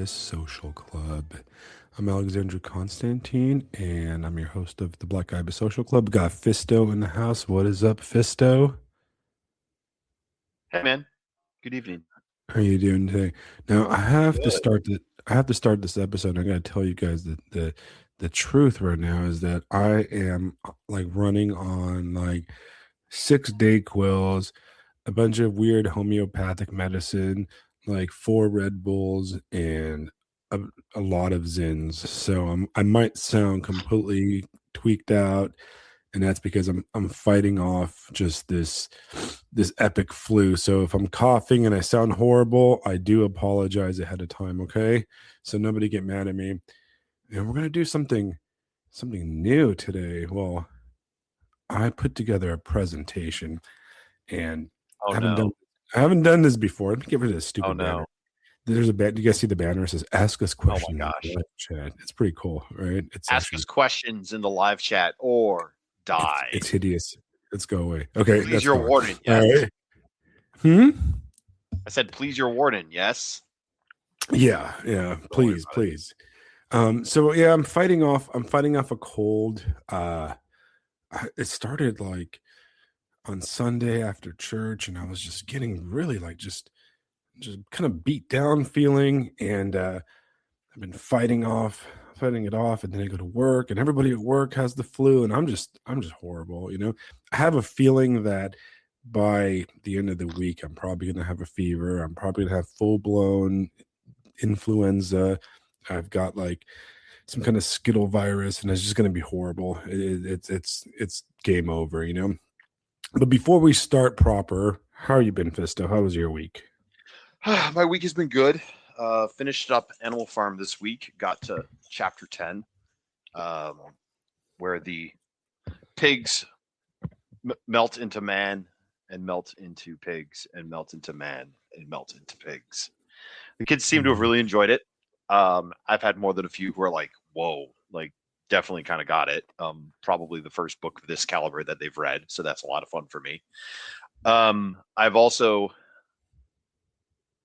Social Club. I'm Alexandra Constantine, and I'm your host of the Black Ibis Social Club. Got Fisto in the house. What is up, Fisto? Hey man, good evening. How are you doing today? Now, I have to Good. start the I have to start this episode. I got to tell you guys that the truth right now is that I am like running on like 6 day quills, a bunch of weird homeopathic medicine, like 4 Red Bulls, and a, a lot of Zins. So I might sound completely tweaked out, and that's because I'm fighting off just this epic flu. So if I'm coughing and I sound horrible, I do apologize ahead of time. Okay, so nobody get mad at me. And we're gonna do something new today. Well, I put together a presentation and Oh I haven't done no. I haven't done this before. Let me get rid of this Oh stupid banner. no. There's a ban. You guys see the banner? It says "Ask us Oh my questions in the gosh. live chat." It's pretty cool, right? It's Ask us actually questions in the live chat or die. it's hideous. Let's go away. Okay, Please that's your gone. warden, All yes. right. Hmm. I said please your warden, yes. Yeah, yeah. Don't worry Please, about it. please. So yeah, I'm fighting off a cold. It started like on Sunday after church, and I was just getting really like just kind of beat down feeling, and I've been fighting it off, and then I go to work, and everybody at work has the flu, and I'm just horrible. I have a feeling that by the end of the week, I'm probably gonna have a fever. I'm probably gonna have full blown influenza. I've got like some kind of skittle virus, and it's just gonna be horrible. It's game over. But before we start proper, how you been, Fisto? How was your week? My week has been good. Finished up Animal Farm this week. Got to chapter 10, um, where the pigs melt into man and melt into pigs and melt into man and melt into pigs. The kids seem to have Mhm. really enjoyed it. I've had more than a few who are like, "Whoa!" Like, definitely kind of got it. Probably the first book of this caliber that they've read, so that's a lot of fun for me. I've also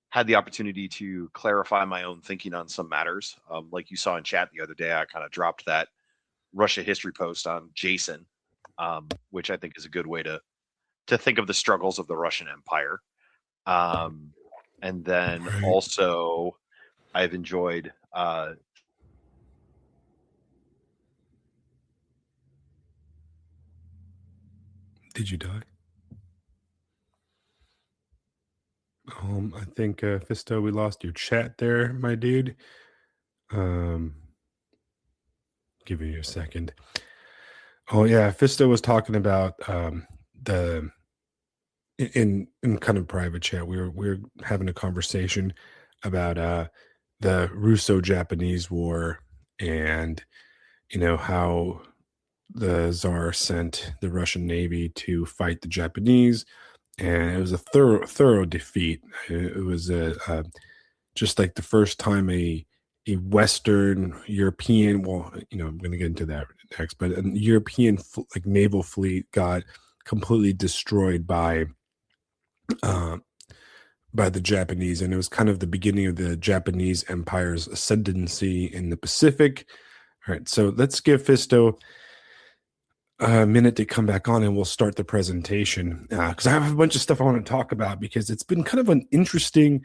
had the opportunity to clarify my own thinking on some matters. Like you saw in chat the other day, I kind of dropped that Russia history post on Jason, which I think is a good way to think of the struggles of the Russian Empire. Um, and then Right. also I've enjoyed Did you die? I think Fisto, we lost your chat there, my dude. Um, give me a second. Oh yeah, Fisto was talking about the in kind of private chat. We were having a conversation about the Russo-Japanese War, and how the Tsar sent the Russian Navy to fight the Japanese, and it was a thorough defeat. It was just like the first time a Western European, well, I'm going to get into that next, but a European like naval fleet got completely destroyed uh, by the Japanese, and it was kind of the beginning of the Japanese Empire's ascendancy in the Pacific. All right, so let's give Fisto a minute to come back on, and we'll start the presentation because I have a bunch of stuff I want to talk about because it's been kind of an interesting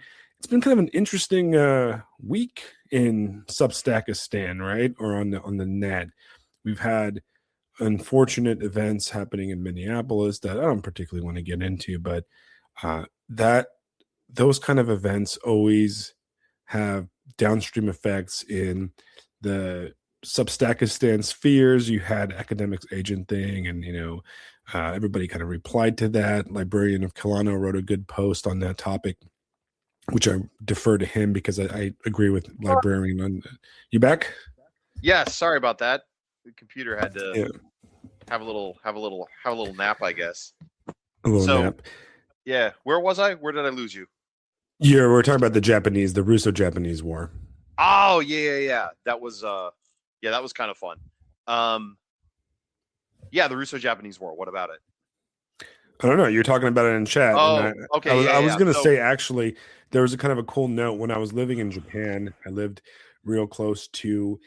week in Substackistan, right? Or on the net. We've had unfortunate events happening in Minneapolis that I don't particularly want to get into, but that those kind of events always have downstream effects in the Substackistan spheres. You had academics agent thing, and everybody kind of replied to that. Librarian of Kelowna wrote a good post on that topic, which I defer to him because I agree with librarian on. You back? yeah, sorry about that. The computer had to Yeah, have a little nap, I guess. a little So nap. yeah, where was I? Where did I lose you? Yeah, we're talking about the Russo-Japanese War. Oh yeah. That was kind of fun. Yeah, the Russo-Japanese War. What about it? I don't know. You're talking about it in chat, and Oh, I okay, was yeah, I yeah, was yeah. gonna So say actually there was a kind of a cool note when I was living in Japan. I lived real close to.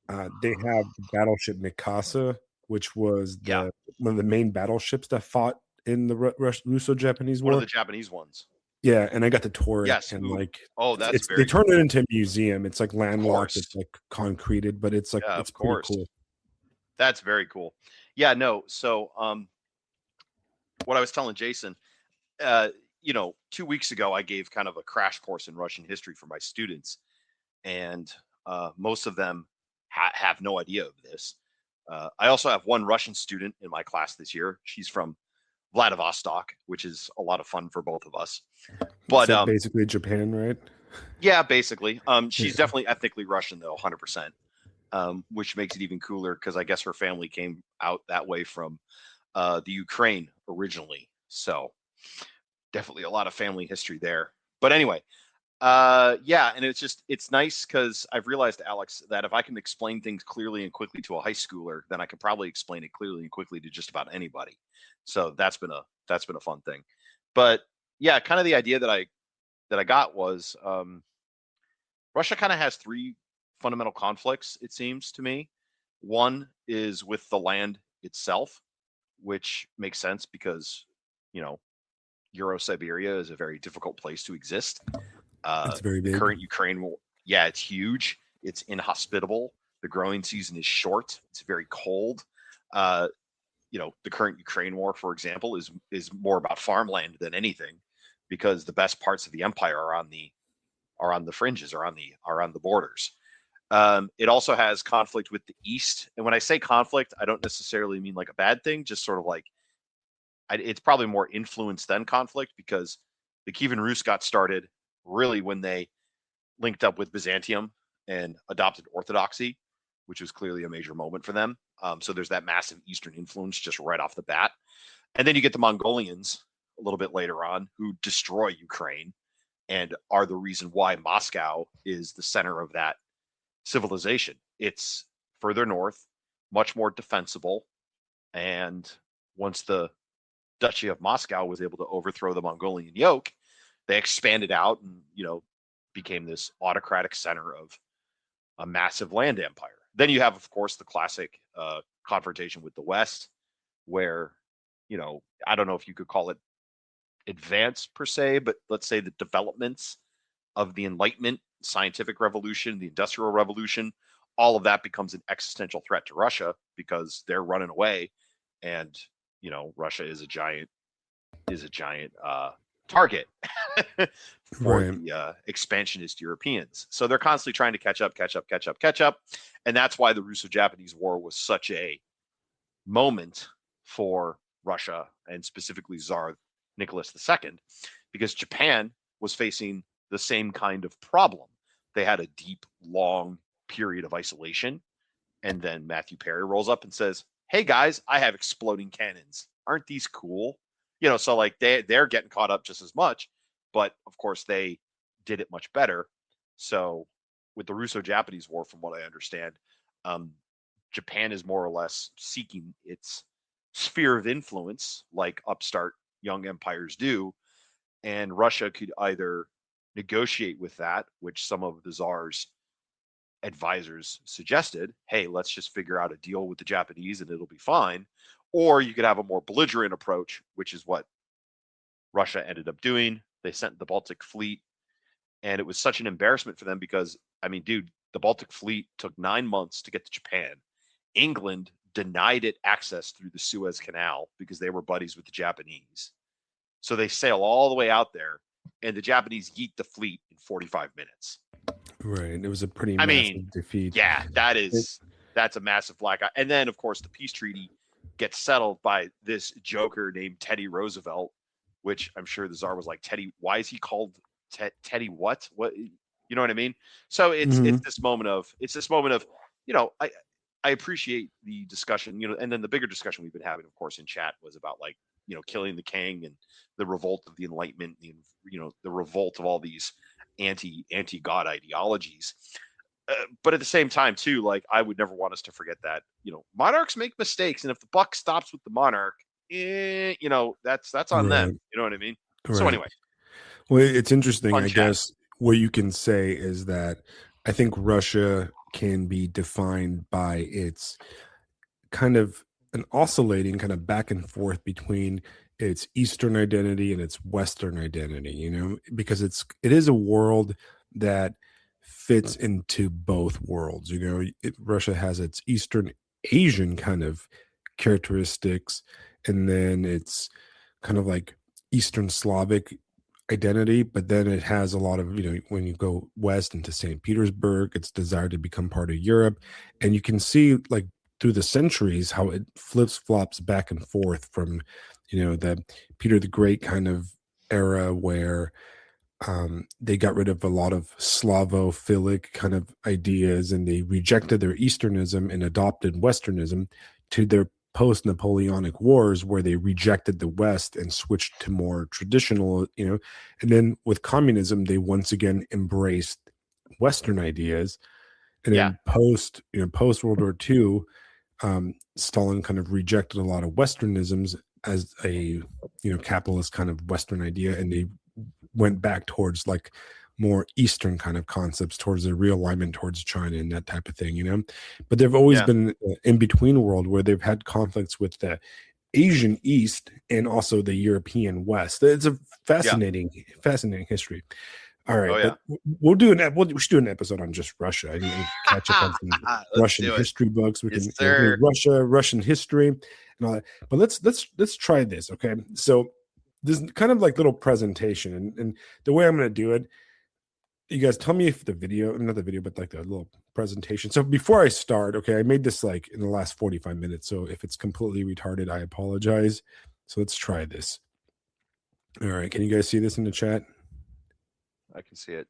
They have the battleship Mikasa, which was yeah, the one of the main battleships that fought in the Russo-Japanese one of War. the Japanese ones. Yeah, and I got to tour it, Yes. and Ooh. like Oh, that's it's they very turned it cool. into a museum. It's like Of landlocked. It's course. like concreted, but it's like Yeah, it's of pretty course. cool. That's very cool. Yeah, no. So, what I was telling Jason, uh, 2 weeks ago, I gave kind of a crash course in Russian history for my students, and most of them have no idea of this. I also have one Russian student in my class this year. She's from Vladivostok, which is a lot of fun for both of us. But So basically Japan, right? yeah, basically, she's Yeah, definitely ethnically Russian though, 100%, which makes it even cooler because I guess her family came out that way from the Ukraine originally. So definitely a lot of family history there. But anyway, yeah, and it's nice because I've realized, Alex, that if I can explain things clearly and quickly to a high schooler, then I could probably explain it clearly and quickly to just about anybody. So that's been a fun thing. But yeah, kind of the idea that I got was Russia kind of has three fundamental conflicts, it seems to me. One is with the land itself, which makes sense because, you know, Euro Siberia is a very difficult place to exist. it's very The big. current Ukraine war, yeah, it's huge. It's inhospitable. The growing season is short. It's very cold. Uh, the current Ukraine war, for example, is more about farmland than anything, because the best parts of the empire are on the fringes, are on the borders. It also has conflict with the East, and when I say conflict, I don't necessarily mean like a bad thing. Just sort of like it's probably more influence than conflict, because the Kievan Rus got started really when they linked up with Byzantium and adopted Orthodoxy, which was clearly a major moment for them. So there's that massive Eastern influence just right off the bat. And then you get the Mongolians a little bit later on, who destroy Ukraine and are the reason why Moscow is the center of that civilization. It's further north, much more defensible. And once the Duchy of Moscow was able to overthrow the Mongolian yoke, they expanded out and, became this autocratic center of a massive land empire. Then you have, of course, the classic confrontation with the West, where, I don't know if you could call it advance per se, but let's say the developments of the Enlightenment, scientific revolution, the Industrial Revolution, all of that becomes an existential threat to Russia because they're running away, and Russia is a giant target for Right. the expansionist Europeans. So they're constantly trying to catch up, catch up, catch up, catch up, and that's why the Russo-Japanese War was such a moment for Russia, and specifically Tsar Nicholas II, because Japan was facing the same kind of problem. They had a deep, long period of isolation, and then Matthew Perry rolls up and says, "Hey guys, I have exploding cannons. Aren't these cool?" So like they're getting caught up just as much, but of course they did it much better. So with the Russo-Japanese War, from what I understand, um, Japan is more or less seeking its sphere of influence, like upstart young empires do, and Russia could either negotiate with that, which some of the czar's advisors suggested, hey, let's just figure out a deal with the Japanese and it'll be fine. Or you could have a more belligerent approach, which is what Russia ended up doing. They sent the Baltic Fleet, and it was such an embarrassment for them because, I mean, dude, the Baltic Fleet took 9 months to get to Japan. England denied it access through the Suez Canal because they were buddies with the Japanese. So they sail all the way out there, and the Japanese yeet the fleet in 45 minutes. Right. It was a pretty I mean, massive defeat. yeah, It, that's a massive black eye. And then, of course, the peace treaty gets settled by this joker named Teddy Roosevelt, which I'm sure the czar was like, Teddy, why is he called Teddy? What? You know what I mean? So it's mhm. it's this moment of I appreciate the discussion, and then the bigger discussion we've been having, of course, in chat was about, like, killing the king and the revolt of the Enlightenment, the revolt of all these anti God ideologies. But at the same time, too, like, I would never want us to forget that monarchs make mistakes, and if the buck stops with the monarch, that's on them. Right. You know what I mean? So Right. anyway, Well, it's interesting. fun I chat. guess what you can say is that I think Russia can be defined by its kind of an oscillating kind of back and forth between its Eastern identity and its Western identity, because it is a world that fits into both worlds. Russia has its Eastern Asian kind of characteristics, and then it's kind of like Eastern Slavic identity, but then it has a lot of, when you go west into St. Petersburg, its desire to become part of Europe. And you can see like through the centuries how it flips flops back and forth from, the Peter the Great kind of era where they got rid of a lot of Slavophilic kind of ideas and they rejected their Easternism and adopted Westernism, to their post Napoleonic Wars, where they rejected the West and switched to more traditional, and then with communism, they once again embraced Western ideas. And Yeah, then post World War II, Stalin kind of rejected a lot of Westernisms as a capitalist kind of Western idea, and they went back towards like more Eastern kind of concepts, towards the realignment towards China and that type of thing, But they've always yeah, been in between world where they've had conflicts with the Asian East and also the European West. It's a yeah. fascinating history. All Oh right, yeah. but we should do an episode on just Russia and catch up on some Let's Russian do it. history books. We Yes, can, sir. Russia, Russian history, and all that. But let's try this, okay? So this is kind of like little presentation, and the way I'm going to do it, you guys tell me if the video, not the video, but like the little presentation. So before I start, okay, I made this like in the last 45 minutes. So if it's completely retarded, I apologize. So let's try this. All right, can you guys see this in the chat? I can see it.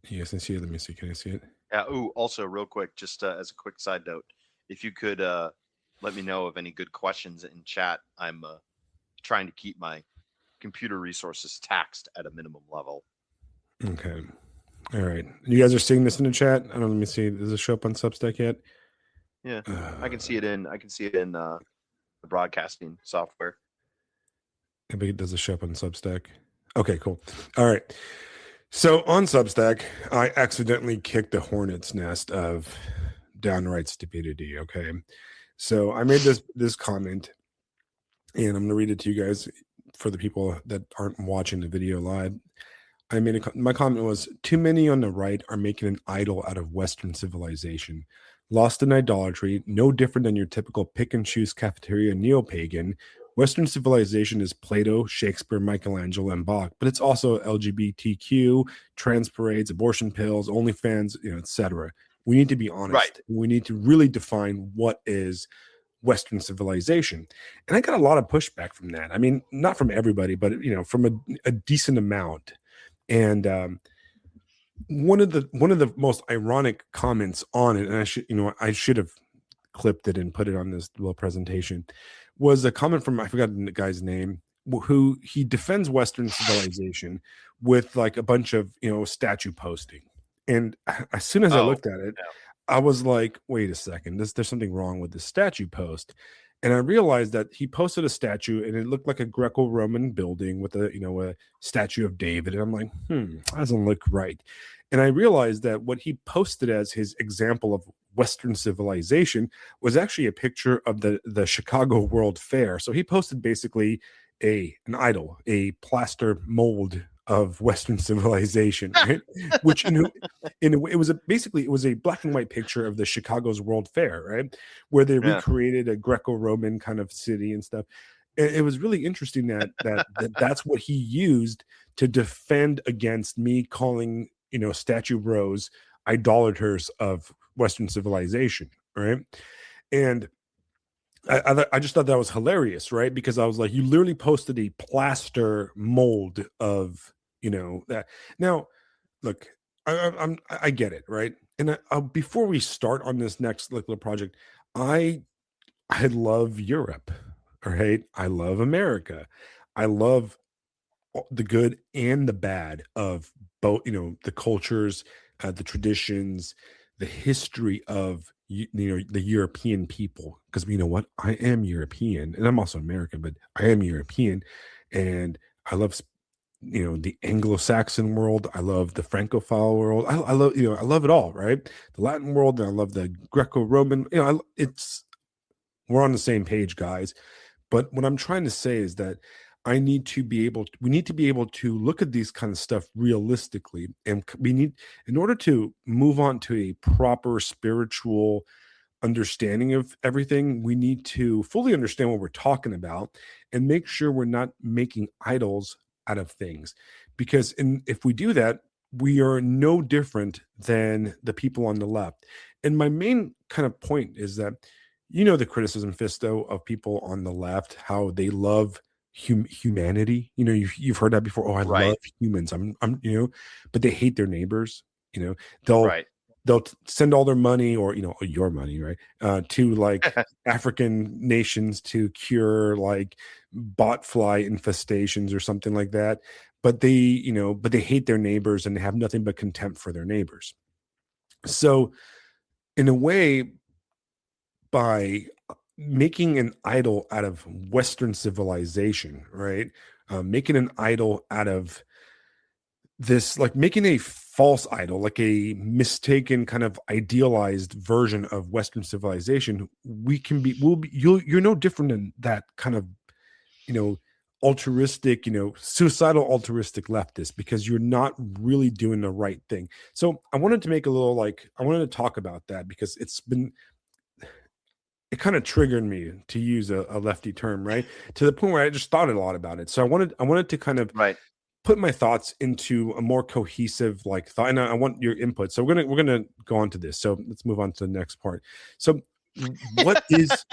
You guys can see it. Let me see. Can I see it? Yeah. Ooh, also, real quick, just as a quick side note, if you could let me know of any good questions in chat. I'm trying to keep my computer resources taxed at a minimum level. Okay. All right. You guys are seeing this in the chat? I don't know. Let me see. Does it show up on Substack yet? Yeah, I can Uh, see it in. I can see it in the broadcasting software. does it show up on Substack? Okay, cool. All right. So on Substack, I accidentally kicked a hornet's nest of downright stupidity. Okay. So I made this comment, and I'm going to read it to you guys for the people that aren't watching the video live. My comment was, too many on the right are making an idol out of Western civilization. Lost in idolatry, no different than your typical pick and choose cafeteria neo-pagan. Western civilization is Plato, Shakespeare, Michelangelo, and Bach, but it's also LGBTQ, trans parades, abortion pills, OnlyFans, etc. We need to be Right. honest. We need to really define what is Western civilization. And I got a lot of pushback from that. I mean, not from everybody, but from a decent amount. And one of the most ironic comments on it, and I should have clipped it and put it on this little presentation, was a comment from, I forgot the guy's name, who he defends Western civilization with like a bunch of statue posting. And as soon as I Oh, looked at it, yeah. I was like, wait a second, there's something wrong with the statue post. And I realized that he posted a statue and it looked like a Greco-Roman building with a statue of David. And I'm like, that doesn't look right. And I realized that what he posted as his example of Western civilization was actually a picture of the Chicago World Fair. So he posted basically an idol, a plaster mold of Western civilization, right? Which it was basically it was a black and white picture of the Chicago's World Fair, right, where they Yeah. recreated a Greco-Roman kind of city and stuff. It was really interesting that's what he used to defend against me calling Statue Bros idolaters of Western civilization, right? And I just thought that was hilarious, right? Because I was like, you literally posted a plaster mold of that. Now, look, I get it, right? And before we start on this next little project, I I love Europe, right? I love America. I love the good and the bad of both, the cultures, the traditions, the history of the European people, because you know what, I am European and I'm also American, but I am European, and I love the Anglo-Saxon world. I love the Francophile world. I love I love it all, right? The Latin world, and I love the Greco-Roman. It's we're on the same page, guys. But what I'm trying to say is that we need to be able to look at these kind of stuff realistically, and we need, in order to move on to a proper spiritual understanding of everything, we need to fully understand what we're talking about and make sure we're not making idols out of things. Because if we do that, we are no different than the people on the left. And my main kind of point is that, the criticism, Fisto, of people on the left, how they love humanity. You've heard that before. Oh, I love Right. humans. But they hate their neighbors. They'll Right. send all their money, or your money, right, to like African nations to cure like bot fly infestations or something like that. But they hate their neighbors, and they have nothing but contempt for their neighbors. So in a way, by making an idol out of Western civilization, right, making an idol out of this, like making a false idol, like a mistaken kind of idealized version of Western civilization, you're no different than that kind of, altruistic, suicidal altruistic leftist, because you're not really doing the right thing. So I wanted to make a little, like, I wanted to talk about that, because it kind of triggered me to use a lefty term, right? To the point where I just thought a lot about it. So I wanted to kind of Right. put my thoughts into a more cohesive like thought, and I want your input. So we're gonna go on to this. So let's move on to the next part. So what is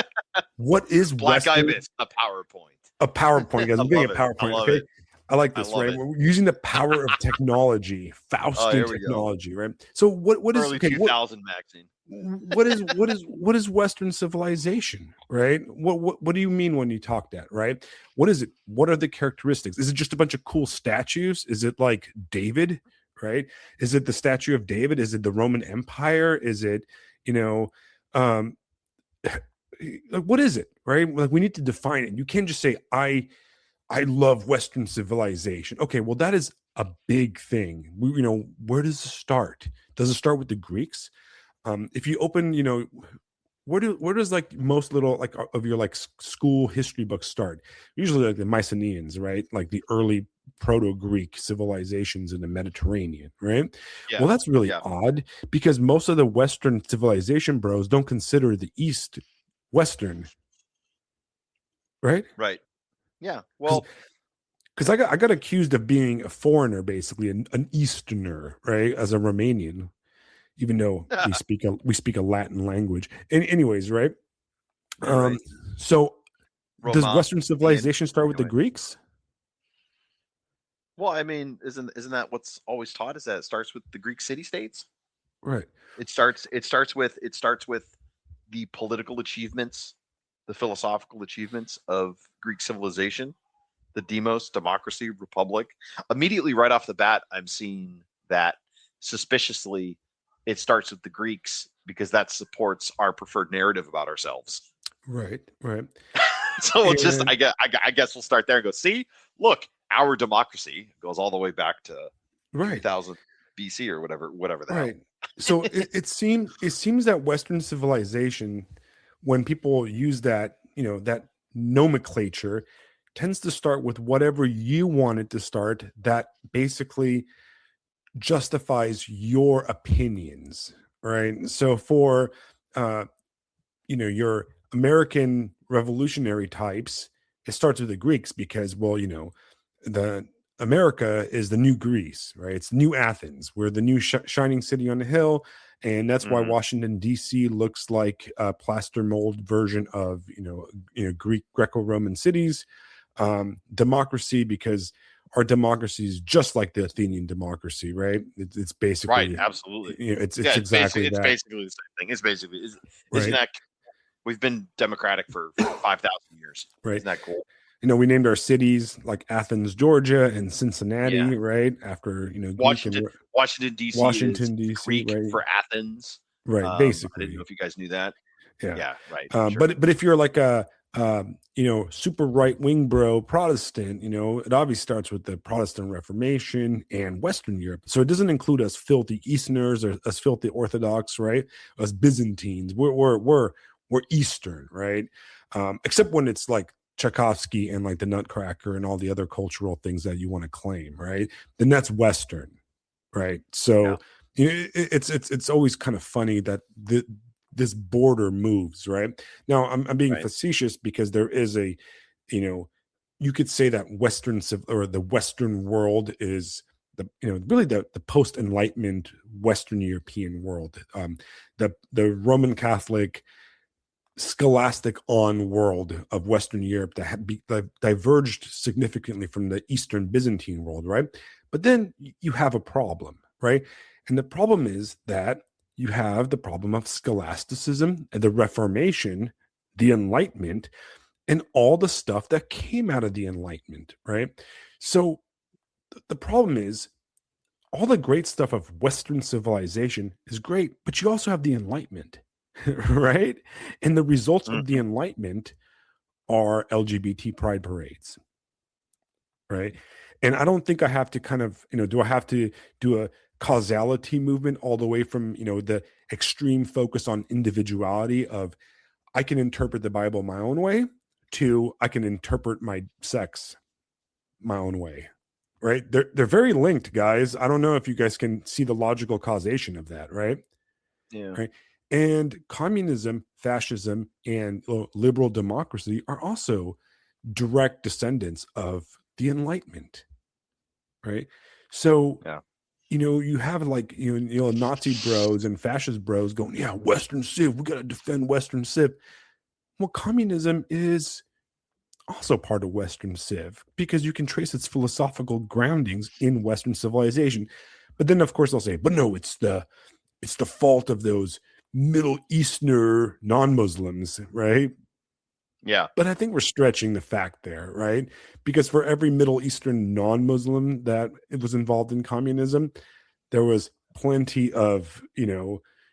what is Black Western Ibis, a PowerPoint. a PowerPoint, guys? I I'm getting a love it. I PowerPoint. love Okay. it. I like I this, love right? it. We're using the power of technology, Oh, Faustian here we go. technology, right? So what is Early okay? 2000 Maxine. What is Western civilization, right? What do you mean when you talk that, right? What is it? What are the characteristics? Is it just a bunch of cool statues? Is it like David, right? Is it the statue of David? Is it the Roman Empire? Is it, you know, um, like what is it, right? Like we need to define it. You can't just say I love Western civilization. Okay, well that is a big thing. Where does it start? Does it start with the Greeks? If you open, where does like most little like of your like school history books start? Usually like the Mycenaeans, right? Like the early proto-Greek civilizations in the Mediterranean, right? Well, Yeah. that's really Yeah. odd, because most of the Western civilization bros don't consider the East Western, right? Right. Yeah. Because Well, I got accused of being a foreigner, basically an Easterner, right? As a Romanian, even though we speak a Latin language. Anyways, right? you're right. So does Roma Western and civilization start with the anyway. Greeks? Well, I mean, isn't that what's always taught? Is that it starts with the Greek city states? Right. It starts with the political achievements, the philosophical achievements of Greek civilization, the demos, democracy, republic. Immediately right off the bat, I'm seeing that suspiciously it starts with the Greeks because that supports our preferred narrative about ourselves. Right. Right. So we'll just And I guess we'll start there and go, see, look, our democracy goes all the way back to right. 3000 BC or whatever the hell. Right. So it seems that Western civilization, when people use that, that nomenclature, tends to start with whatever you want it to start, that basically justifies your opinions, right? So for uh your American revolutionary types, it starts with the Greeks, because, well, the America is the new Greece, right? It's new Athens. We're the new shining city on the hill, and that's why Mm-hmm. Washington D.C. looks like a plaster mold version of Greek Greco-Roman cities. Democracy, because our democracy is just like the Athenian democracy, right? It's Right, basically, absolutely. it's Yeah, it's basically exactly it's that, basically the same thing. It's basically isn't right? that we've been democratic for 5,000 years. Right. Isn't that cool? We named our cities like Athens, Georgia, and Yeah. Cincinnati, right? After, Greek Washington and Washington D.C. is Washington, D.C., Greek right? for Athens. Right, I didn't know basically. if you guys knew that. Yeah. Yeah, right. Sure. But if you're like a super right wing bro Protestant, it obviously starts with the Protestant Reformation and Western Europe. So it doesn't include us filthy Easterners or us filthy Orthodox, right? Us Byzantines. We're Eastern, right? Except when it's like Tchaikovsky and like the Nutcracker and all the other cultural things that you want to claim, right? Then that's Western, right? Yeah. So it's always kind of funny that this border moves, right? Now I'm being Right. facetious because there is a, you know, you could say that or the Western world is really the post Enlightenment Western European world, the Roman Catholic scholastic on world of Western Europe that diverged significantly from the Eastern Byzantine world, right? But then you have a problem, right? And the problem is that you have the problem of scholasticism and the Reformation, the Enlightenment, and all the stuff that came out of the Enlightenment, right? So the problem is all the great stuff of Western civilization is great, but you also have the Enlightenment, right? And the results of the Mhm. Enlightenment are LGBT pride parades, right? And I don't think I have to kind of, do I have to do a causality movement all the way from, the extreme focus on individuality of I can interpret the Bible my own way to I can interpret my sex my own way, right? They're very linked, guys. I don't know if you guys can see the logical causation of that, right? Yeah. Right. And communism, fascism, and liberal democracy are also direct descendants of the Enlightenment, right? So, Yeah. you have like Nazi bros and fascist bros going, yeah, Western Civ, we got to defend Western Civ. Well, communism is also part of Western Civ because you can trace its philosophical groundings in Western civilization. But then, of course, they'll say, but no, it's the fault of those Middle Easterner non-Muslims, right? Yeah. But I think we're stretching the fact there, right? Because for every Middle Eastern non-Muslim that it was involved in communism, there was plenty of,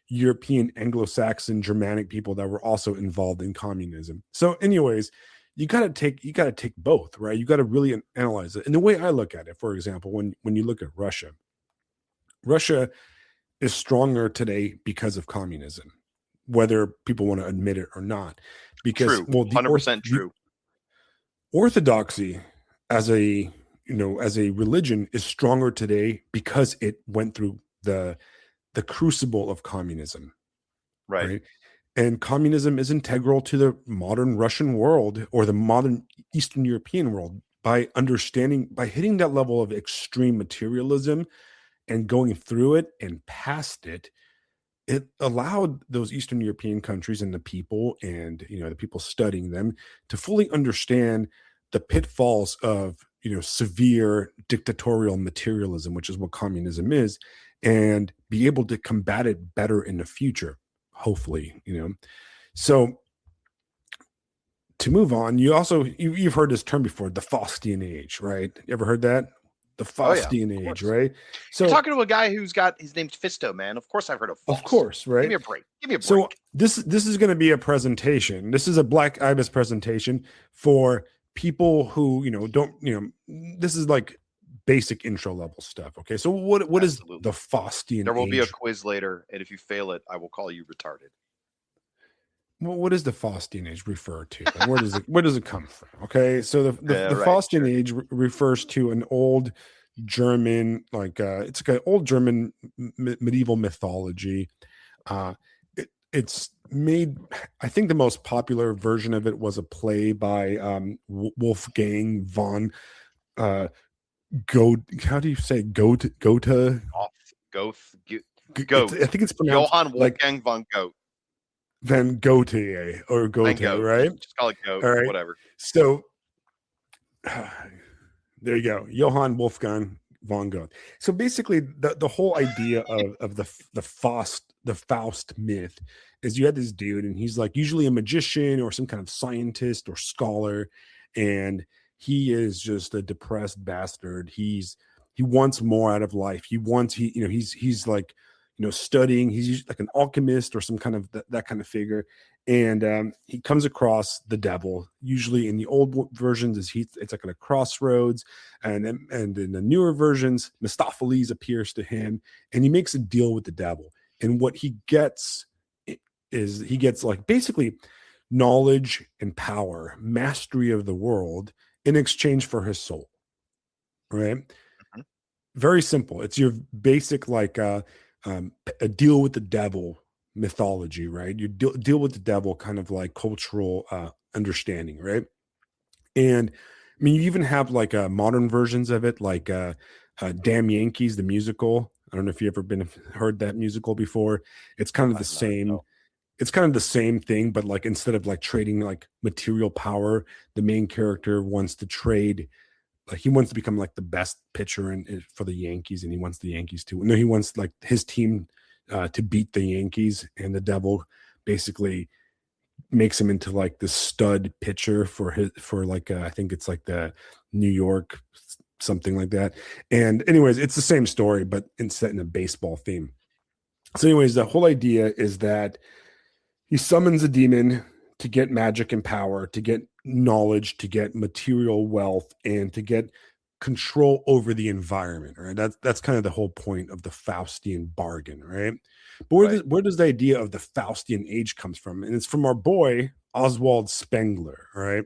European, Anglo-Saxon, Germanic people that were also involved in communism. So, anyways, you got to take both, right? You got to really analyze it. And the way I look at it, for example, when you look at Russia is stronger today because of communism, whether people want to admit it or not. Because True. well, 100% the true. orthodoxy as a religion is stronger today because it went through the crucible of communism, Right. right? And communism is integral to the modern Russian world or the modern Eastern European world by hitting that level of extreme materialism and going through it and past it. It allowed those Eastern European countries and the people and the people studying them to fully understand the pitfalls of severe dictatorial materialism, which is what communism is, and be able to combat it better in the future, hopefully. So to move on, you've heard this term before, the Faustian age, right? You ever heard that? The Oh yeah. Faustian Of age, course. right? You're So talking to a guy who's got his name's Fisto, man. Of course I've heard of of Faust. course, Give right? me a break. Give me a So break. this is going to be a presentation. This is a Black Ibis presentation for people who don't This is like basic intro level stuff. Okay, so what is the Absolutely. Faustian There will be a age? quiz later, and if you fail it, I will call you retarded. Well, what does the Faustian age refer to, and where does it come from? Okay, so the Right. Faustian Sure. age refers to an old German, it's like an old German medieval mythology. It's made. I think the most popular version of it was a play by Wolfgang von uh, Goethe. How do you say Goethe? Goethe. Off. Goth. Goat. I think it's pronounced Johann like Wolfgang von Goat. Van Goethe or Van Goethe, Goat. right? Just call it Goat. All right. Whatever. So there you go, Johann Wolfgang von Goethe. So basically, the whole idea of the Faust myth is you had this dude, and he's like usually a magician or some kind of scientist or scholar, and he is just a depressed bastard. He wants more out of life. He's like studying. He's usually like an alchemist or some kind of that kind of figure, and he comes across the devil. Usually in the old versions, it's like at a crossroads, and in the newer versions, Mephistopheles appears to him, and he makes a deal with the devil. And what he gets is he gets like basically knowledge and power, mastery of the world in exchange for his soul. Right? Mhm. Very simple. It's your basic like a deal with the devil mythology, right? You deal with the devil kind of like cultural understanding, right? And I mean, you even have like modern versions of it, like "Damn Yankees" the musical. I don't know if you ever been heard that musical before. It's kind of the I've not. same. No. It's kind of the same thing, but like instead of like trading like material power, the main character wants to trade, like he wants to become like the best pitcher for the Yankees, and he wants the Yankees to. No, he wants like his team to beat the Yankees, and the devil basically makes him into like the stud pitcher for like I think it's like the New York something like that. And anyways, it's the same story, but it's set in a baseball theme. So, anyways, the whole idea is that he summons a demon to get magic and power, to get knowledge, to get material wealth, and to get control over the environment. Right? That's kind of the whole point of the Faustian bargain, right? But Right. where does the idea of the Faustian age comes from? And it's from our boy Oswald Spengler, right?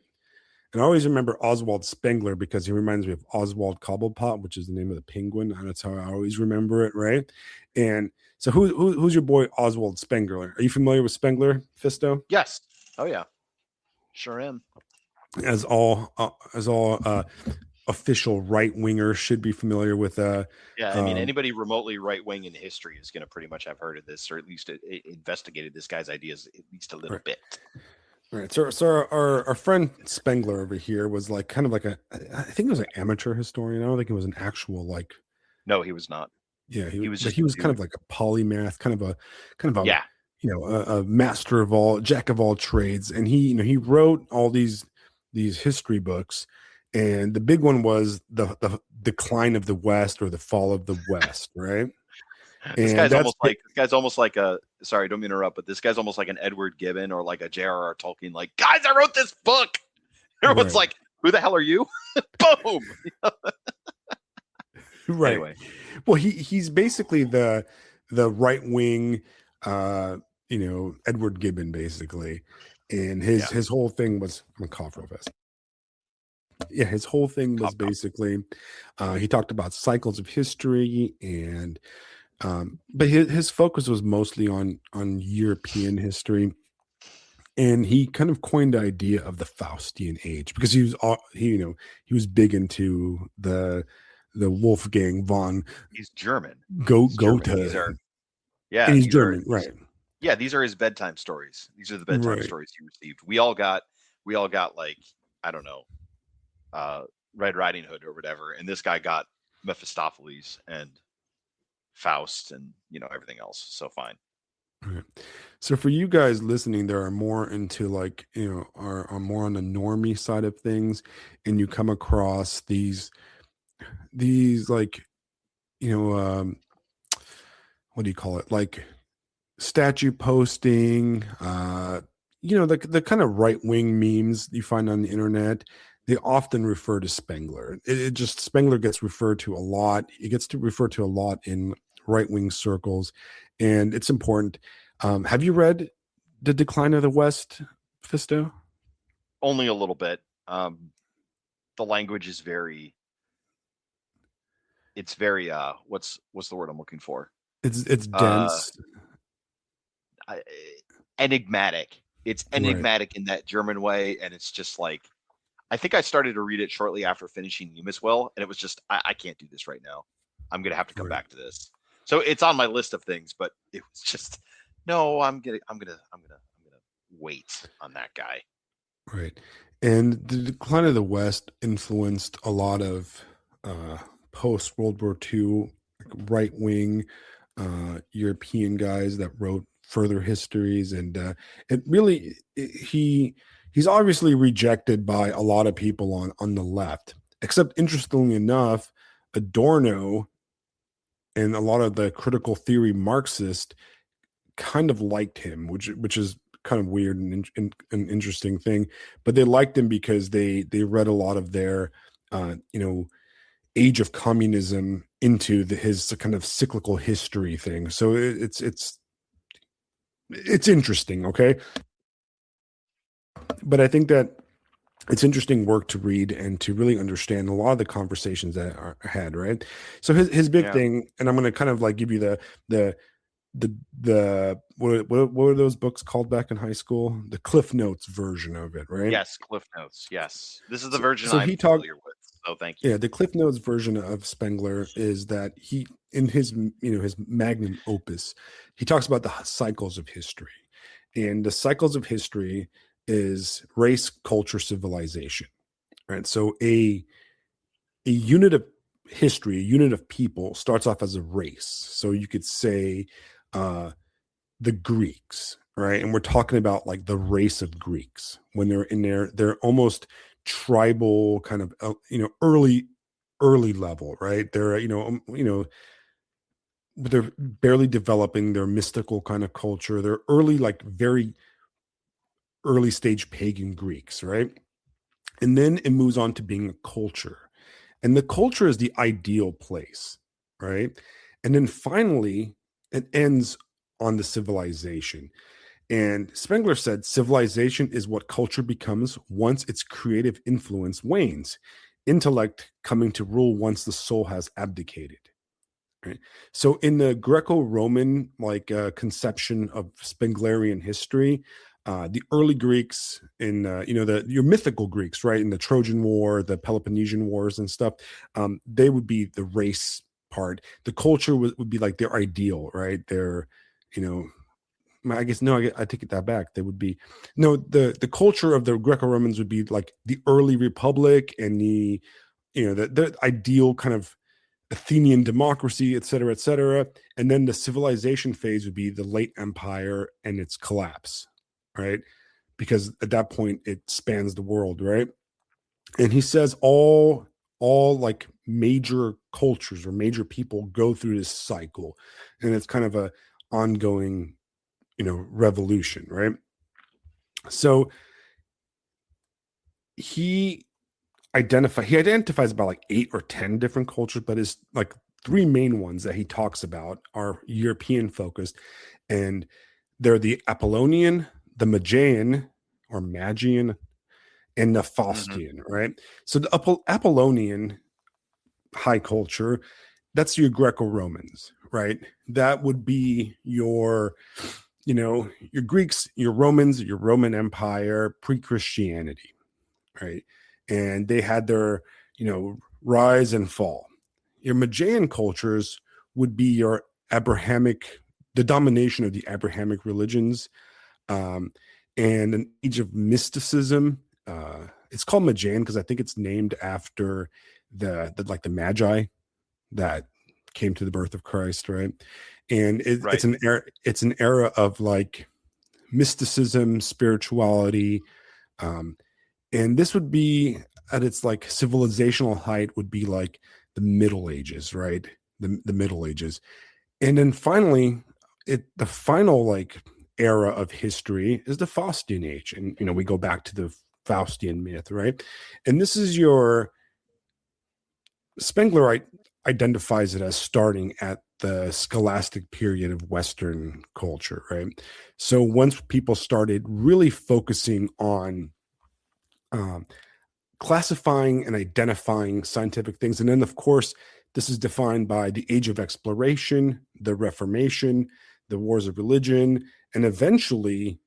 And I always remember Oswald Spengler because he reminds me of Oswald Cobblepot, which is the name of the penguin. And that's how I always remember it, right? And so who's your boy Oswald Spengler? Are you familiar with Spengler, Fisto? Yes. Oh yeah. Sure am. As all official right wingers should be familiar with Yeah, I mean, um, anybody remotely right wing in history is going to pretty much have heard of this, or at least investigated this guy's ideas at least a little right. bit. Right. So our friend Spengler over here was like kind of like I think it was an amateur historian. I don't think it was an actual like No, he was not. yeah, He was but just he a was kind of dude. like a polymath, kind of a Yeah, a master of all, jack of all trades, and he wrote all these history books, and the big one was the decline of the West or the fall of the West, right? And that's this guy's almost like a. Sorry, don't mean to interrupt, but this guy's almost like an Edward Gibbon or like a J.R.R. Tolkien. Like, guys, I wrote this book. Everyone's right, like, who the hell are you? Boom. right. Anyway, Well, he's basically the right wing, Edward Gibbon basically, and his yeah, his whole thing was I'm gonna cough real fast. Yeah, his whole thing was cop, cop. basically he talked about cycles of history, and but his focus was mostly on European history, and he kind of coined the idea of the Faustian age because he was big into the Wolfgang von He's German. He's German. Goethe, and Yeah, he's German, right? these are his bedtime stories. These are the bedtime Right. stories he received. We all got like, I don't know, uh, Red Riding Hood or whatever, and this guy got Mephistopheles and Faust and everything else. So fine. Right. So for you guys listening, there are more into like, are more on the normie side of things, and you come across these like, you know, what do you call it? Like statue posting, the kind of right wing memes you find on the internet. They often refer to Spengler. It just Spengler gets referred to a lot. It gets to refer to a lot in right wing circles, and it's important. Have you read The Decline of the West, Fisto? Only a little bit. The language is very. It's very. What's the word I'm looking for? It's Uh, dense, I, enigmatic. It's right? enigmatic in that German way, and it's just like I think I started to read it shortly after finishing Well, and it was just I can't do this right now. I'm gonna have to come Right. back to this. So it's on my list of things, but it was just no. I'm gonna wait on that guy. Right. And the decline of the West influenced a lot of post World War II right wing European guys that wrote further histories, and it really he's obviously rejected by a lot of people on the left. Except interestingly enough, Adorno and a lot of the critical theory Marxist kind of liked him, which is kind of weird and an interesting thing. But they liked him because they read a lot of their, age of communism into his kind of cyclical history thing. So it's interesting, okay? But I think that it's interesting work to read and to really understand a lot of the conversations that are had, right? So his big Yeah. thing, and I'm going to kind of like give you the what were those books called back in high school? The Cliff Notes version of it, right? Yes, Cliff Notes. Yes. This is the So, version so I'm he talked, familiar with. So thank you. yeah, the Cliff Notes version of Spengler is that he, in his, his magnum opus, he talks about the cycles of history. And the cycles of history is race, culture, civilization, right? So a unit of history, a unit of people starts off as a race. So you could say uh, the Greeks, right? And we're talking about like the race of Greeks when they're in they're almost tribal kind of, early level, right? They're, they're barely developing their mystical kind of culture. They're early, like very early stage pagan Greeks, right? And then it moves on to being a culture. And the culture is the ideal place, right? And then finally, it ends on the civilization. And Spengler said civilization is what culture becomes once its creative influence wanes, intellect coming to rule once the soul has abdicated. Right. So in the Greco-Roman conception of Spenglerian history, the early Greeks in your mythical Greeks, right, in the Trojan War, the Peloponnesian Wars and stuff, they would be the race part. The culture would be like their ideal, right? Their, you know, I guess no, I take it that back. They would be no the culture of the Greco-Romans would be like the early republic and the ideal kind of Athenian democracy, et cetera, et cetera. And then the civilization phase would be the late empire and its collapse, right? Because at that point it spans the world, right? And he says all like major cultures or major people go through this cycle, and it's kind of a ongoing, revolution, right? So he he identifies about like 8 or 10 different cultures, but his like three main ones that he talks about are European focused, and they're the Apollonian, the Magian or Magian, and the Hmm. Faustian, right? So the Apollonian high culture, that's your Greco-Romans, right? That would be your Greeks, your Romans, your Roman Empire, pre-Christianity, right? And they had their, rise and fall. Your Magian cultures would be your Abrahamic, the domination of the Abrahamic religions, um, and an age of mysticism. It's called Magian because I think it's named after the Magi that came to the birth of Christ, right? And Right. it's an era of like mysticism, spirituality, um, and this would be at its like civilizational height would be like the Middle Ages, right? The Middle Ages. And then finally, the final like era of history is the Faustian age. And we go back to the Faustian myth, right? And this is your Spengler identifies it as starting at the scholastic period of Western culture, right? So once people started really focusing on um, classifying and identifying scientific things. And then, of course, this is defined by the age of exploration, the Reformation, the wars of religion, and eventually,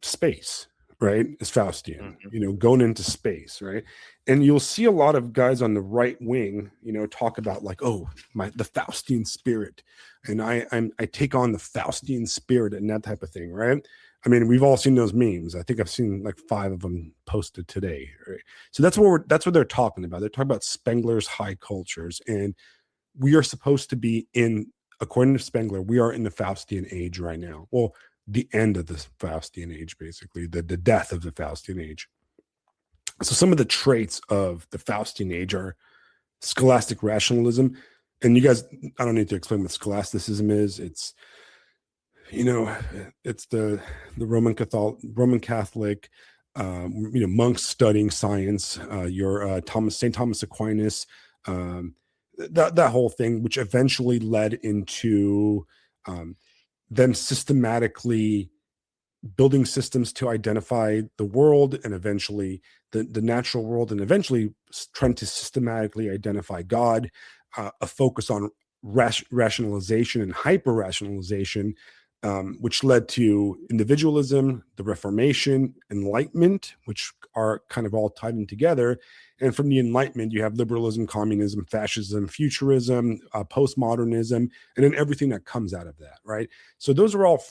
space, right? Is Faustian, Hmm. going into space, right? And you'll see a lot of guys on the right wing, talk about like, oh, the Faustian spirit, and I take on the Faustian spirit and that type of thing, right? I mean, we've all seen those memes. I think I've seen like 5 of them posted today. Right? So that's what they're talking about. They're talking about Spengler's high cultures, and we are supposed to be in, according to Spengler, we are in the Faustian age right now. Well, the end of the Faustian age, basically, the death of the Faustian age. So some of the traits of the Faustian age are scholastic rationalism. And you guys, I don't need to explain what scholasticism is. It's, you know, it's the Roman Catholic, monks studying science. Your Saint Thomas Aquinas, um, that whole thing, which eventually led into um, them systematically building systems to identify the world and eventually the natural world, and eventually trying to systematically identify God, a focus on rationalization and hyper rationalization, which led to individualism, the Reformation, Enlightenment, which are kind of all tied in together. And from the Enlightenment, you have liberalism, communism, fascism, futurism, postmodernism, and then everything that comes out of that, right? So those are all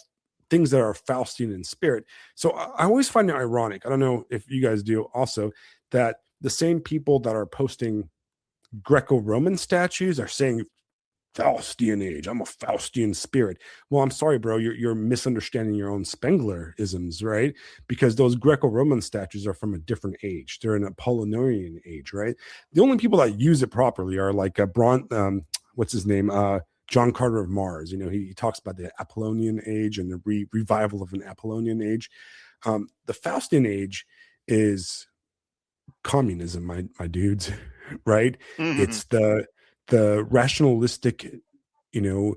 things that are Faustian in spirit. So I always find it ironic. I don't know if you guys do also, that the same people that are posting Greco-Roman statues are saying Faustian age. I'm a Faustian spirit. Well, I'm sorry, bro. You're misunderstanding your own Spengler-isms, right? Because those Greco-Roman statues are from a different age. They're an Apollinarian age, right? The only people that use it properly are like what's his name? John Carter of Mars. He talks about the Apollonian age and the revival of an Apollonian age. The Faustian age is communism, my dudes, right? Mm-hmm. It's the rationalistic, you know,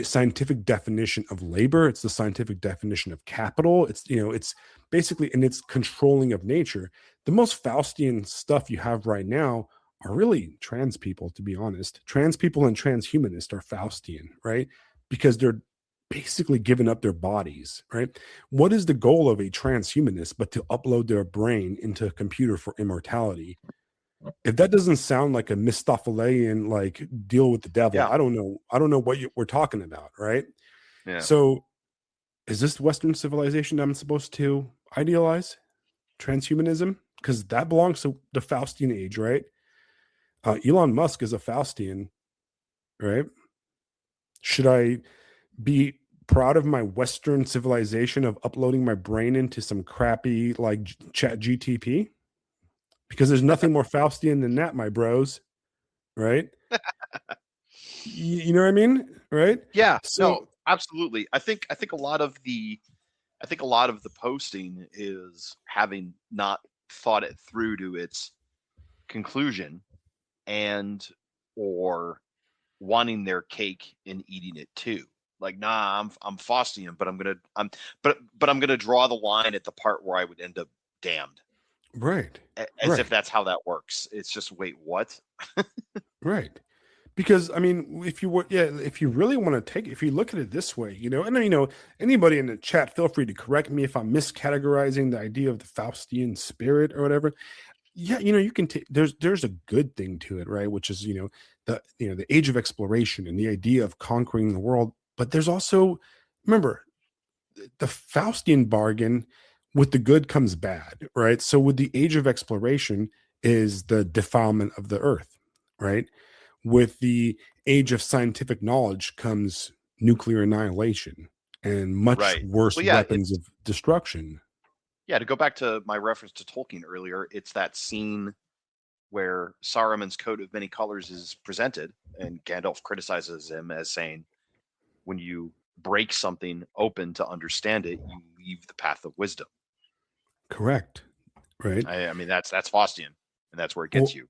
scientific definition of labor. It's the scientific definition of capital. It's basically, and it's controlling of nature. The most Faustian stuff you have right now are really trans people, to be honest. Trans people and transhumanists are Faustian, right? Because they're basically giving up their bodies, right? What is the goal of a transhumanist but to upload their brain into a computer for immortality? If that doesn't sound like a Mistophelean like deal with the devil, Yeah. I don't know what we're talking about, right? Yeah. So is this Western civilization I'm supposed to idealize? Transhumanism? Because that belongs to the Faustian age, right? Elon Musk is a Faustian, right? Should I be proud of my Western civilization of uploading my brain into some crappy like chat GTP? Because there's nothing more Faustian than that, my bros, right? You know what I mean? Right? Yeah. No, So absolutely. I think a lot of the posting is having not thought it through to its conclusion, and or wanting their cake and eating it too. Like, nah, I'm Faustian, but I'm gonna draw the line at the part where I would end up damned. right. As if Right. that's how that works. It's just, wait, what? Right. Because I mean, if you really want to if you look at it this way, and anybody in the chat, feel free to correct me if I'm miscategorizing the idea of the Faustian spirit or whatever. Yeah, you can take there's a good thing to it, right? Which is, the age of exploration and the idea of conquering the world. But there's also, remember, the Faustian bargain, with the good comes bad, right? So with the age of exploration is the defilement of the earth, right? With the age of scientific knowledge comes nuclear annihilation and much Right. worse Well, yeah, weapons of destruction. yeah, to go back to my reference to Tolkien earlier, it's that scene where Saruman's coat of many colors is presented, and Gandalf criticizes him as saying, when you break something open to understand it, you leave the path of wisdom. Correct, right? I mean, that's Faustian, and that's where it gets Well, you.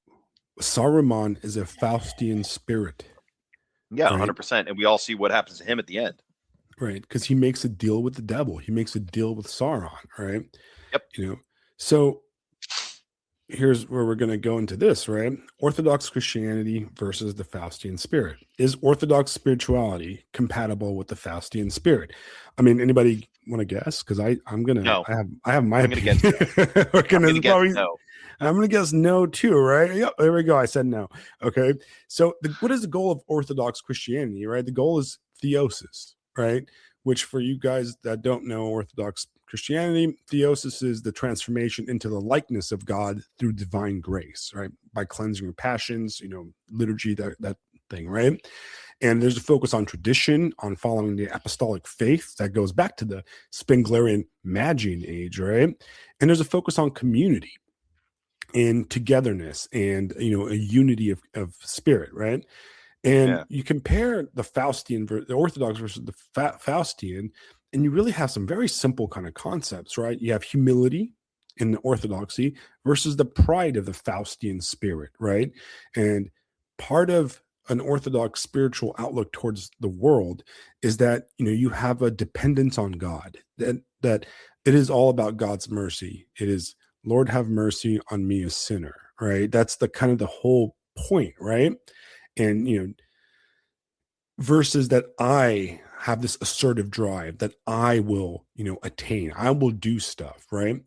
Saruman is a Faustian spirit, Yeah, right? 100%. And we all see what happens to him at the end. Right, because he makes a deal with the devil. He makes a deal with Sauron, right? Yep. So here's where we're going to go into this, right? Orthodox Christianity versus the Faustian spirit. Is Orthodox spirituality compatible with the Faustian spirit? I mean, anybody want to guess? Because No, I have my I'm going to guess opinion. no. We're I'm going gonna to guess probably no. I'm gonna guess no too, right? Yep, there we go. I said no. Okay. So what is the goal of Orthodox Christianity, right? The goal is theosis, right? Which, for you guys that don't know Orthodox Christianity, theosis is the transformation into the likeness of God through divine grace, right? By cleansing your passions, liturgy, that thing, right? And there's a focus on tradition, on following the apostolic faith that goes back to the Spenglerian Magian age, right? And there's a focus on community. and togetherness and a unity of spirit, right? And Yeah. you compare the Orthodox versus the Faustian, and you really have some very simple kind of concepts, right? You have humility in the Orthodoxy versus the pride of the Faustian spirit, right? And part of an Orthodox spiritual outlook towards the world is that you have a dependence on God, that it is all about God's mercy. It is, Lord, have mercy on me, a sinner, right? That's the kind of the whole point, right? And versus that I have this assertive drive that I will, attain, I will do stuff, right?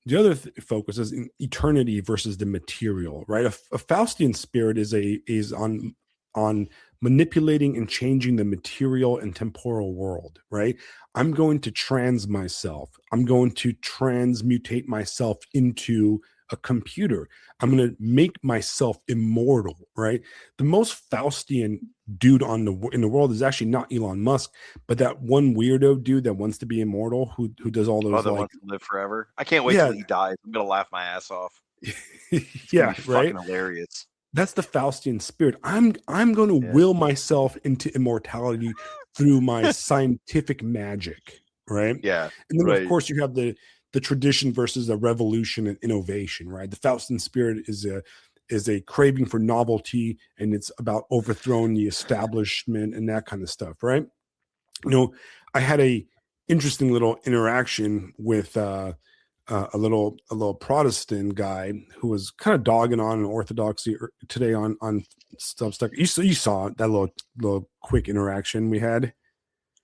The other focus is in eternity versus the material, right? A Faustian spirit is on manipulating and changing the material and temporal world, right? I'm going to myself. I'm going to transmutate myself into a computer. I'm going to make myself immortal, right? The most Faustian dude in the world is actually not Elon Musk, but that one weirdo dude that wants to be immortal, who does all Oh, those, that like, wants to live forever. I can't wait till yeah. he dies. I'm gonna laugh my ass off. It's gonna Yeah, be right. fucking hilarious. That's the Faustian spirit. I'm going to Yeah. will myself into immortality through my scientific magic, right? Yeah. And then, of Right. course, you have the tradition versus the revolution and innovation, right? The Faustian spirit is a craving for novelty, and it's about overthrowing the establishment and that kind of stuff, right? I had a interesting little interaction with a little Protestant guy who was kind of dogging on Orthodoxy today on Substack. You saw that little quick interaction we had.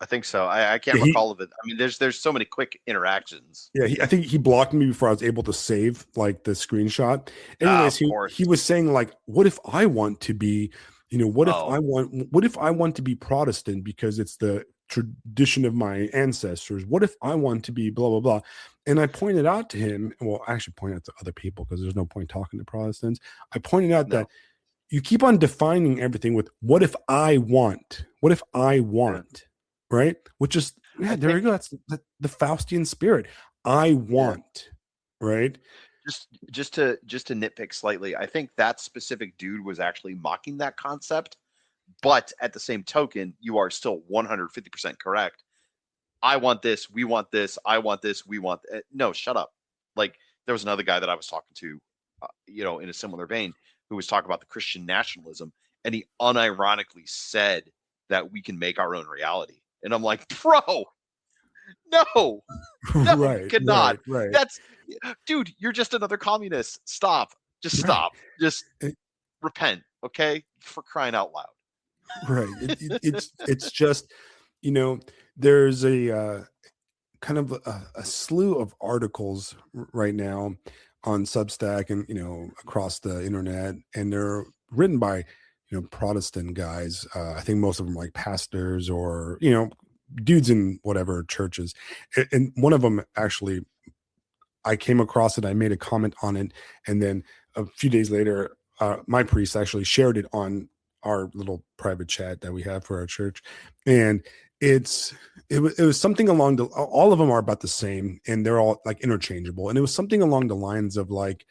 I think so. I Yeah, can't recall of it. I mean, there's so many quick interactions. I think he blocked me before I was able to save like the screenshot. Ah, Anyways, of course. he was saying, like, what if I want to be, Oh, what if I want to be Protestant because it's the tradition of my ancestors? What if I want to be blah blah blah? And I pointed out to him, well, I actually pointed out to other people because there's no point talking to Protestants. I pointed out no. that you keep on defining everything with what if I want? What if I Yeah. want? Right? Which is, yeah, I there think you go. That's the Faustian spirit. I yeah. want, right? Just to nitpick slightly, I think that specific dude was actually mocking that concept, but at the same token, you are still 150% correct. I want this, we want this, I want this, we want no, shut up. Like there was another guy that I was talking to in a similar vein who was talking about the Christian nationalism and he unironically said that we can make our own reality. And I'm like, "Bro, no. No, you Right, cannot. right, right, That's dude, you're just another communist. Stop. Just right, stop. Just eh, repent, okay? For crying out loud." right. It's just, you know, there's a kind of a slew of articles right now on Substack and across the internet, and they're written by Protestant guys. I think most of them are like pastors or dudes in whatever churches, and one of them actually, I came across it. I made a comment on it, and then a few days later, my priest actually shared it on our little private chat that we have for our church, and it's it was something along the, all of them are about the same, and they're all like interchangeable, and it was something along the lines of like,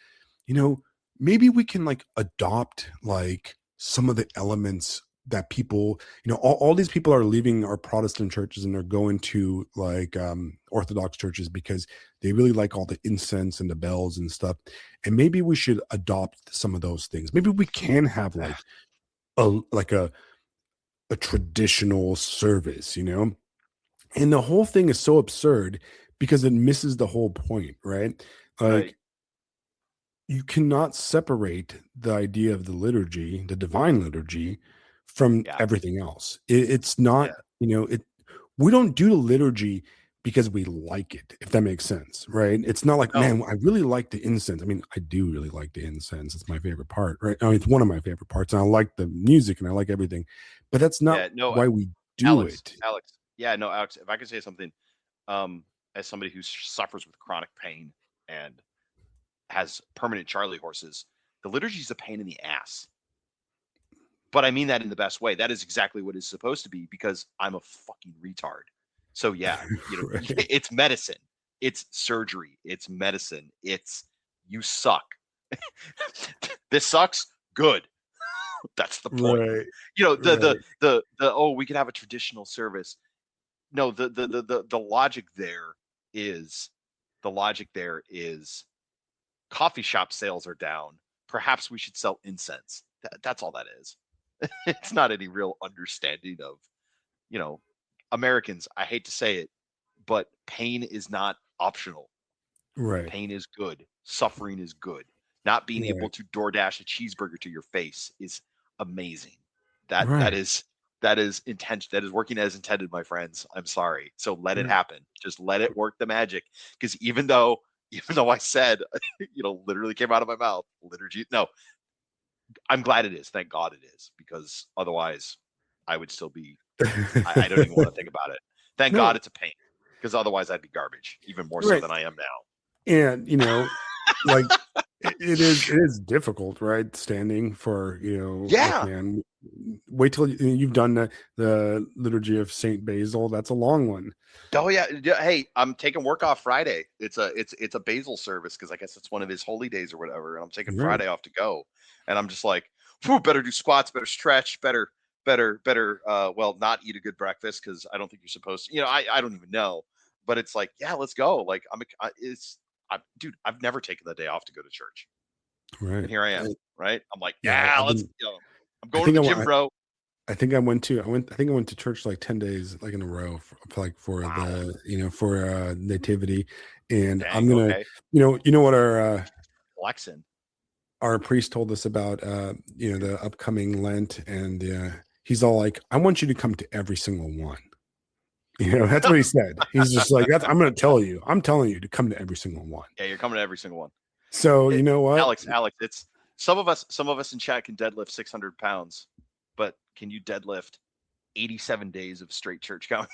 you know, maybe we can like adopt like some of the elements that people, all these people are leaving our Protestant churches and they're going to like Orthodox churches because they really like all the incense and the bells and stuff. And maybe we should adopt some of those things. Maybe we can have like a traditional service, And the whole thing is so absurd because it misses the whole point, right? Right. Like, you cannot separate the idea of the liturgy, the divine liturgy, from Yeah. everything else. It's Yeah. not, it. We don't do the liturgy because we like it, if that makes sense, right? It's not like, No. man, I really like the incense. I mean, I do really like the incense. It's my favorite part, right? I mean, it's one of my favorite parts, and I like the music and I like everything, but that's not Yeah. No, why we do Alex. it. Alex. Yeah, no, Alex, if I could say something, as somebody who suffers with chronic pain and has permanent Charlie horses, the liturgy is a pain in the ass. But I mean that in the best way. That is exactly what it's supposed to be because I'm a fucking retard. So yeah, Right. it's medicine, it's surgery, it's medicine, it's you suck. This sucks. Good. That's the point. Right. You know, Right. oh, we could have a traditional service. No, the logic there is the logic there is coffee shop sales are down. Perhaps we should sell incense. That's all that is. It's not any real understanding of, you know, Americans. I hate to say it, but pain is not optional. Right. Pain is good. Suffering is good. Not being able Right. to DoorDash a cheeseburger to your face is amazing. That that Right. is that is intent. That is working as intended, my friends. I'm sorry. So let it Right. happen. Just let it work the magic. Because even though I said, literally came out of my mouth, liturgy. No, I'm glad it is. Thank God it is. Because otherwise, I would still be. I don't even want to think about it. Thank God No. it's a pain. Because otherwise, I'd be garbage, even more so Right. than I am now. And like it is difficult, right? Standing for, look, Yeah. man, wait till you've done the liturgy of Saint Basil. That's a long one. Oh yeah. Hey, I'm taking work off Friday. It's a basil service because I guess it's one of his holy days or whatever. And I'm taking Right. Friday off to go. And I'm just like, whew, better do squats, better stretch, better. Well, not eat a good breakfast because I don't think you're supposed to. I don't even know. But it's like, yeah, let's go. Like dude, I've never taken the day off to go to church, Right. and here I am. Right. I'm like, Yeah, yeah, I've let's. been. I'm I going to think the I gym, went. bro. I think I went to. I went. I think I went to church like 10 days, like in a row, for Wow. the for nativity, and I'm Dang. gonna. Okay. You know what Flexing. our priest told us about the upcoming Lent, and he's all like, I want you to come to every single one. That's what he said. He's just like, that's I'm gonna tell you, I'm telling you to come to every single one. Yeah, you're coming to every single one. So you know what? Alex, it's some of us in chat can deadlift 600 pounds, but can you deadlift 87 days of straight church count?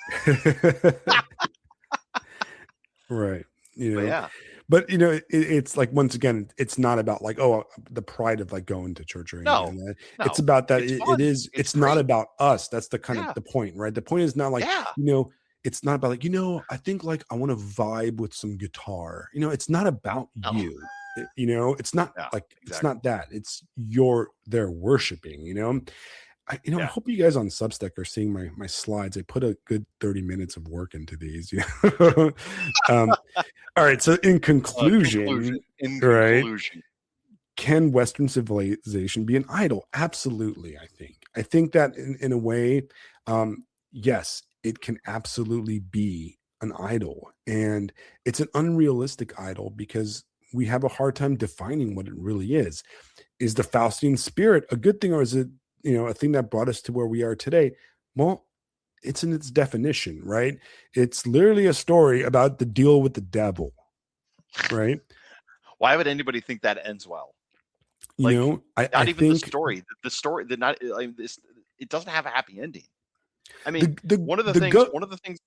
Right. But yeah, But it's like, once again, it's not about like, oh, the pride of like going to church or anything no, like that. It's no, about that it's fun. It's it's not great. about us. That's the kind of Yeah, the point, right? The point is not like, yeah, it's not about like, I think like I want to vibe with some guitar. It's not about no, you. It's not yeah, like, it's exactly. not that. It's they're worshiping. I Yeah, hope you guys on Substack are seeing my slides. I put a good 30 minutes of work into these. um, all right. So in conclusion. conclusion, In right? conclusion, Can Western civilization be an idol? Absolutely. I think that in a way, yes, it can absolutely be an idol. And it's an unrealistic idol because we have a hard time defining what it really is. Is the Faustian spirit a good thing, or is it, a thing that brought us to where we are today? Well, it's in its definition, right? It's literally a story about the deal with the devil, right? why would anybody think that ends well? You Like, know, I not even the think story. The story that not like this. It doesn't have a happy ending. I mean, the the one of the the things. go One of the things.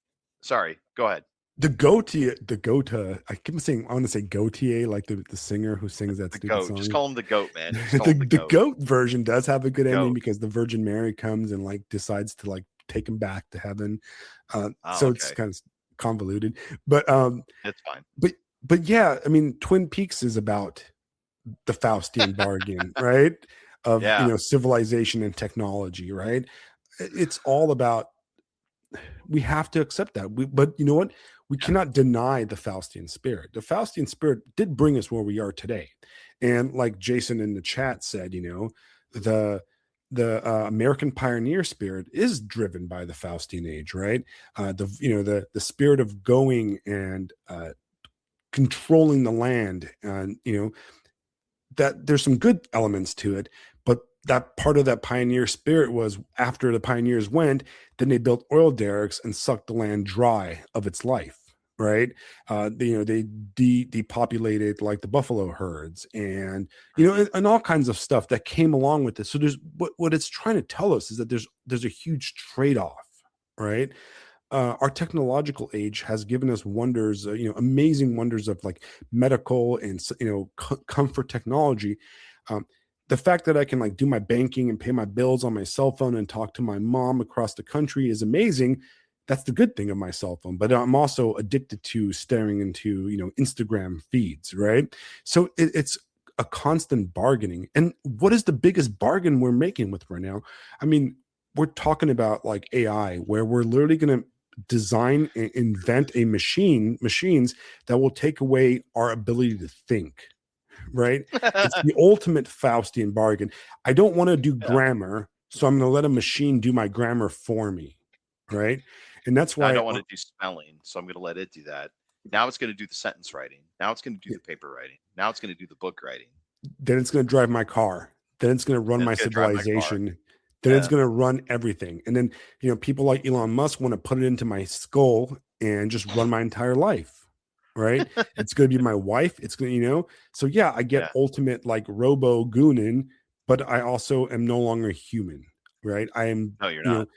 Sorry, go ahead. the goatee the gota I keep saying, I want to say Gautier, like the singer who sings that The stupid goat. Just song. call him the goat, man. Just call him the the goat. goat version does have a The good ending goat. because the Virgin Mary comes and like decides to like take him back to heaven. Oh, So it's okay. kind of convoluted, but It's fine. but yeah, I mean, Twin Peaks is about the Faustian bargain, right? Of Yeah. civilization and technology, right? It's all about, we have to accept that. But you know what? We Yeah. cannot deny the Faustian spirit. The Faustian spirit did bring us where we are today. And like Jason in the chat said, the American pioneer spirit is driven by the Faustian age, right? The spirit of going and controlling the land, and that there's some good elements to it, but that part of that pioneer spirit was, after the pioneers went, then they built oil derricks and sucked the land dry of its life, right? They depopulated like the buffalo herds, and Mhm. and all kinds of stuff that came along with this. So there's what it's trying to tell us is that there's a huge trade-off, right? Our technological age has given us wonders, amazing wonders of like medical and comfort technology. Um, the fact that I can like do my banking and pay my bills on my cell phone and talk to my mom across the country is amazing. That's the good thing of my cell phone. But I'm also addicted to staring into Instagram feeds, right? So it's a constant bargaining. And what is the biggest bargain we're making with right now? I mean, we're talking about like AI, where we're literally going to design and invent machines that will take away our ability to think, right? It's the ultimate Faustian bargain. I don't want to do Yeah. grammar, so I'm going to let a machine do my grammar for me, right? And that's I why don't want to do spelling, so I'm going to let it do that. Now it's going to do the sentence writing. Now it's going to do the paper writing. Now it's going to do the book writing. then it's going to drive my car, then it's going to run Then my it's going to drive my car. civilization, then it's Yeah. going to run everything. And then, people like Elon Musk want to put it into my skull and just run my entire life, right? It's going to be my wife. It's going to, so yeah, I get Yeah. ultimate like robo goonin, but I also am no longer human, right? I am, No, you're not.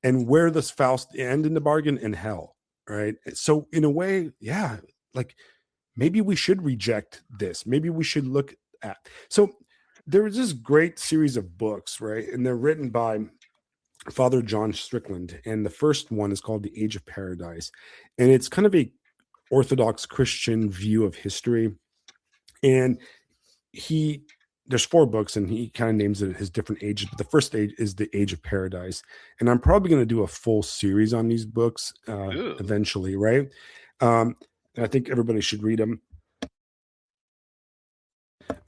and where does Faust end in the bargain? In hell, right? So in a way, yeah, like maybe we should reject this. Maybe we should look at. So there was this great series of books, right? And they're written by Father John Strickland. And the first one is called The Age of Paradise. And it's kind of a Orthodox Christian view of history. And he there's four books and he kind of names it his different ages, but the first age is The Age of Paradise. And I'm probably going to do a full series on these books Ooh. eventually, right? And I think everybody should read them.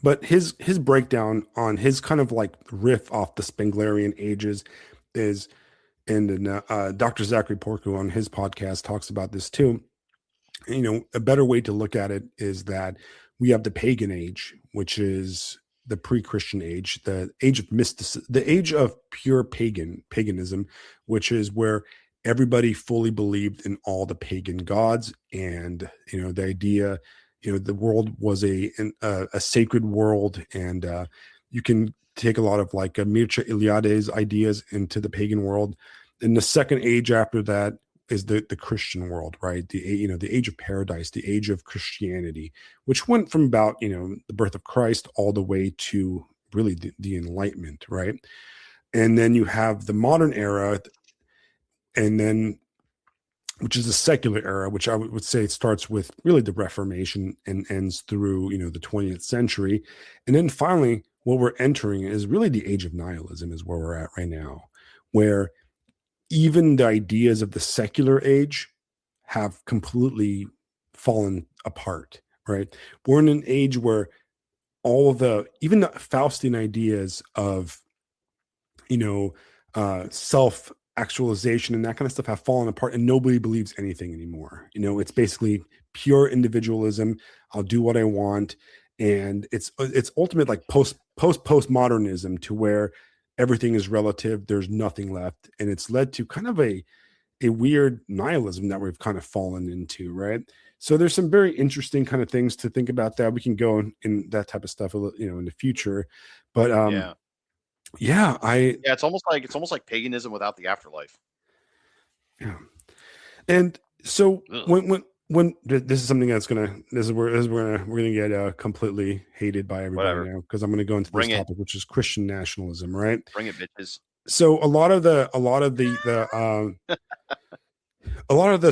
But his breakdown on his kind of like riff off the Spenglerian ages is, and Dr. Zachary Porco on his podcast talks about this too. A better way to look at it is that we have the pagan age, which is the pre-Christian age, the age of mysticism, the age of pure paganism, which is where everybody fully believed in all the pagan gods, and the idea, the world was a sacred world, and you can take a lot of like Mircea Eliade's ideas into the pagan world. And the second age after that is the Christian world, right? The age of paradise, the age of Christianity, which went from about the birth of Christ all the way to really the Enlightenment, right? And then you have the modern era, and then which is the secular era, which I would say starts with really the Reformation and ends through the 20th century, and then finally what we're entering is really the age of nihilism, is where we're at right now, where even the ideas of the secular age have completely fallen apart, right? We're in an age where even the Faustian ideas of, self actualization and that kind of stuff have fallen apart, and nobody believes anything anymore. It's basically pure individualism. I'll do what I want. And it's ultimate like postmodernism, to where everything is relative. There's nothing left. And it's led to kind of a weird nihilism that we've kind of fallen into, right? So there's some very interesting kind of things to think about that. We can go in that type of stuff, in the future. But Yeah. yeah, Yeah. It's almost like paganism without the afterlife. yeah. And so Ugh. when this is something that's gonna this is where we're gonna get completely hated by everybody Whatever. now, because I'm gonna go into this Bring it. topic, which is Christian nationalism, right? Bring it, bitches. So a lot of the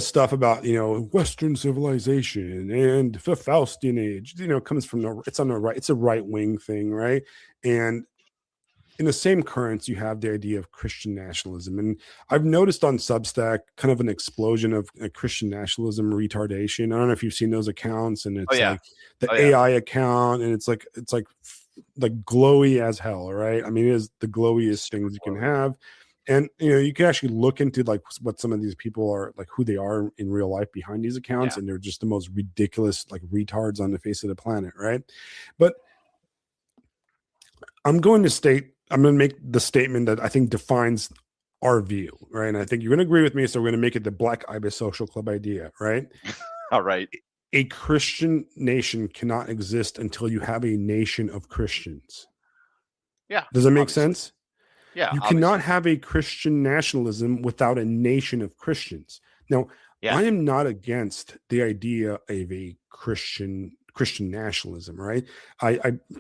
stuff about Western civilization and the Faustian age, comes from it's a right wing thing, right? And in the same currents, you have the idea of Christian nationalism, and I've noticed on Substack kind of an explosion of Christian nationalism retardation. I don't know if you've seen those accounts, and Oh it's yeah. like the Oh yeah. AI account, and it's like glowy as hell, right? I mean, it is the glowiest Super things you can glowy. have. And you can actually look into like what some of these people are like, who they are in real life behind these accounts, Yeah. and they're just the most ridiculous like retards on the face of the planet, right? But I'm going to make the statement that I think defines our view, right? And I think you're going to agree with me. So we're going to make it the Black Ibis Social Club idea, right? All right. A Christian nation cannot exist until you have a nation of Christians. Yeah. Does that make Obviously. sense? Yeah. You cannot Obviously. have a Christian nationalism without a nation of Christians. Now, Yeah. I am not against the idea of a Christian nationalism, right?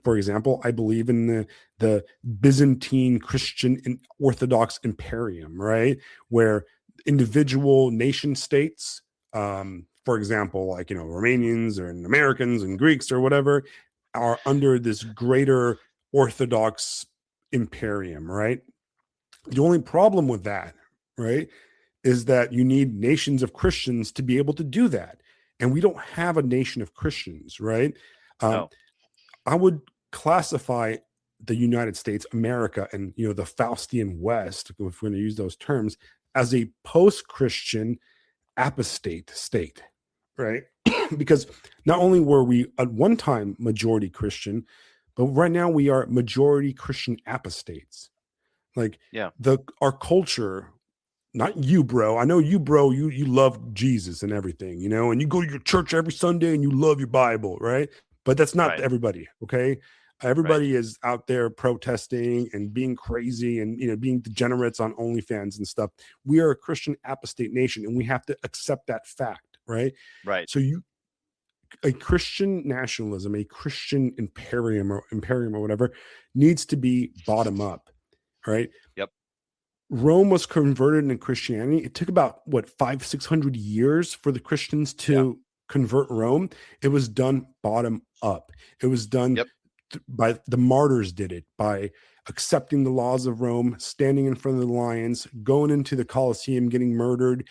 For example, I believe in the Byzantine Christian and Orthodox Imperium, right, where individual nation states, for example, like Romanians or Americans and Greeks or whatever, are under this greater Orthodox imperium, right? The only problem with that, right, is that you need nations of Christians to be able to do that. And we don't have a nation of Christians, right? Um, No. I would classify the United States, America, and the Faustian West, if we're going to use those terms, as a post-Christian apostate state, right? Because not only were we at one time majority Christian, but right now we are majority Christian apostates. Like Yeah. the our culture, not you, bro. I know you, bro. You love Jesus and everything, and you go to your church every Sunday and you love your Bible, right? But that's not Right. everybody, okay? Right. Everybody is out there protesting and being crazy and being degenerates on OnlyFans and stuff. We are a Christian apostate nation, and we have to accept that fact, right? Right. So a Christian nationalism, a Christian imperium or whatever, needs to be bottom up, right? Yep. Rome was converted into Christianity. It took about 500-600 years for the Christians Yeah. to convert Rome. It was done bottom up. It was done Yep. by the martyrs did it by accepting the laws of Rome, standing in front of the lions, going into the Colosseum, getting murdered,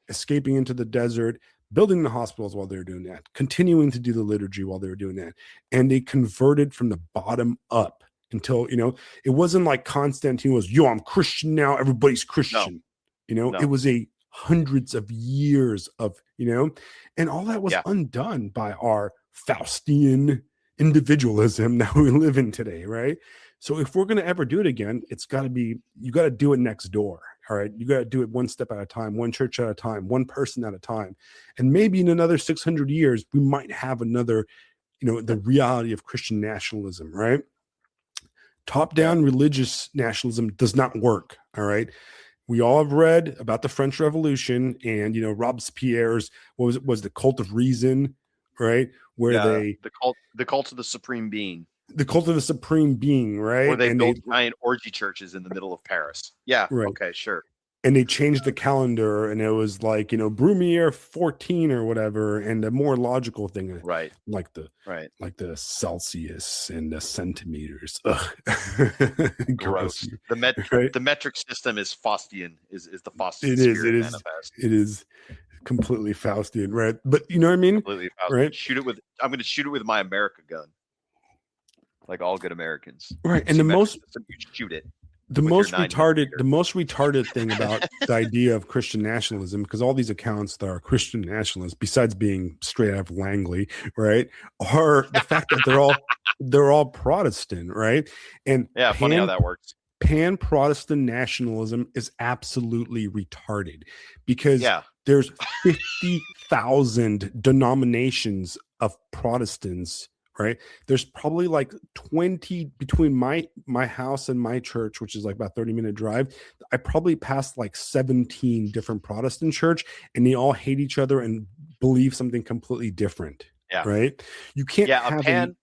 escaping into the desert, building the hospitals while they were doing that, continuing to do the liturgy while they were doing that. And they converted from the bottom up until, it wasn't like Constantine was, yo, I'm Christian now, everybody's No. Christian. It No. was a hundreds of years of, and all that was Yeah. undone by our Faustian individualism that we live in today, right? So if we're going to ever do it again, it's got to be, you got to do it next door. All right. You got to do it one step at a time, one church at a time, one person at a time. And maybe in another 600 years, we might have another, the reality of Christian nationalism, right? Top Yeah. down religious nationalism does not work. All right. We all have read about the French Revolution and, Robespierre's, what was the cult of reason, right? Where Yeah. they, The cult of the supreme being, the cult of the supreme being, where right? they And they, built giant orgy churches in the middle of Paris. Yeah. right. Okay. Sure. And they changed the calendar and it was like, Brumiere 14 or whatever. And a more logical thing, Right. like the, Right. like the Celsius and the centimeters. Ugh. Gross. Right? The metric system is Faustian, is the Faustian It is, spirit manifest. it is completely Faustian, right? But you know what I mean? Completely Faustian. Right? I'm going to shoot it with my America gun, like all good Americans. Right. And See metric system, you shoot it. the with your most 9 retarded millimeter. the most retarded thing about the idea of Christian nationalism, because all these accounts that are Christian nationalists, besides being straight out of Langley, right, are the fact that they're all Protestant, right? And Yeah, funny how that works. pan-Protestant nationalism is absolutely retarded because Yeah. there's 50,000 denominations of Protestants, right? There's probably like 20 between my house and my church, which is like about 30-minute drive. I probably passed like 17 different Protestant church, and they all hate each other and believe something completely different. Yeah. Right? You can't have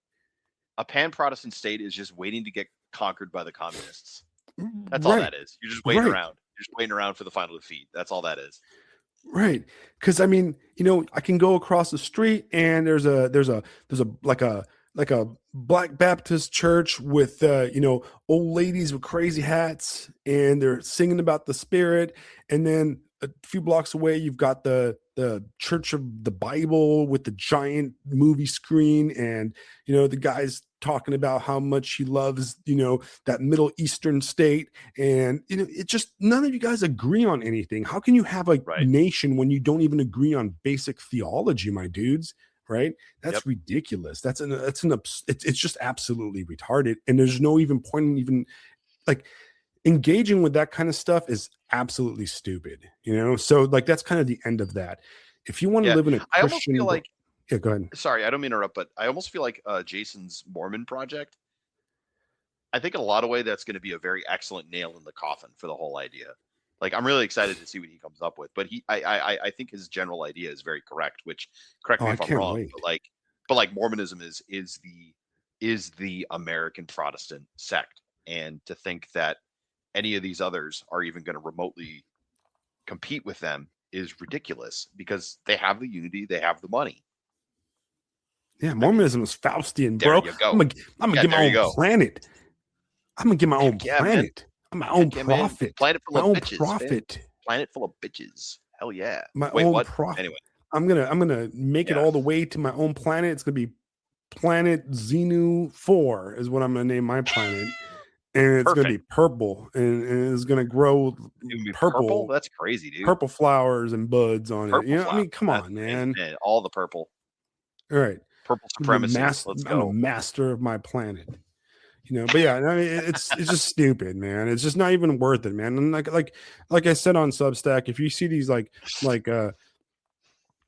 a pan-Protestant state is just waiting to get conquered by the communists. That's right, all that is. You're just waiting right. around. You're just waiting around for the final defeat. That's all that is. Right. Because I mean, I can go across the street and there's a like a Black Baptist church with old ladies with crazy hats and they're singing about the spirit, and then a few blocks away you've got the Church of the Bible with the giant movie screen, and the guy's talking about how much he loves that Middle Eastern state, and it just, none of you guys agree on anything. How can you have a Right. nation when you don't even agree on basic theology, my dudes? Right? That's Yep. ridiculous. It's just absolutely retarded, and there's no even point in even like engaging with that kind of stuff is absolutely stupid, so like that's kind of the end of that. If you want to Yeah. live in a I almost Christian feel like, yeah, go ahead. sorry, I don't mean to interrupt, but I almost feel like Jason's Mormon project, I think in a lot of way that's going to be a very excellent nail in the coffin for the whole idea. Like, I'm really excited to see what he comes up with, but I think his general idea is very correct, which, correct me I if I'm can't wrong, wait. but like Mormonism is the American Protestant sect, and to think that any of these others are even going to remotely compete with them is ridiculous, because they have the unity, they have the money. Yeah, I mean, Mormonism is Faustian, there bro. you I'm go. gonna I'm gonna Yeah, get my there you own go. planet. I'm gonna get my own Heck yeah, man. planet. I'm my own Heck yeah, man. prophet. Planet full My of own bitches, fam. prophet. Planet full of bitches. Hell yeah. My Wait, own what? prophet. Anyway, I'm gonna make it yeah. all the way to my own planet. It's gonna be Planet Xenu 4 is what I'm gonna name my planet. And it's gonna Perfect. be purple and it's gonna grow It would be purple. purple, That's crazy, dude. purple flowers and buds on it. Purple You know, I flower. mean, come That's on, amazing. man. Man, all the purple. All right. Purple supremacy. Let's I'm a go. master of my planet. But yeah, I mean, it's just stupid, man. It's just not even worth it, man. And like I said on Substack, if you see these like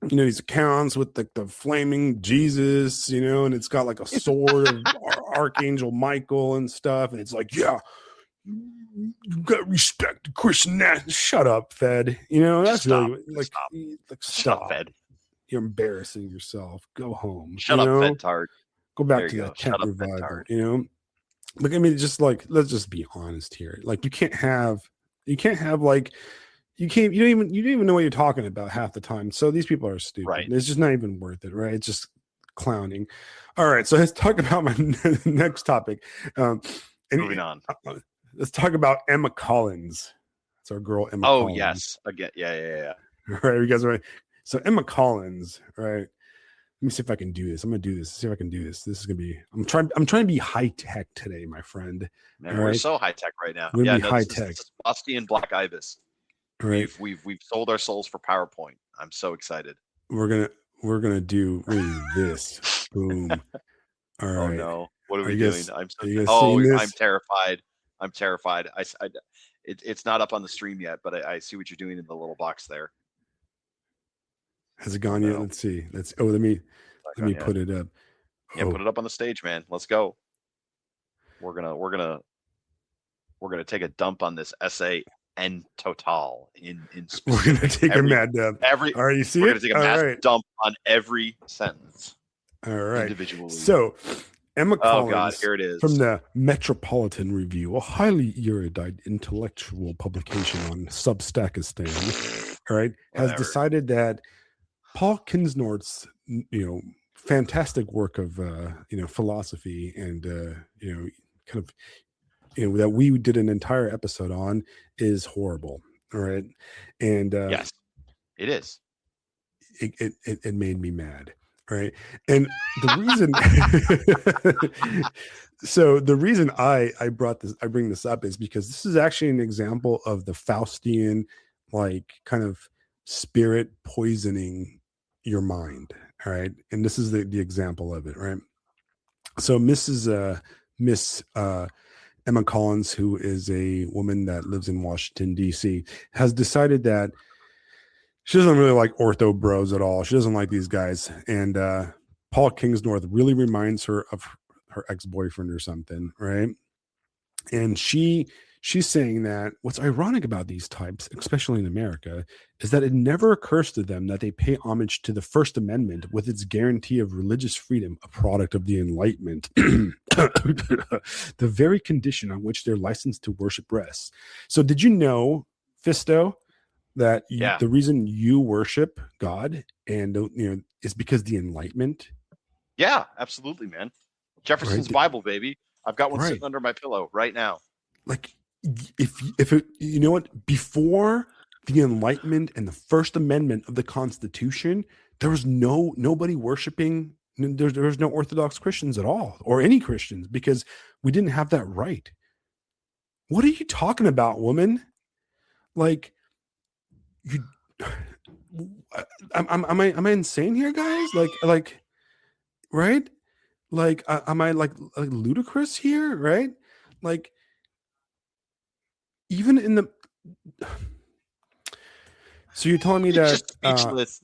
these accounts with the flaming Jesus, and it's got like a sword of Archangel Michael and stuff, and it's like, yeah, you got to respect the Christian. Shut up, Fed. Just That's stop. really Just stop. Shut up, stop. Fed. You're embarrassing yourself. Go home. Shut up, Fed Tart. Go back There to you go. that tent Shut up, Fed revival. Tart. Look, I mean, just like, let's just be honest here. Like, you can't have like, you don't even know what you're talking about half the time. So these people are stupid. Right. It's just not even worth it, right? It's just clowning. All right, so let's talk about my next topic. Moving on. Let's talk about Emma Collins. It's our girl Emma. Oh Collins. yes, again, yeah. All right, you guys are right. So Emma Collins, right? Let me see if I can do this. I'm gonna do this. See if I can do this. This is gonna be. I'm trying to be high tech today, my friend. Man, we're so high tech right now. Yeah, high tech. This is Faustian Black Ibis. Right. We've sold our souls for PowerPoint. I'm so excited. We're gonna do this. Boom. All right. Oh no! What are we doing? I'm terrified. I'm terrified. It's not up on the stream yet, but I see what you're doing in the little box there. Has it gone yet? Let's see. Let me put it up. Yeah, put it up on the stage, man. Let's go. We're gonna take a dump on this essay en total in we're gonna take a mad dump. All right, you see we're gonna take a massive dump on every sentence. All right. Individually. So Emma Collins, oh God, here it is. From the Metropolitan Review, a highly erudite intellectual publication on Substackistan, all right, has decided that Paul Kinsnort's, fantastic work of, philosophy and, kind of, that we did an entire episode on is horrible. All right. And, yes, it is. It made me mad. Right. And the reason, so the reason I bring this up is because this is actually an example of the Faustian, like, kind of spirit poisoning your mind. All right. And this is the example of it. Right. So Miss Emma Collins, who is a woman that lives in Washington, D.C., has decided that she doesn't really like ortho bros at all. She doesn't like these guys. And Paul Kingsnorth really reminds her of her ex-boyfriend or something, right? And she's saying that what's ironic about these types, especially in America, is that it never occurs to them that they pay homage to the First Amendment with its guarantee of religious freedom, a product of the Enlightenment, the very condition on which they're licensed to worship rests. So did you know, Fisto, that the reason you worship God and is because the Enlightenment? Yeah, absolutely, man. Jefferson's Bible, baby. I've got one sitting under my pillow right now. Like, if it, you know what, before the Enlightenment and the First Amendment of the Constitution, there was nobody worshiping. There was no Orthodox Christians at all, or any Christians, because we didn't have that right. What are you talking about, woman? Like, you, am I insane here, guys? Like, right? Like, am I like ludicrous here? Right? Like, even in the, so you're telling me that speechless.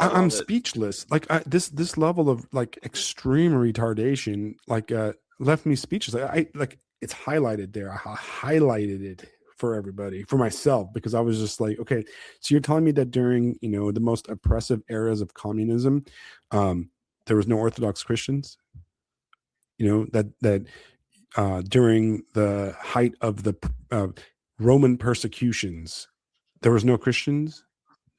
I'm speechless. Like, this level of like extreme retardation, like, left me speechless. I like, it's highlighted there. I highlighted it for everybody, for myself, because I was just like, okay, so you're telling me that during, the most oppressive eras of communism, there was no Orthodox Christians, that during the height of the Roman persecutions, there was no Christians,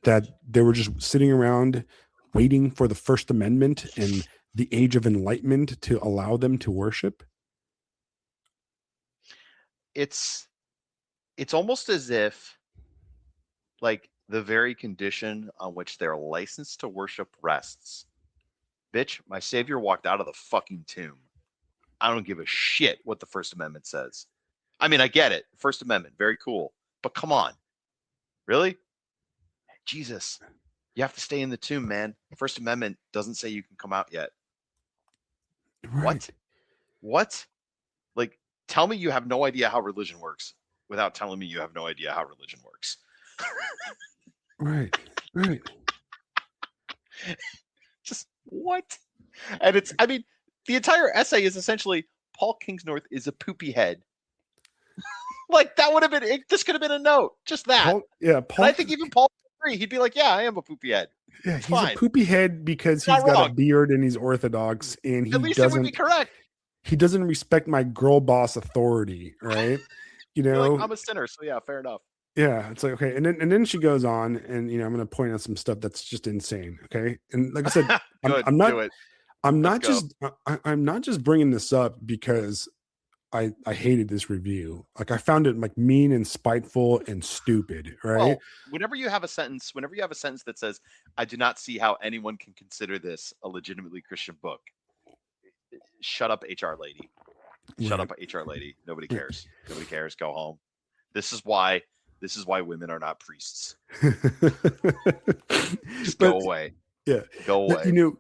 that they were just sitting around waiting for the First Amendment and the age of enlightenment to allow them to worship? It's almost as if like the very condition on which they're licensed to worship rests. Bitch, my savior walked out of the fucking tomb. I don't give a shit what the First Amendment says. I mean, I get it. First Amendment, very cool. But come on. Really? Jesus. You have to stay in the tomb, man. First Amendment doesn't say you can come out yet. Right. What? Like, tell me you have no idea how religion works without telling me you have no idea how religion works. Right. Right. Just what? And it's, I mean, the entire essay is essentially Paul Kingsnorth is a poopy head. Like, that would have been, this could have been a note. Just that. Paul, yeah, Paul, and I think even Paul would agree. He'd be like, yeah, I am a poopy head. Yeah, it's he's fine. A poopy head because he's got a beard and he's Orthodox, and he At least it would be correct. He doesn't respect my girl boss authority, right? You know, like, I'm a sinner, so yeah, fair enough. Yeah, it's like, okay, and then she goes on, and I'm going to point out some stuff that's just insane. Okay, and like I said, I'm not just bringing this up because I hated this review. Like, I found it like mean and spiteful and stupid, right? Well, whenever you have a sentence that says, I do not see how anyone can consider this a legitimately Christian book, shut up, HR lady. Shut up, HR lady. Nobody cares. Nobody cares. Go home. This is why women are not priests. Just go away. Yeah. Go away. You know,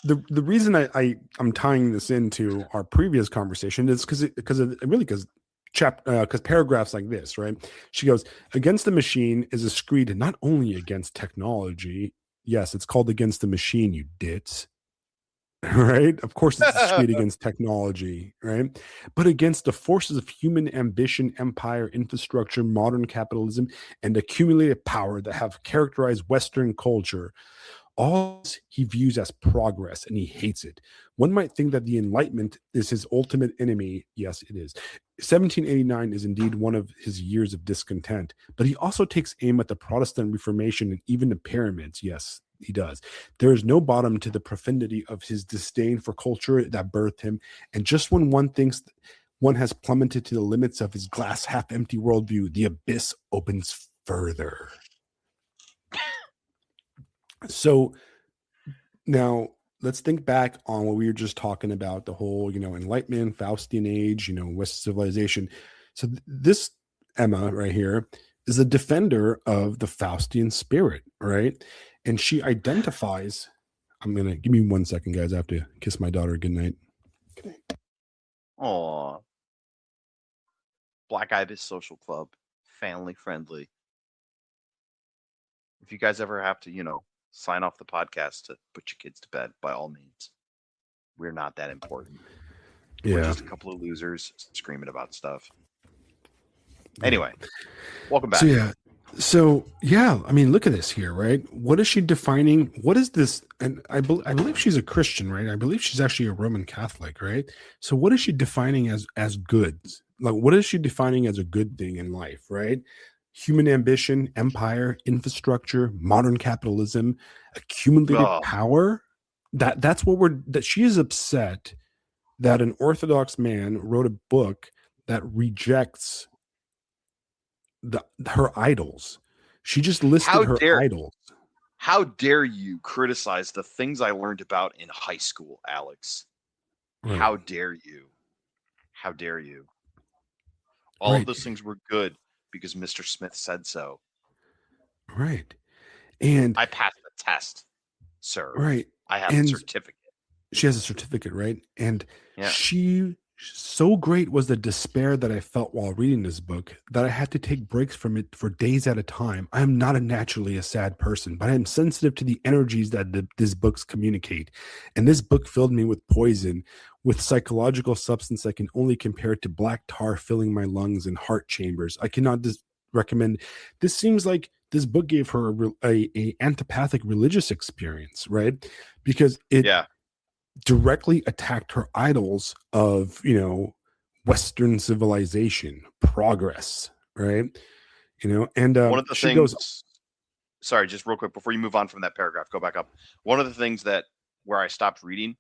the reason I'm tying this into our previous conversation is because paragraphs like this, right? She goes, against the machine is a screed not only against technology. Yes, it's called against the machine, you ditz. Right? Of course, it's a screed against technology, right? But against the forces of human ambition, empire, infrastructure, modern capitalism, and accumulated power that have characterized Western culture. All he views as progress, and he hates it. One might think that the Enlightenment is his ultimate enemy. Yes, it is. 1789 is indeed one of his years of discontent, but he also takes aim at the Protestant Reformation and even the pyramids. Yes, he does. There is no bottom to the profundity of his disdain for culture that birthed him, and just when one thinks one has plummeted to the limits of his glass half-empty worldview, the abyss opens further. So now let's think back on what we were just talking about, the whole, Enlightenment, Faustian age, Western civilization. So this Emma right here is a defender of the Faustian spirit, right? And she identifies, give me 1 second, guys. I have to kiss my daughter goodnight. Aw. Black Ibis Social Club, family friendly. If you guys ever have to, sign off the podcast to put your kids to bed, by all means. We're not that important. We're just a couple of losers screaming about stuff. Anyway, welcome back. So I mean, look at this here, right? What is she defining? What is this? And I believe she's a Christian, right? I believe she's actually a Roman Catholic, right? So what is she defining as good? Like, what is she defining as a good thing in life, right? Human ambition, empire, infrastructure, modern capitalism, accumulated power. That's what that she is upset that an Orthodox man wrote a book that rejects her idols. She just listed her idols. How dare you criticize the things I learned about in high school, Alex? Right. How dare you? How dare you? All of those things were good because Mr. Smith said so. Right. And I passed the test, sir. Right. I have a certificate. She has a certificate, right? And so great was the despair that I felt while reading this book that I had to take breaks from it for days at a time. I am not naturally a sad person, but I am sensitive to the energies that these books communicate. And this book filled me with poison, with psychological substance I can only compare to black tar filling my lungs and heart chambers. I cannot recommend. This seems like this book gave her a antipathic religious experience, right? Because it directly attacked her idols of, Western civilization, progress, right? And one of the things, sorry, just real quick before you move on from that paragraph, go back up. One of the things where I stopped reading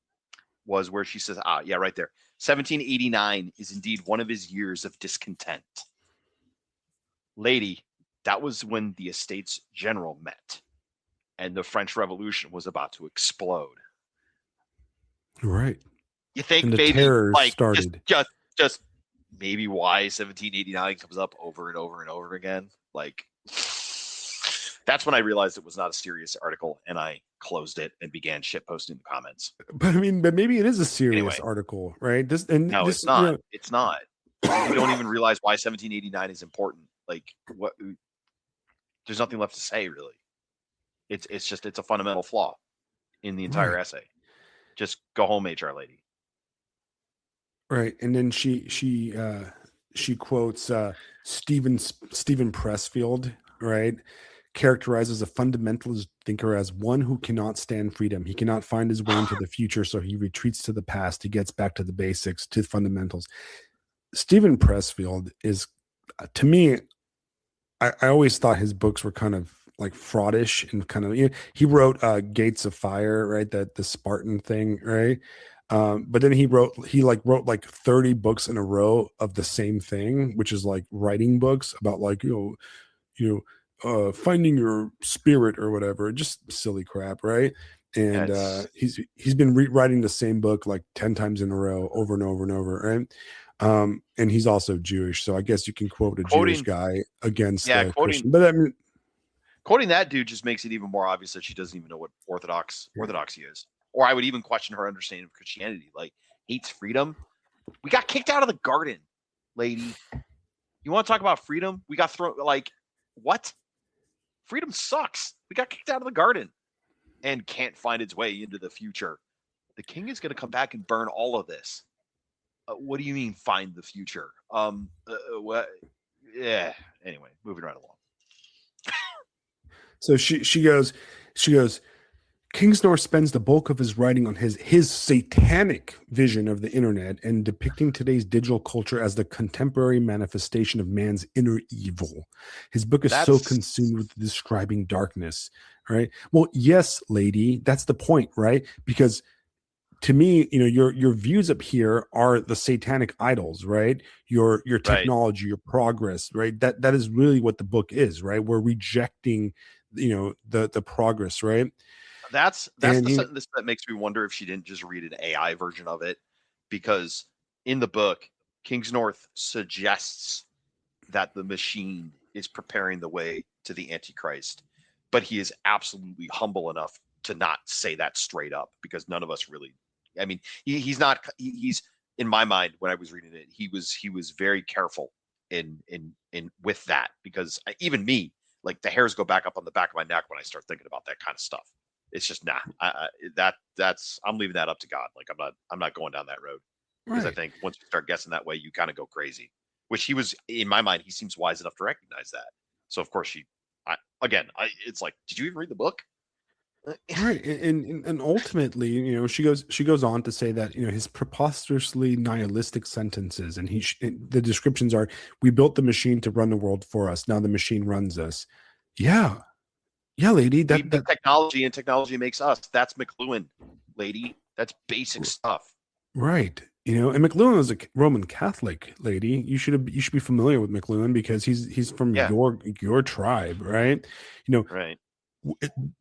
was where she says, yeah, right there. 1789 is indeed one of his years of discontent. Lady, that was when the Estates General met and the French Revolution was about to explode. Right. You think And the maybe terrors like started. just maybe why 1789 comes up over and over and over again? Like that's when I realized it was not a serious article, and I closed it and began shit posting the comments. But I mean, but maybe it is a serious Anyway, article, right? This and no, this, it's not. It's not. You don't even realize why 1789 is important. Like what? There's nothing left to say really. It's a fundamental flaw in the entire right, essay. Just go home, HR lady. right. And then she quotes Stephen Pressfield, right? Characterizes a fundamentalist thinker as one who cannot stand freedom. He cannot find his way into the future, so he retreats to the past. He gets back to the basics, to fundamentals. Stephen Pressfield is, to me, I always thought his books were kind of like fraudish and kind of, you know, he wrote Gates of Fire, right? That the Spartan thing, right? But then he wrote like 30 books in a row of the same thing, which is like writing books about like, finding your spirit or whatever, just silly crap, right? Yeah, And he's been rewriting the same book like 10 times in a row, over and over and over, right? And he's also Jewish, so I guess you can quote a Jewish quoting. guy against Yeah, a Christian. But I mean, quoting that dude just makes it even more obvious that she doesn't even know what orthodoxy is. Or I would even question her understanding of Christianity. Like hates freedom. We got kicked out of the garden, lady. You want to talk about freedom? We got thrown. Like what? Freedom sucks. We got kicked out of the garden and can't find its way into the future. The king is going to come back and burn all of this. What do you mean find the future? What? Yeah. Anyway, moving right along. so she goes, Kingsnorth spends the bulk of his writing on his satanic vision of the internet and depicting today's digital culture as the contemporary manifestation of man's inner evil. His book is so That's consumed with describing darkness, right? Well, yes, lady, that's the point, right? Because to me, you know, your views up here are the satanic idols, right? Your right. technology, your progress, right? That is really what the book is, right? We're rejecting, you know, the progress, right? That's And the you know, sentence that makes me wonder if she didn't just read an AI version of it, because in the book, Kingsnorth suggests that the machine is preparing the way to the Antichrist, but he is absolutely humble enough to not say that straight up because none of us really. I mean, he's not. He's in my mind when I was reading it, he was very careful in with that because even me, like the hairs go back up on the back of my neck when I start thinking about that kind of stuff. It's just nah. That's I'm leaving that up to God. Like I'm not going down that road because I right. think once you start guessing that way, you kind of go crazy. Which he was in my mind. He seems wise enough to recognize that. So of course it's like, did you even read the book? Right. And ultimately, you know, she goes on to say that, you know, his preposterously nihilistic sentences and the descriptions are, we built the machine to run the world for us. Now the machine runs us. Yeah. Yeah, lady, We that make technology and technology makes us. That's McLuhan, lady. That's basic stuff. right. You know, and McLuhan was a Roman Catholic, lady. You should be familiar with McLuhan because he's from Yeah, your tribe, right? You know, right.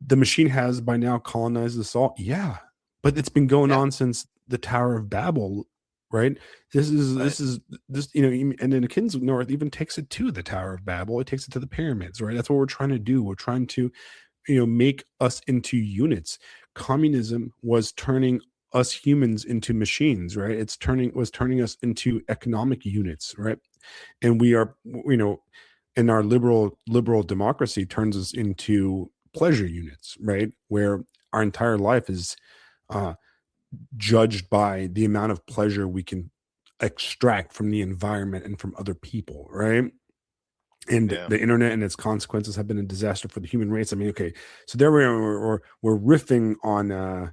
the machine has by now colonized us all. Yeah, but it's been going Yeah, on since the Tower of Babel, right? This is right. this is this you know, and then Kingsnorth even takes it to the Tower of Babel. It takes it to the pyramids, right? That's what we're trying to do. We're trying to, you know, make us into units. Communism was turning us humans into machines, right? Turning us into economic units, right? And we are, you know, and our liberal democracy turns us into pleasure units, right? Where our entire life is uh, judged by the amount of pleasure we can extract from the environment and from other people, right? And Yeah, the internet and its consequences have been a disaster for the human race. I mean, okay, so there we are. We're riffing on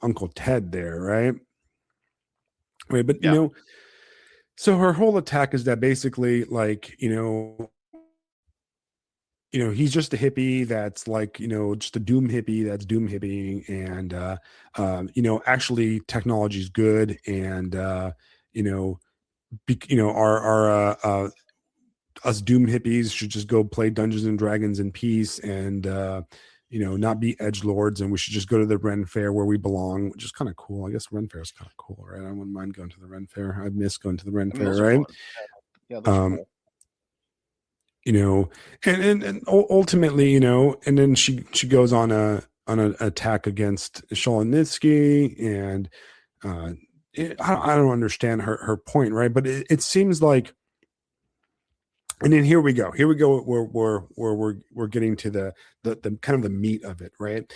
Uncle Ted there, right? Right, but you yeah. know, so her whole attack is that basically, like, you know, he's just a hippie that's like, just a doom hippie that's doom hippie, and actually technology is good, and you know, our us doom hippies should just go play Dungeons and Dragons in peace, and not be edge lords, and we should just go to the Ren Fair where we belong, which is kind of cool. I guess Ren Fair is kind of cool, right? I wouldn't mind going to the Ren Fair. I miss going to the Ren I mean, Fair, those are right? fun. Yeah, those are Um, cool. you know, and ultimately, and then she goes on an attack against Sholonitsky, and uh, I don't understand her point, right? But it seems like, and then here we go. Here we go. We're getting to the kind of the meat of it, right?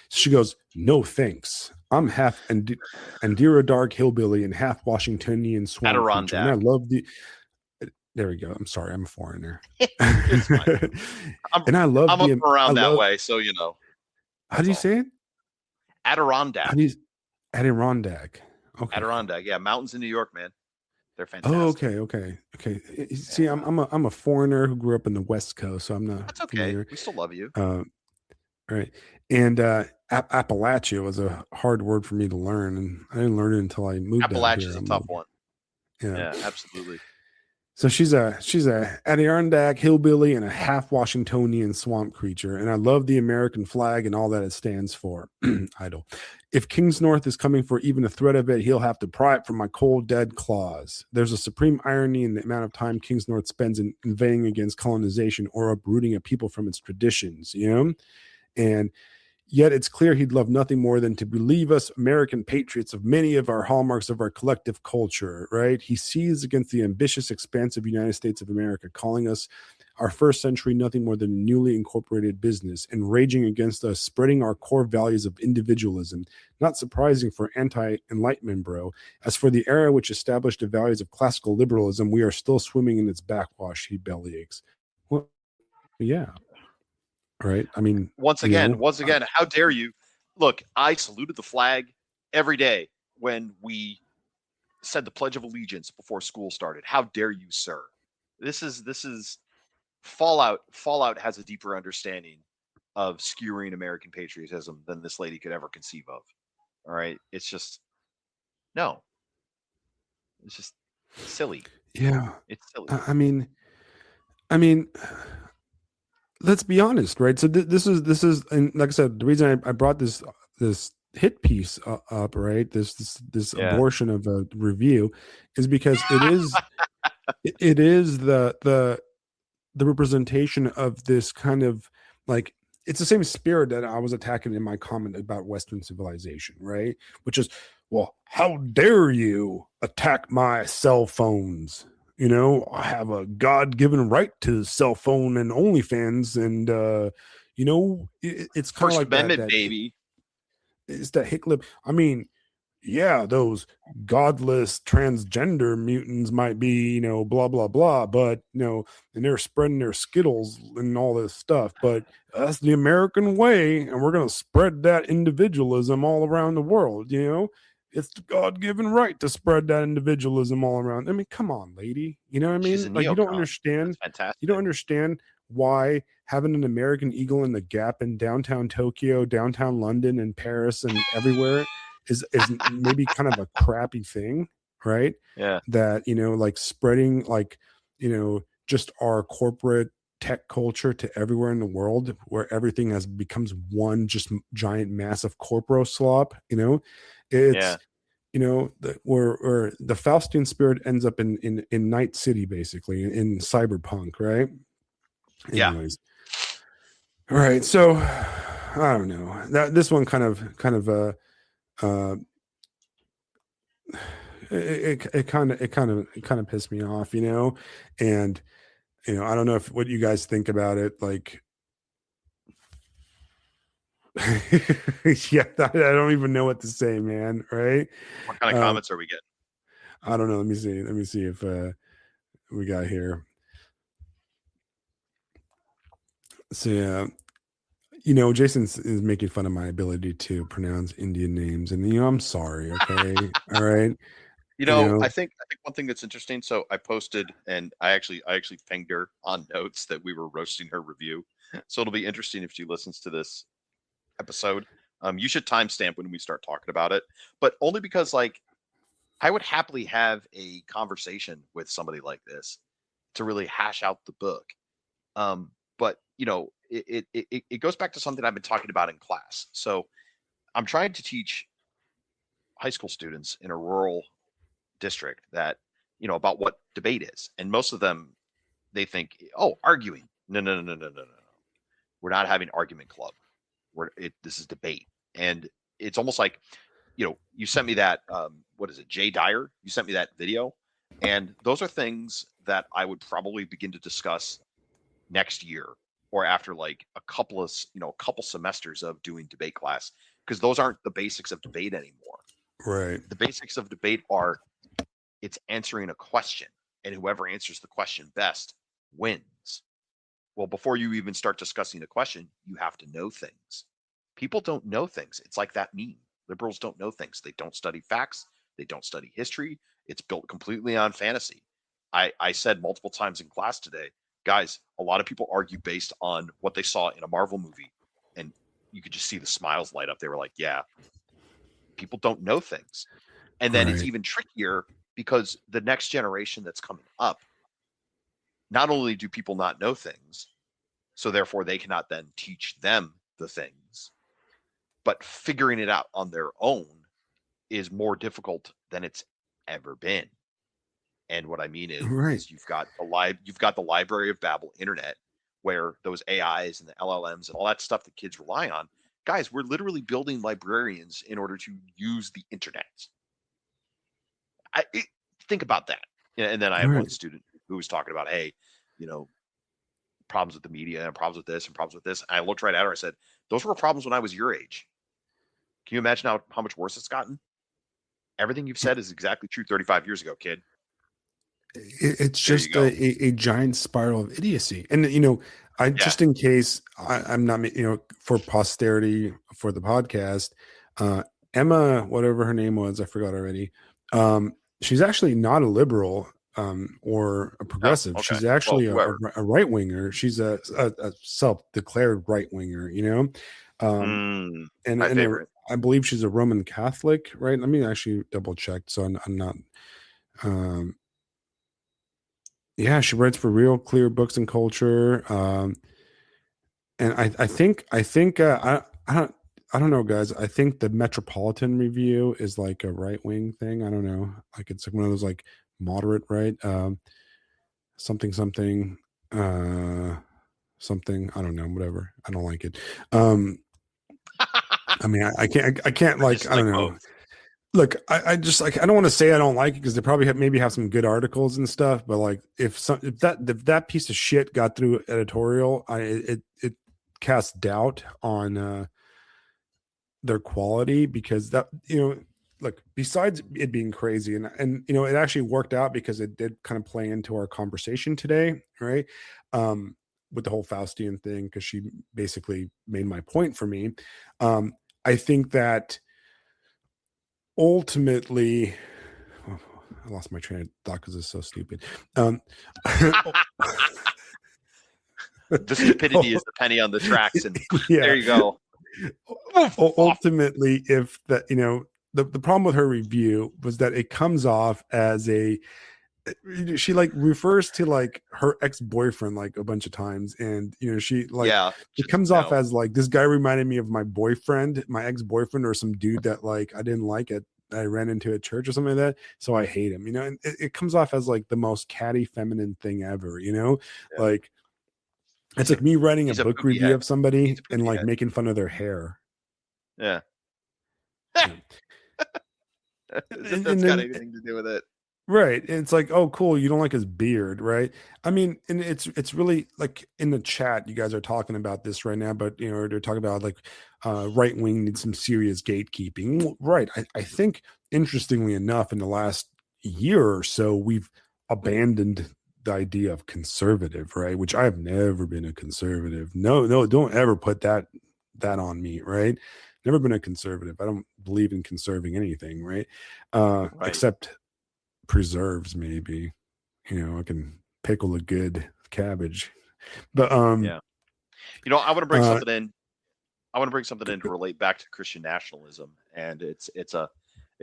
She goes, "No thanks. I'm half Andira Dark Hillbilly and half Washingtonian swamp creature, and I Adirondack. love the." There we go. I'm sorry, I'm a foreigner, It's fine. I'm and I love I'm up the. and I around that love. way, so How that's do you all. say it? How Adirondack. do you Adirondack? Okay. Adirondack. Yeah, mountains in New York, man. They're Oh, fantastic. okay. See, Yeah. I'm a foreigner who grew up in the West Coast, so I'm not That's okay. familiar. We still love you. Uh, Right. And Appalachia was a hard word for me to learn, and I didn't learn it until I moved out here. Appalachia's a tough one. Yeah. Yeah, absolutely. So she's a Adirondack hillbilly and a half Washingtonian swamp creature, and I love the American flag and all that it stands for. Idle. If King's North is coming for even a threat of it, he'll have to pry it from my cold dead claws. There's a supreme irony in the amount of time King's North spends in inveighing against colonization or uprooting a people from its traditions. And yet it's clear he'd love nothing more than to relieve us American patriots of many of our hallmarks of our collective culture, right? He sees against the ambitious, expansive United States of America, calling us our first century nothing more than a newly incorporated business, and raging against us, spreading our core values of individualism. Not surprising for anti-enlightenment, bro. As for the era which established the values of classical liberalism, we are still swimming in its backwash, he bellyaches. Well, yeah, right. I mean, Once again, how dare you? Look, I saluted the flag every day when we said the Pledge of Allegiance before school started. How dare you, sir? This is Fallout. Fallout has a deeper understanding of skewering American patriotism than this lady could ever conceive of. All right, it's just no, it's just silly. yeah. It's silly. I mean, let's be honest, right? So this is, and like I said, the reason I brought this hit piece up, right? This Yeah, abortion of a review, is because it is the representation of this kind of, like, it's the same spirit that I was attacking in my comment about Western civilization, right? Which is, well, how dare you attack my cell phones? I have a God-given right to cell phone and OnlyFans, and it's kind of First like that. Amendment, That baby. it's that hick lip. I mean, yeah, those godless transgender mutants might be, blah, blah, blah, but, and they're spreading their Skittles and all this stuff, but that's the American way. And we're going to spread that individualism all around the world. It's the God given right to spread that individualism all around. I mean, come on, lady. You know what I She's a mean? Like, you don't neocon. That's understand. You don't fantastic. understand why having an American eagle in the Gap in downtown Tokyo, downtown London, and Paris, and everywhere is maybe kind of a crappy thing, right? Yeah, That, like spreading, like, just our corporate tech culture to everywhere in the world, where everything has becomes one just giant massive corporo slop. It's, yeah, where the Faustian spirit ends up in Night City, basically, in cyberpunk, right? yeah, Anyways, all right. So I don't know, that this one uh it kind of pissed me off, and I don't know if what you guys think about it, like. Yeah, I don't even know what to say, man, right? what kind of um comments are we getting? I don't know, let me see if we got here. So yeah, Jason is making fun of my ability to pronounce Indian names, and I'm sorry, okay, all right, I you think one thing that's interesting. So I posted, and I actually pinged her on notes that we were roasting her review. So it'll be interesting if she listens to this episode. You should timestamp when we start talking about it, but only because like I would happily have a conversation with somebody like this to really hash out the book. But you know, it goes back to something I've been talking about in class. So I'm trying to teach high school students in a rural district that about what debate is, and most of them they think, oh, arguing. No, no, no, no, no, no, no. We're not having argument club. This is debate, and it's almost like you sent me that what is it, Jay Dyer? You sent me that video, and those are things that I would probably begin to discuss next year or after like a couple semesters of doing debate class, because those aren't the basics of debate anymore. Right. The basics of debate are it's answering a question, and whoever answers the question best wins. Well, before you even start discussing a question, you have to know things. People don't know things. It's like that meme. Liberals don't know things. They don't study facts. They don't study history. It's built completely on fantasy. I said multiple times in class today, guys, a lot of people argue based on what they saw in a Marvel movie. And you could just see the smiles light up. They were like, yeah, people don't know things. And then it's Right. even trickier because the next generation that's coming up, not only do people not know things, so therefore they cannot then teach them the things, but figuring it out on their own is more difficult than it's ever been. And what I mean Right. is you've got the Library of Babel internet, where those AIs and the LLMs and all that stuff that kids rely on. Guys, we're literally building librarians in order to use the internet. Think about that. And then I had one Right. student who was talking about, hey, you know, problems with the media and problems with this and problems with this. And I looked right at her. I said, those were problems when I was your age. Can you imagine how much worse it's gotten? Everything you've said is exactly true 35 years ago, kid. It's There you just go. a giant spiral of idiocy. And I Yeah. just in case I'm not for posterity for the podcast, uh Emma, whatever her name was, I forgot already. She's actually not a liberal or a Oh, progressive. okay. She's Well, actually whoever. a right winger. She's a self-declared right winger. And My and favorite. I believe she's a Roman Catholic, right? Let me actually double check, so I'm not um yeah, she writes for Real Clear Books and Culture. And I think I don't know, guys. I think the Metropolitan Review is like a right wing thing. I don't know, like it's like one of those like moderate right, something something, uh, something. I don't know, whatever. I don't like it. Um, I mean, I can't I like I dislike don't know. both. Look, I just like I don't want to say I don't like it because they probably maybe have some good articles and stuff, but like if that piece of shit got through editorial, it casts doubt on their quality because that look, besides it being crazy and it actually worked out because it did kind of play into our conversation today, right? Um with the whole Faustian thing, because she basically made my point for me. I think that ultimately, oh, I lost my train of thought because it's so stupid. The stupidity is the penny on the tracks, and there Yeah. you go. Woof, off. Ultimately, if that, the problem with her review was that it comes off as she like refers to like her ex-boyfriend like a bunch of times, and she like Yeah, it just comes off no. as like this guy reminded me of my boyfriend, my ex-boyfriend, or some dude that like I didn't like it, I ran into at church or something like that, so I hate him, and it comes off as like the most catty feminine thing ever. Yeah, Like it's he's a like me writing a he's a book poopy review head. of He's somebody a and poopy like head. making fun of their hair. Yeah. Yeah. And That's got then anything to do with it. right. And it's like, oh, cool. You don't like his beard, right? I mean, and it's really like in the chat, you guys are talking about this right now, but they're talking about like right wing needs some serious gatekeeping. Well, right. I think interestingly enough, in the last year or so, we've abandoned the idea of conservative, right? Which I've never been a conservative. No, no, don't ever put that on me, right? Never been a conservative. I don't believe in conserving anything, right? Right. Except preserves, maybe. I can pickle a good cabbage. But Yeah. I want to bring Uh, something in. I want to bring something in to relate back to Christian nationalism, and it's an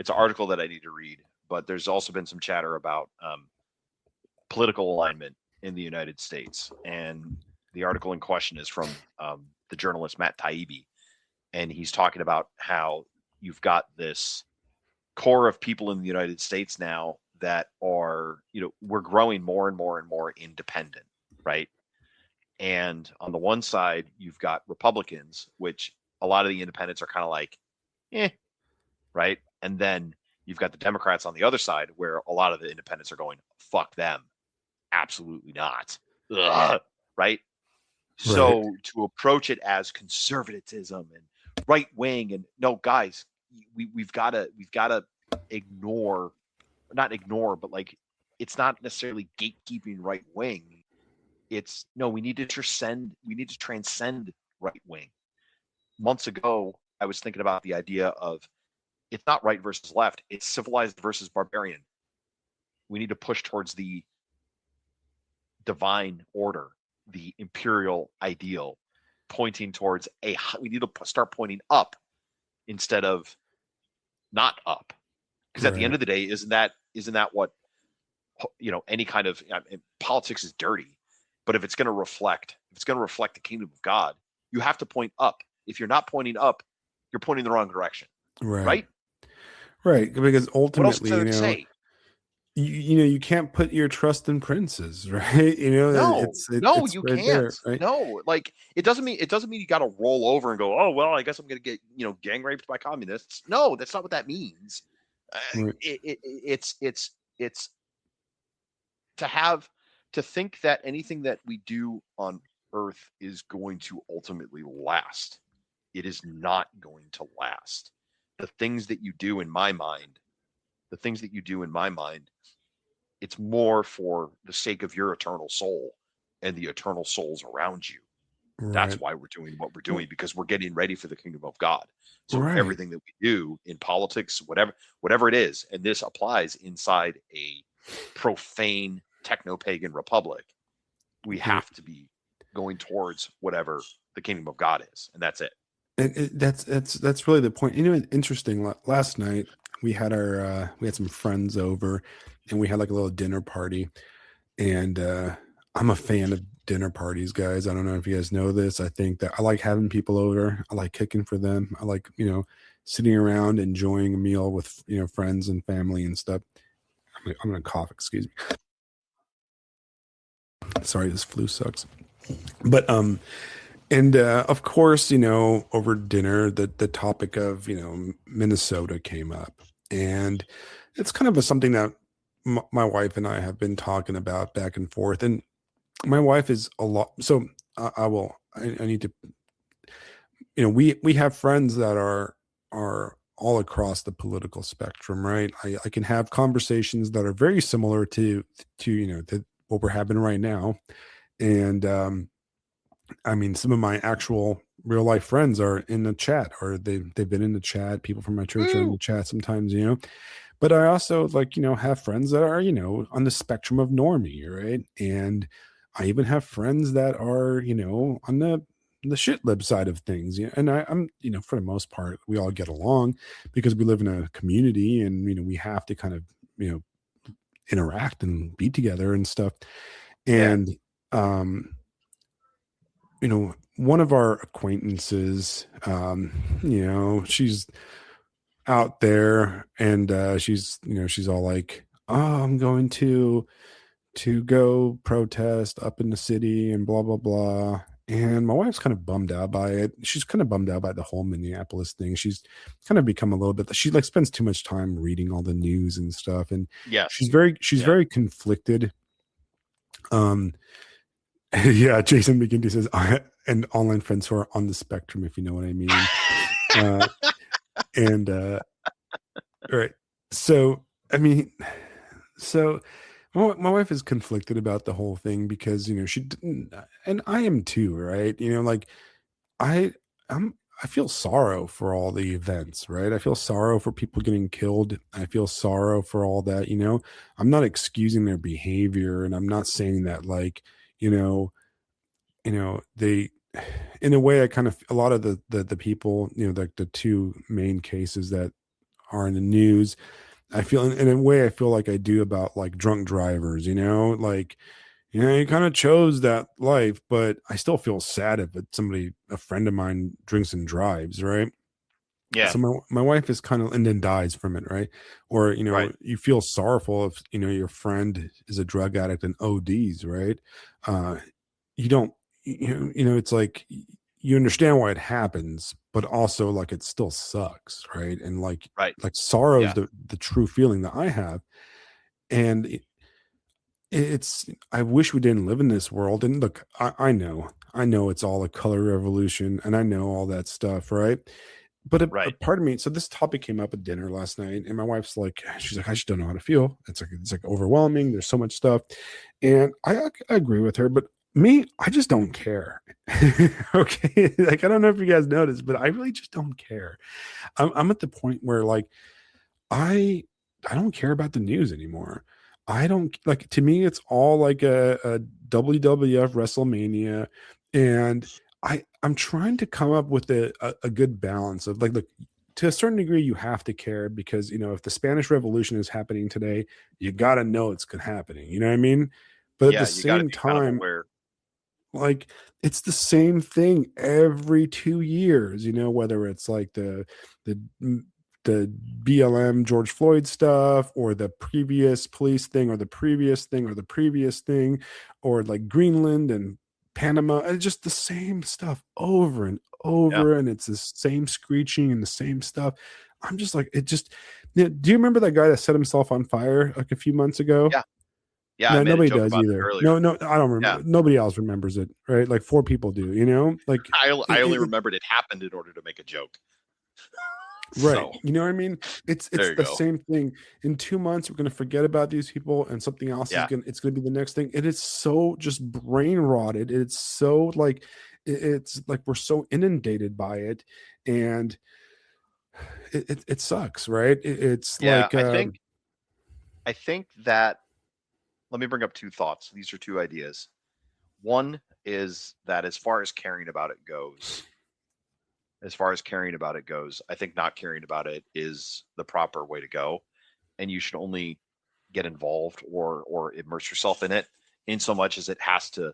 article that I need to read. But there's also been some chatter about political alignment in the United States, and the article in question is from the journalist Matt Taibbi, and he's talking about how you've got this core of people in the United States now that are, we're growing more and more and more independent, right? And on the one side, you've got Republicans, which a lot of the independents are kind of like, eh, right? And then you've got the Democrats on the other side, where a lot of the independents are going, fuck them. Absolutely not. Ugh, right? right, So to approach it as conservatism and right wing, and no, guys, we've got to ignore, not ignore, but like it's not necessarily gatekeeping right wing. It's no, we need to transcend right wing. Months ago, I was thinking about the idea of it's not right versus left, it's civilized versus barbarian. We need to push towards the divine order, the imperial ideal, pointing towards we need to start pointing up instead of not up. Because at the end right, of the day, isn't that what any kind of politics is dirty, but if it's going to reflect the kingdom of God, you have to point up. If you're not pointing up, you're pointing the wrong direction, right, right? right. Because What else is ultimately, there to say? you can't put your trust in princes, right? No, no, It's you right can't. there, right? No, like it doesn't mean you got to roll over and go, oh well, I guess I'm going to get gang raped by communists. No, that's not what that means. Uh, Right, it's to have to think that anything that we do on Earth is going to ultimately last. It is not going to last. The things that you do in my mind, the things that you do in my mind, it's more for the sake of your eternal soul and the eternal souls around you. That's right, why we're doing what we're well, doing, because we're getting ready for the kingdom of God. So right. everything that we do in politics, whatever it is, and this applies inside a profane techno-pagan republic, we Right. have to be going towards whatever the kingdom of God is, and that's it. And that's really the point. Interesting. Last night we had some friends over, and we had like a little dinner party. And I'm a fan of dinner parties, guys. I don't know if you guys know this. I think that I like having people over. I like cooking for them. I like sitting around enjoying a meal with friends and family and stuff. I'm gonna cough. Excuse me. Sorry, this flu sucks. But and of course, over dinner, the topic of Minnesota came up, and it's kind of something that my wife and I have been talking about back and forth. And my wife is a lot. So I need to. We have friends that are all across the political spectrum, right? I can have conversations that are very similar to what we're having right now, and I mean, some of my actual real life friends are in the chat, or they've been in the chat. People from my church are in the Woo! chat sometimes. But I also have friends that are on the spectrum of normie, right? And I even have friends that are on the shit lib side of things. Yeah, and I'm for the most part we all get along because we live in a community, and we have to kind of you know interact and be together and stuff. Yeah. And one of our acquaintances, she's out there, and she's all like, "Oh, I'm going to go protest up in the city and blah blah blah." And my wife's kind of bummed out by it. She's kind of bummed out by the whole Minneapolis thing. She's kind of become a little bit. She like spends too much time reading all the news and stuff, and she's Yes. very Yeah. conflicted. Um, yeah, Jason McGinty says, and online friends who are on the spectrum, if you know what I mean. Uh, and right. So, I mean, so my wife is conflicted about the whole thing because, she didn't, and I am too, right? Like I, I feel sorrow for all the events, right? I feel sorrow for people getting killed. I feel sorrow for all that. I'm not excusing their behavior, and I'm not saying that like, you know, they in a way, I kind of a lot of the people, the two main cases that are in the news, I feel in a way I feel like I do about like drunk drivers, like you kind of chose that life, but I still feel sad if somebody, a friend of mine, drinks and drives, right? Yeah, So my wife is kind of and then dies from it, right? Or right, you feel sorrowful if your friend is a drug addict and ODs, right? Uh, you don't it's like you understand why it happens, but also like it still sucks, right? And right. like sorrow is Yeah, the true feeling that I have, and it's I wish we didn't live in this world. And look, I know it's all a color revolution, and I know all that stuff, right? But a right. part of me, so this topic came up at dinner last night, and my wife's like, she's like, I just don't know how to feel. It's like overwhelming. There's so much stuff, and I agree with her. But me, I just don't care. Okay, like I don't know if you guys noticed, but I really just don't care. I'm at the point where like I I don't care about the news anymore. I don't like to me it's all like a WWF WrestleMania, and I'm trying to come up with a good balance of like look, to a certain degree you have to care because if the Spanish Revolution is happening today, you got to know it's happening, you know what I mean? But at the Yeah, you got to same be kind of time, aware. like it's the same thing every 2 years, whether it's like the the BLM George Floyd stuff or the previous police thing or the previous thing or the previous thing or like Greenland and Panama. It's just the same stuff over and Yeah, over, and it's the same screeching and the same stuff. I'm just like, it just, do you remember that guy that set himself on fire like a few months ago? yeah, yeah. I No, made a nobody joke does about that either. earlier. No, no, I don't Yeah, remember. Nobody else remembers it, right? Like four people do, like I it, only it, it remembered it happened in order to make a joke. right. So You know what I mean? It's there you the go. same thing. In 2 months, we're gonna forget about these people, and something else is Yeah, gonna be the next thing. And it's so just brain rotted. It's so like it's like we're so inundated by it, and it sucks, right? It's yeah. like I think that let me bring up two thoughts. These are two ideas. One is that as far as caring about it goes, I think not caring about it is the proper way to go, and you should only get involved or immerse yourself in it in so much as it has to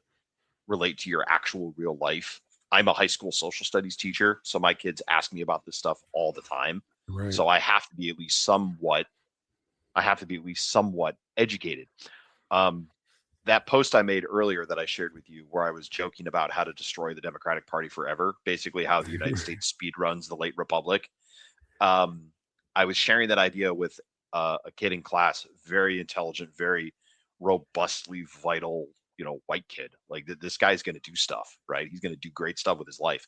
relate to your actual real life. I'm a high school social studies teacher, so my kids ask me about this stuff all the time. right, So I have to be at least somewhat educated. Um, that post I made earlier that I shared with you, where I was joking about how to destroy the Democratic Party forever, basically how the United States speed runs the late Republic. Um, I was sharing that idea with a kid in class, very intelligent, very robustly vital, white kid. Like this guy's going to do stuff, right? He's going to do great stuff with his life.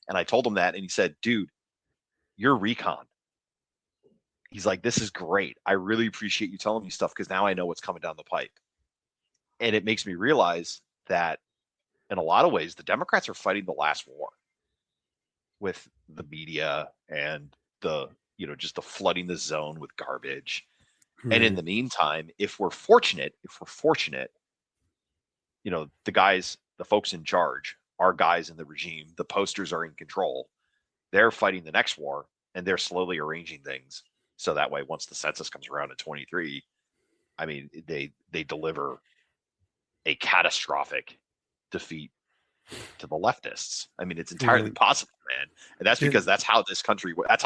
And I told him that, and he said, "Dude, you're recon." He's like, "This is great. I really appreciate you telling me stuff because now I know what's coming down the pipe." And it makes me realize that in a lot of ways, the Democrats are fighting the last war with the media and just the flooding the zone with garbage. And in right, the meantime, if we're fortunate, the folks in charge, our guys in the regime, the posters are in control. They're fighting the next war, and they're slowly arranging things so that way, once the census comes around in 23, I mean, they deliver a catastrophic defeat to the leftists. I mean, it's entirely right. possible, man. And that's And because that's how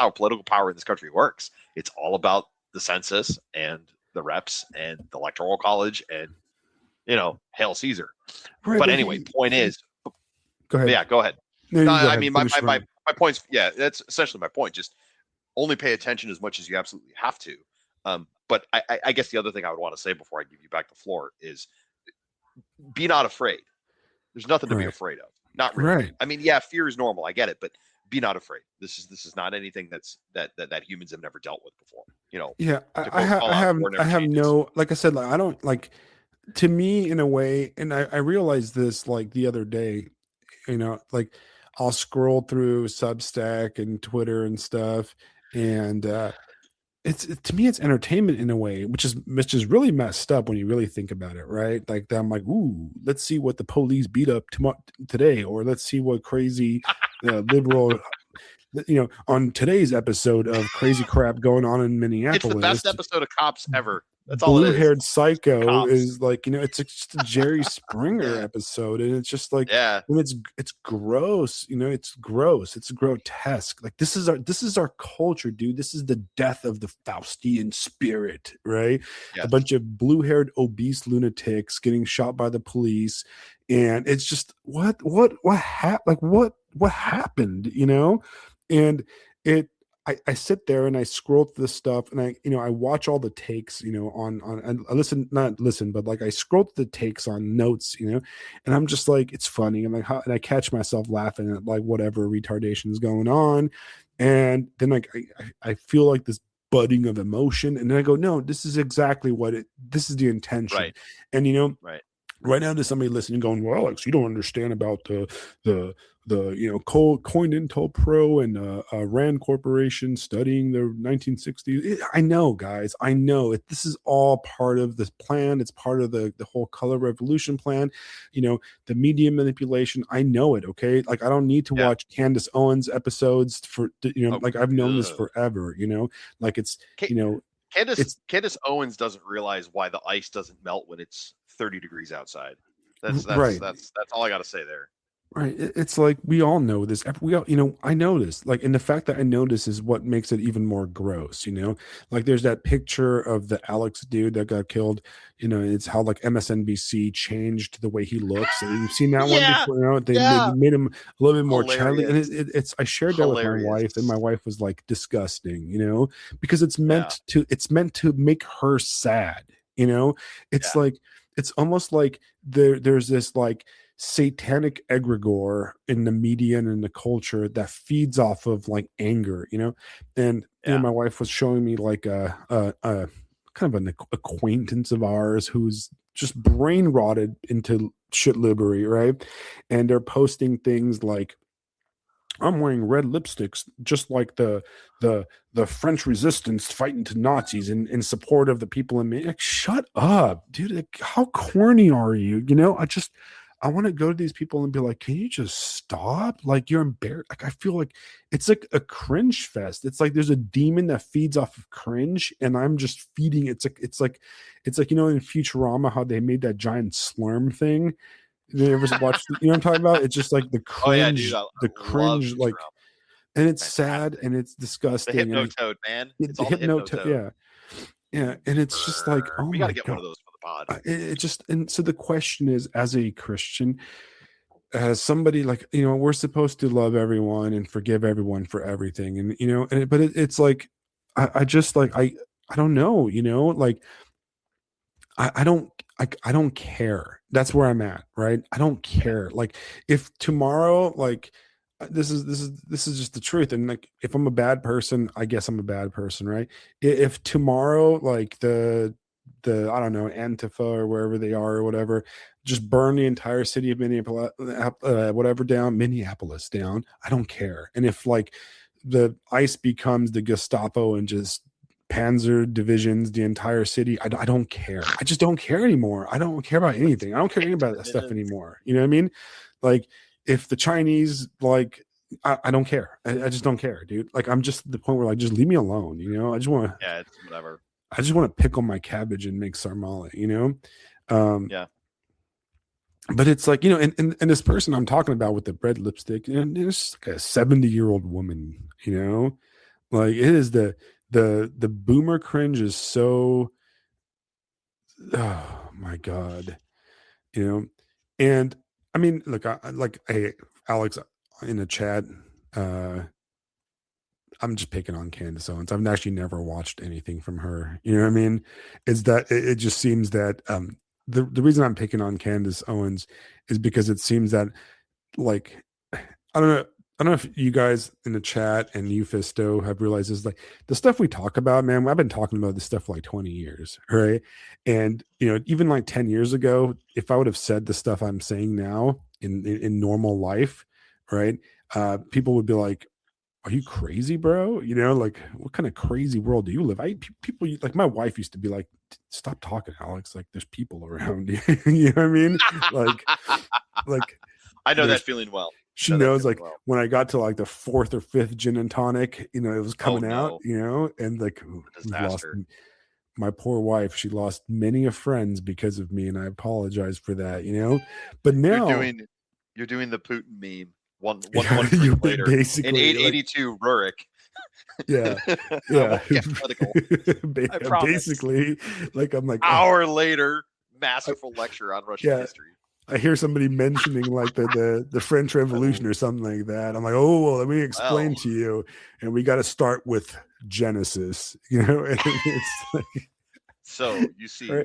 political power in this country works. It's all about the census and the reps and the electoral college and, hail Caesar. right, But but anyway, point is, go ahead. yeah, go ahead. No, No, you go I ahead. mean, my, Finish my, my, strong. my point's, yeah, that's essentially my point. Just only pay attention as much as you absolutely have to. But I guess the other thing I would want to say before I give you back the floor is be not afraid. There's nothing to be Right, afraid of. Not really. right. I mean, yeah, fear is normal. I get it, but be not afraid. This is not anything that humans have never dealt with before. Yeah, To quote I Fallout, have war I never have changes. no, like I said, like I don't like, to me in a way, and I realized this like the other day, like I'll scroll through Substack and Twitter and stuff, and to me it's entertainment in a way, which is really messed up when you really think about it, right? Like I'm like, ooh, let's see what the police beat up today, or let's see what crazy liberal, on today's episode of crazy crap going on in It's the Minneapolis. best episode of Cops ever. That's all it is. Blue-haired psycho Cops. is like, it's just a Jerry Springer Yeah. episode, and it's just like, Yeah. when it's gross, it's gross, it's grotesque. Like, this is our culture, dude. This is the death of the Faustian spirit, right? A Yes. bunch of blue-haired obese lunatics getting shot by the police, and it's just what happened, and it I sit there and I scroll through the stuff, and I watch all the takes, on I listen, not listen, but like I scroll through the takes on notes, and I'm just like, it's funny. I'm like, and I catch myself laughing at like whatever retardation is going on. And then like I feel like this budding of emotion. And then I go, no, this is exactly this is the intention. Right. And Right. right now to somebody listening going, well, Alex, you don't understand about the Coin Intel Pro and Rand Corporation studying the 1960s. I know, guys, I know this is all part of this plan. It's part of the whole color revolution plan, the media manipulation. I know it. Okay, like I don't need to Yeah. watch Candace Owens episodes for Oh, like I've known this good. forever. Like it's Ca- you know Candace it's Candace Owens doesn't realize why the ice doesn't melt when it's 30 degrees outside. That's right. that's that's all I got to say there. Right. It's like we all know this. We all, I know this. Like, and the fact that I know this is what makes it even more gross, Like there's that picture of the Alex dude that got killed, it's how like MSNBC changed the way he looks. And you've seen that one Yeah. before, they Yeah. made him a little bit more childly. And Hilarious. it's I shared that with my Hilarious. wife, and my wife was like, disgusting, because Yeah. it's meant to make her sad, it's Yeah. like, it's almost like there's this like satanic egregore in the media and in the culture that feeds off of like anger, and Yeah. my wife was showing me like a kind of an acquaintance of ours who's just brain rotted into shit liberty, right? And they're posting things like, I'm wearing red lipsticks just like the French resistance fighting to Nazis in support of the people in me. Like, shut up, dude. Like, how corny are you? I want to go to these people and be like, can you just stop? Like, you're embarrassed. Like, I feel like it's like a cringe fest. It's like there's a demon that feeds off of cringe, and I'm just feeding. It's like in Futurama how they made that giant slurm thing. You ever watch? What I'm talking about? It's just like Oh yeah, dude. I the love cringe, like, Futurama. and it's sad Fantastic. and it's The disgusting, and Hypnotoad, man. It's the all the Hypnotoad. yeah, yeah, and it's just like, oh We got to my get one god. of those for the pod. It just, and so the question is, as a Christian, as somebody like, we're supposed to love everyone and forgive everyone for everything, and but it's like, I just like I don't know, like I don't I don't care. That's where I'm at, right? I don't Yeah. care. Like, if tomorrow, like, this is just the truth. And like, if I'm a bad person, I guess I'm a bad person, right? If tomorrow, like, the I don't know, Antifa or wherever they are or whatever, just burn the entire city of Minneapolis, whatever, down, Minneapolis down, I don't care. And if like the ICE becomes the Gestapo and just panzer divisions the entire city, I don't care. I just don't care anymore. I don't care about Let's anything. I don't care kick anything to about the that stuff villains. anymore. You know what I mean? Like, if the Chinese, like, I don't care. I just don't care, dude. Like, I'm just at the point where, like, just leave me alone. Yeah, it's whatever. I just want to pickle my cabbage and make sarmale, um Yeah. but it's like, and this person I'm talking about with the red lipstick, and it's like a 70-year-old woman, like, it is the boomer cringe is so, oh my god, you know and I mean, look, like, hey, Alex, in the chat, uh I'm just picking on Candace Owens. I've actually never watched anything from her. You know what I mean? Is that it just seems that the reason I'm picking on Candace Owens is because it seems that, like, I don't know. I don't know if you guys in the chat and you, Fisto, have realized is like the stuff we talk about, man. I've been talking about this stuff for like 20 years, right? And even like 10 years ago, if I would have said the stuff I'm saying now in normal life, right? People would be like, are you crazy, bro? You know, like what kind of crazy world do you live? People like my wife used to be like, stop talking, Alex. Like there's people around you. You know what I mean? Like, like I know that there's feeling well. I she know that knows feeling like well. when I got to like the fourth or fifth gin and tonic, you know, it was Oh coming out, no, you know, and like a we've lost disaster. my poor wife. She lost many of friends because of me, and I apologize for that, you know. But You're now, doing you're doing the Putin meme. One you drink later. In basically like 882, Rurik. yeah, I yeah, won't get political. I promise. basically like I'm like oh Hour later, I, masterful lecture on Russian yeah. history. I hear somebody mentioning like the French Revolution Oh, or something like that. I'm like, oh well, let me explain well. to you, and we got to start with Genesis, you know. And it's like, So you right, see,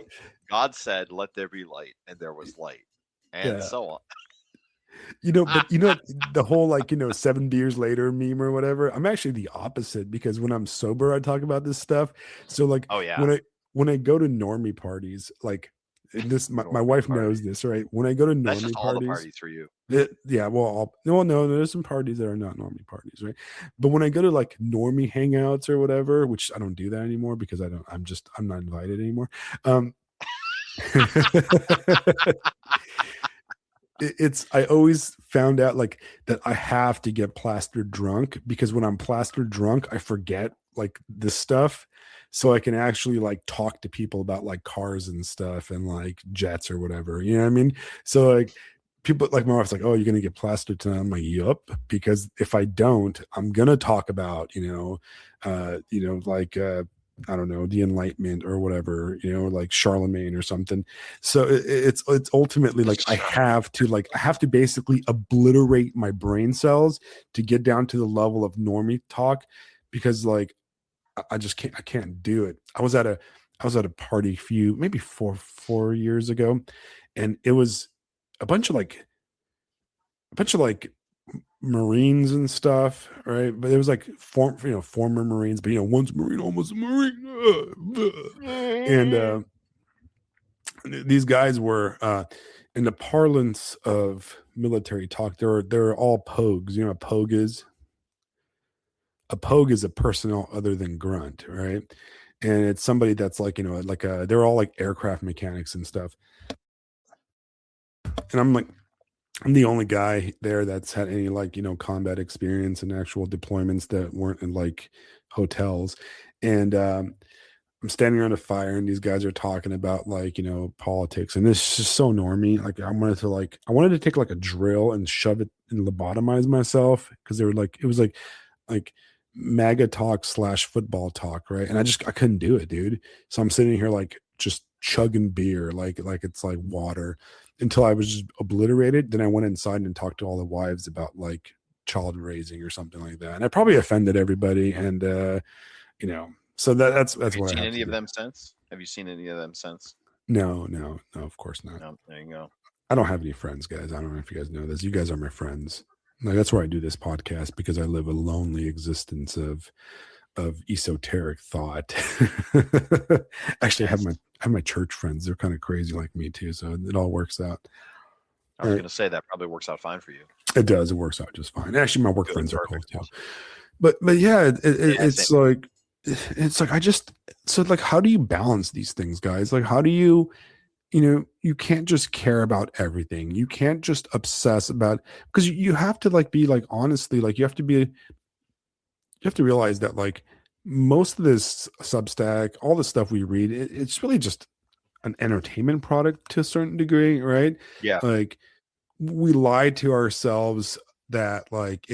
God said, "Let there be light," and there was light, and yeah, so on. you know. But you know the whole like 7 beers later meme or whatever. I'm actually the opposite because when I'm sober, I talk about this stuff. So like Oh yeah, when I go to normie parties, like and this my normie wife party. knows this, right? When I go to That's just normie all the parties. parties for you. Yeah, well, well, no, there's some parties that are not normie parties, right? But when I go to like normie hangouts or whatever, which I don't do that anymore because I'm not invited anymore. Um, it's I always found out like that I have to get plastered drunk because when I'm plastered drunk, I forget like this stuff. So I can actually like talk to people about like cars and stuff and like jets or whatever. You know what I mean? So like people like my wife's like, oh, you're gonna get plastered tonight. I'm like, yup, because if I don't, I'm gonna talk about, like I don't know, the Enlightenment or whatever, like Charlemagne or something. So it's ultimately like I have to basically obliterate my brain cells to get down to the level of normie talk because like I just can't do it. I was at a party maybe four years ago, and it was a bunch of like a bunch of like Marines and stuff, right? But it was like former Marines, but once Marine, almost a Marine, and these guys were in the parlance of military talk. They're all pogues. You know, a pogue is a personnel other than grunt, right? And it's somebody that's like they're all like aircraft mechanics and stuff. And I'm the only guy there that's had any like combat experience and actual deployments that weren't in like hotels. And I'm standing around a fire and these guys are talking about like politics, and this is just so normie. Like I wanted to take like a drill and shove it and lobotomize myself because they were like it was like MAGA talk slash football talk, right? And I couldn't do it, dude. So I'm sitting here like just chugging beer like it's like water until I was just obliterated. Then I went inside and talked to all the wives about like child raising or something like that. And I probably offended everybody. And so Have that's you what I seen have to any of do. them since? Have you seen any of them since? No, no, no, of course not. No, there you go. I don't have any friends, guys. I don't know if you guys know this. You guys are my friends. Like that's why I do this podcast because I live a lonely existence of esoteric thought. Actually, Yes. I have my church friends. They're kind of crazy like me too, so it all works out. I All was right. going to say that probably works out fine for you. It does. It works out just fine. Actually, my work Good, friends are cool perfect. too. But yeah, Yeah, same. it's like I just so like how do you balance these things, guys? Like how do you can't just care about everything. You can't just obsess about because you have to like be like honestly like you have to realize that like most of this Substack, all the stuff we read, it's really just an entertainment product to a certain degree, right? Yeah. Like we lie to ourselves that like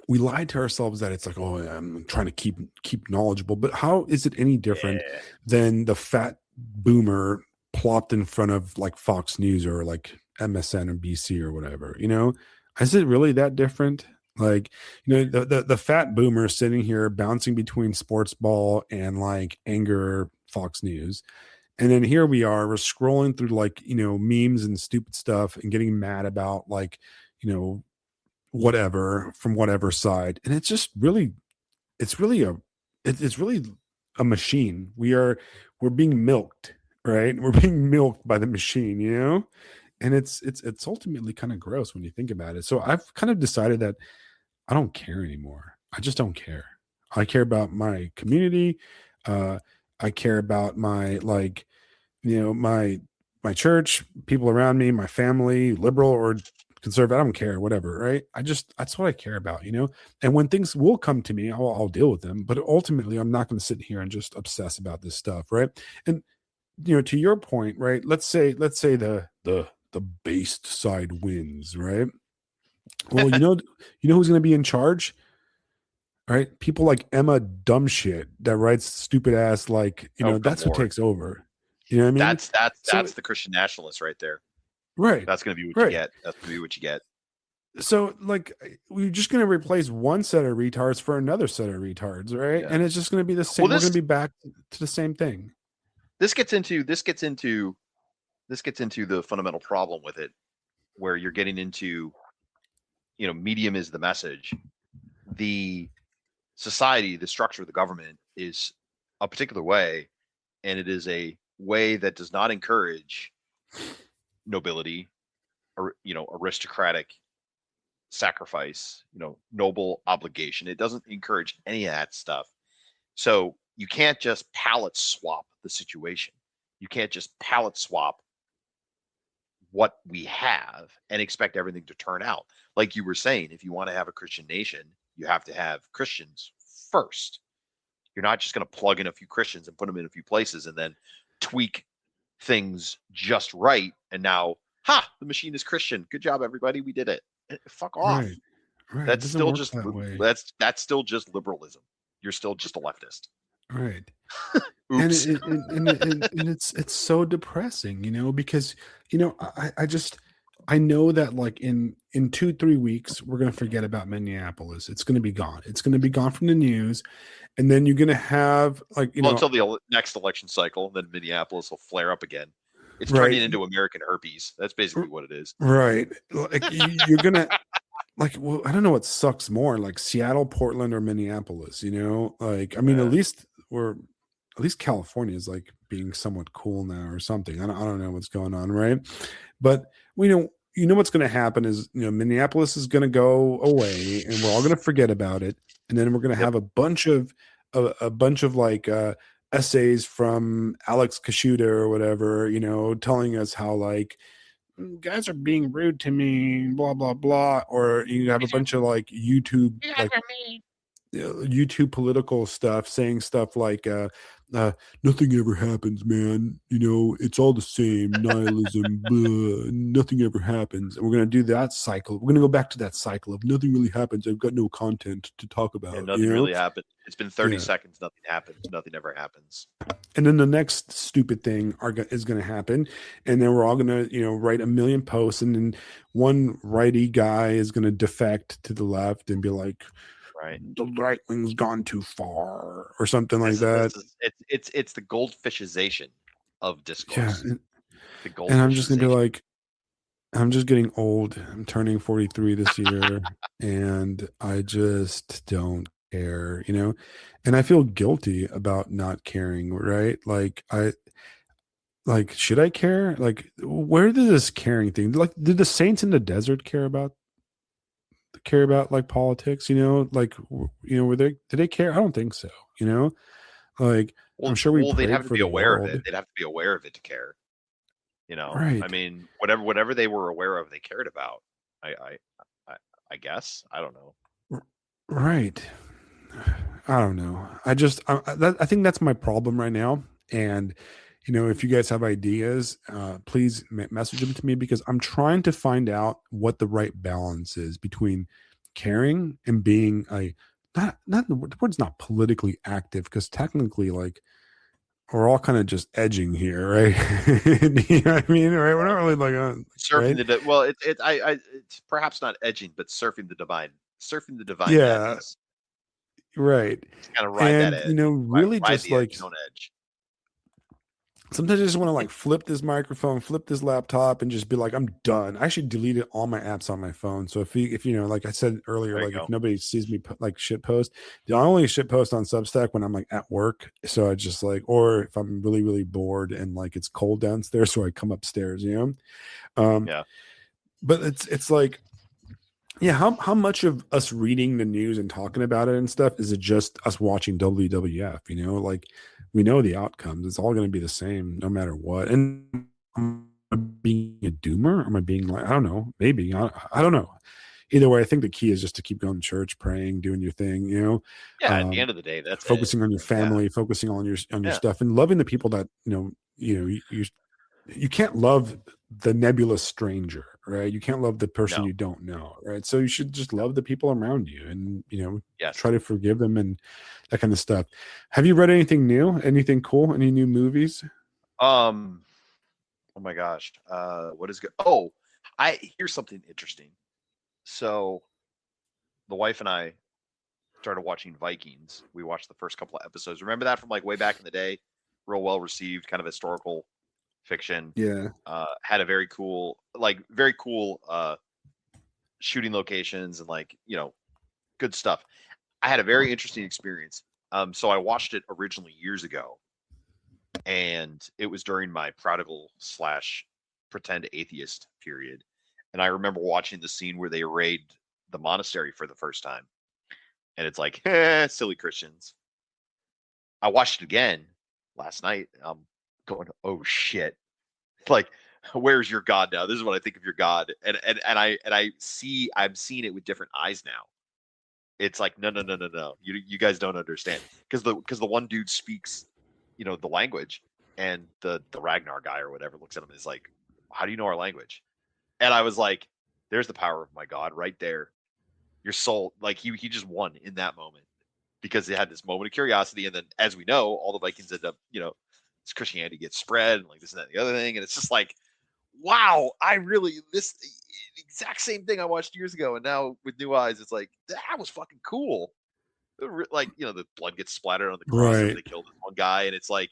we lied to ourselves that it's like, oh, I'm trying to keep knowledgeable. But how is it any different Yeah. than the fat boomer plopped in front of like Fox News or like MSN or BC or whatever? Is it really that different? Like, the fat boomer sitting here bouncing between sports ball and like anger Fox News. And then here we're scrolling through like, memes and stupid stuff and getting mad about like, you know, whatever from whatever side. And it's really it's really a machine. We're being milked, right? We're being milked by the machine, and it's ultimately kind of gross when you think about it. So I've kind of decided that I don't care anymore. I just don't care. I care about my community. Uh, I care about my like, my church, people around me, my family, liberal or conservative. I don't care, whatever. Right? That's what I care about. And when things will come to me, I'll deal with them. But ultimately, I'm not going to sit here and just obsess about this stuff, right? And to your point, right? Let's say the based side wins, right? Well, who's going to be in charge, right? People like Emma Dumbshit that writes stupid ass like Oh, good that's who lord. takes over. You know what I mean? So That's the Christian nationalist right there. right, That's going to be what you right. get. That's going to be what you get. So like we're just going to replace one set of retards for another set of retards, right? Yeah. And it's just going to be the Well, same. We're going to be back to the same thing. this gets into the fundamental problem with it, where you're getting into, medium is the message. The society, the structure of the government is a particular way, and it is a way that does not encourage nobility or aristocratic sacrifice, noble obligation. It doesn't encourage any of that stuff. So you can't just palette swap the situation. You can't just palette swap what we have and expect everything to turn out. Like you were saying, if you want to have a Christian nation, you have to have Christians first. You're not just going to plug in a few Christians and put them in a few places and then tweak things just right. And now, the machine is Christian. Good job, everybody. We did it. Fuck off. Right. Right. It That's doesn't still work just that way. that's still just liberalism. You're still just a leftist. Right. And Oops. it's so depressing, because I just I know that like in 2-3 weeks we're gonna forget about Minneapolis. It's gonna be gone. It's gonna be gone from the news, and then you're gonna have like Well, until the next election cycle, then Minneapolis will flare up again. It's turning right, into American herpes. That's basically what it is. right, like you're gonna like well, I don't know what sucks more, like Seattle, Portland, or Minneapolis. Like I mean, Yeah. at least California is like being somewhat cool now or something. I don't know what's going on, right? But we know what's going to happen is Minneapolis is going to go away, and we're all going to forget about it, and then we're going to Yep. have a bunch of like essays from Alex Kashuta or whatever, telling us how like guys are being rude to me, blah blah blah, or you have a bunch of like YouTube political stuff saying stuff like nothing ever happens, man, it's all the same, nihilism, blah, nothing ever happens. And we're going to do that cycle. We're going to go back to that cycle of nothing really happens. I've got no content to talk And about, nothing really happened. It's been 30 yeah. seconds. Nothing happened. Nothing ever happens. And then the next stupid thing is going to happen, and then we're all going to write a million posts, and then one righty guy is going to defect to the left and be like, Right. the right wing's gone too far or something like This that. is it's the goldfishization of Yeah, discourse. The and I'm just going to be goldfishization. like, I'm just getting old. I'm turning 43 this year, and I just don't care. And I feel guilty about not caring, right? Like should I care? Like where did this caring thing? Like did the saints in the desert care about like politics, like were they did they care? I don't think so, you know? Like I'm sure we They'd have prayed to for be the aware of world. it. They'd have to be aware of it to care. I Right. mean, whatever they were aware of, they cared about. I I I guess I don't know. Right. I don't know. I think that's my problem right now. And if you guys have ideas, please message them to me because I'm trying to find out what the right balance is between caring and being a not the word's not politically active because technically like we're all kind of just edging here, right? You know what I mean? Right? We're not really like Surfing right? the well, it's perhaps not edging, but surfing the divine Yeah, madness. right. Just kind of ride that And edge, really ride just the edge, like don't edge. sometimes I just want to like flip this microphone, flip this laptop, and just be like, I'm done. I actually deleted all my apps on my phone. So if you know, like I said earlier, There you like if go. nobody sees me like shit post, I only shit post on Substack when I'm like at work. So I just like, or if I'm really really bored and like it's cold downstairs, so I come upstairs. You know, Yeah. but it's like, yeah, how much of us reading the news and talking about it and stuff is it just us watching WWF? You know, like we know the outcomes. It's all going to be the same no matter what. And am I being a doomer? Am I being like, I don't know, maybe I don't know. Either way, I think the key is just to keep going to church, praying, doing your thing. You know, Yeah. At the um, end of the day, that's it. focusing on your Yeah. family, focusing on your Yeah. stuff, and loving the people that you can't love the nebulous stranger, right? You can't love the person No. you don't know, right? So you should just No. love the people around you and, Yes. try to forgive them and that kind of stuff. Have you read anything new? Anything cool? Any new movies? Um. Oh my gosh. What is good? Oh, I here's something interesting. So the wife and I started watching Vikings. We watched the first couple of episodes. Remember that from like way back in the day? Real well received, kind of historical fiction. Yeah. Had a very cool shooting locations and like good stuff. I had a very interesting experience. So I watched it originally years ago, and it was during my prodigal slash pretend atheist period. And I remember watching the scene where they raid the monastery for the first time, and it's like, silly Christians. I watched it again last night. I'm going, oh shit! Like, where's your God now? This is what I think of your God, I'm seeing it with different eyes now. It's like, no, no, no, no, no. You guys don't understand, because the one dude speaks, the language, and the Ragnar guy or whatever looks at him and is like, how do you know our language? And I was like, there's the power of my God right there. Your soul, like he just won in that moment because they had this moment of curiosity, and then as we know, all the Vikings end up, this Christianity gets spread and like this and that and the other thing, and it's just like, wow, I really this exact same thing I watched years ago, and now with new eyes, it's like that was fucking cool. Like the blood gets splattered on the cross after Right. they kill this one guy, and it's like,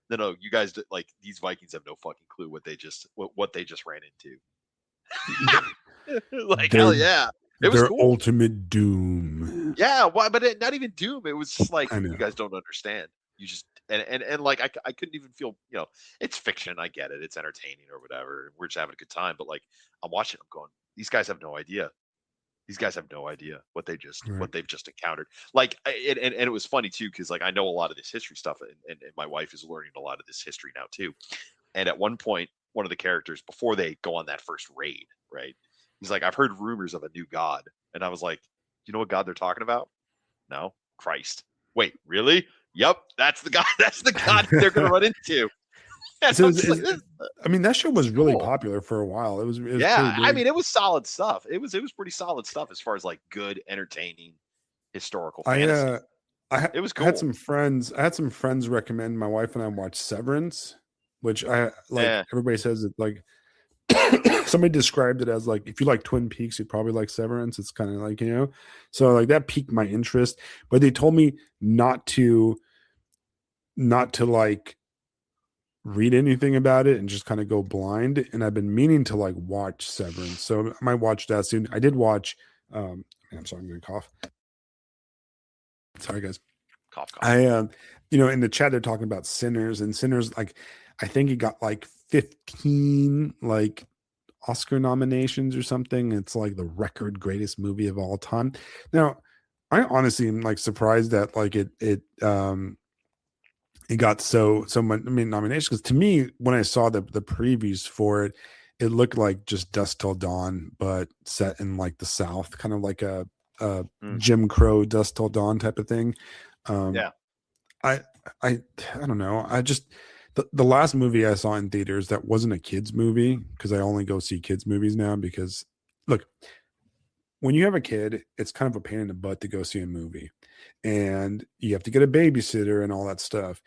no, no, you guys like these Vikings have no fucking clue what they just ran into. Like hell Their yeah, it was their cool. ultimate doom. Yeah, why? But not even doom. It was just like I you know. guys don't understand. You just and like I couldn't even feel. It's fiction. I get it. It's entertaining or whatever. We're just having a good time. But like I'm watching. I'm going. These guys have no idea. These guys have no idea Right. what they've just encountered. Like and it was funny too because like I know a lot of this history stuff, and my wife is learning a lot of this history now too. And at one point, one of the characters before they go on that first raid, right? He's like, I've heard rumors of a new god, and I was like, you know what god they're talking about? No, Christ. Wait, really? Yep, that's the god. That's the god they're going to run into. And So I'm just like, I mean, that show this was is really cool. popular for a while. It was pretty Yeah, I big. mean, it was solid stuff. It was pretty solid stuff as far as like good, entertaining historical I fantasy. It was I had cool. some friends. I had some friends recommend my wife and I watch Severance, which I like. Yeah, Everybody says it like somebody described it as like if you like Twin Peaks, you'd probably like Severance. It's kind of like so like that piqued my interest. But they told me not to like read anything about it and just kind of go blind. And I've been meaning to like watch Severance, so I might watch that soon. I did watch. I'm sorry, I'm gonna cough. Sorry, guys. cough, cough. I in the chat they're talking about Sinners, and Sinners, like I think he got like 15 like Oscar nominations or something. It's like the record greatest movie of all time. Now, I honestly am like surprised that like it got so much, I mean, nominations, because to me when I saw the previews for it, it looked like just Dust Till Dawn but set in like the South, kind of like a Mm, Jim Crow Dust Till Dawn type of thing. um yeah, I I I don't know. I just the last movie I saw in theaters that wasn't a kids movie, because I only go see kids movies now because look, when you have a kid, it's kind of a pain in the butt to go see a movie, and you have to get a babysitter and all that stuff.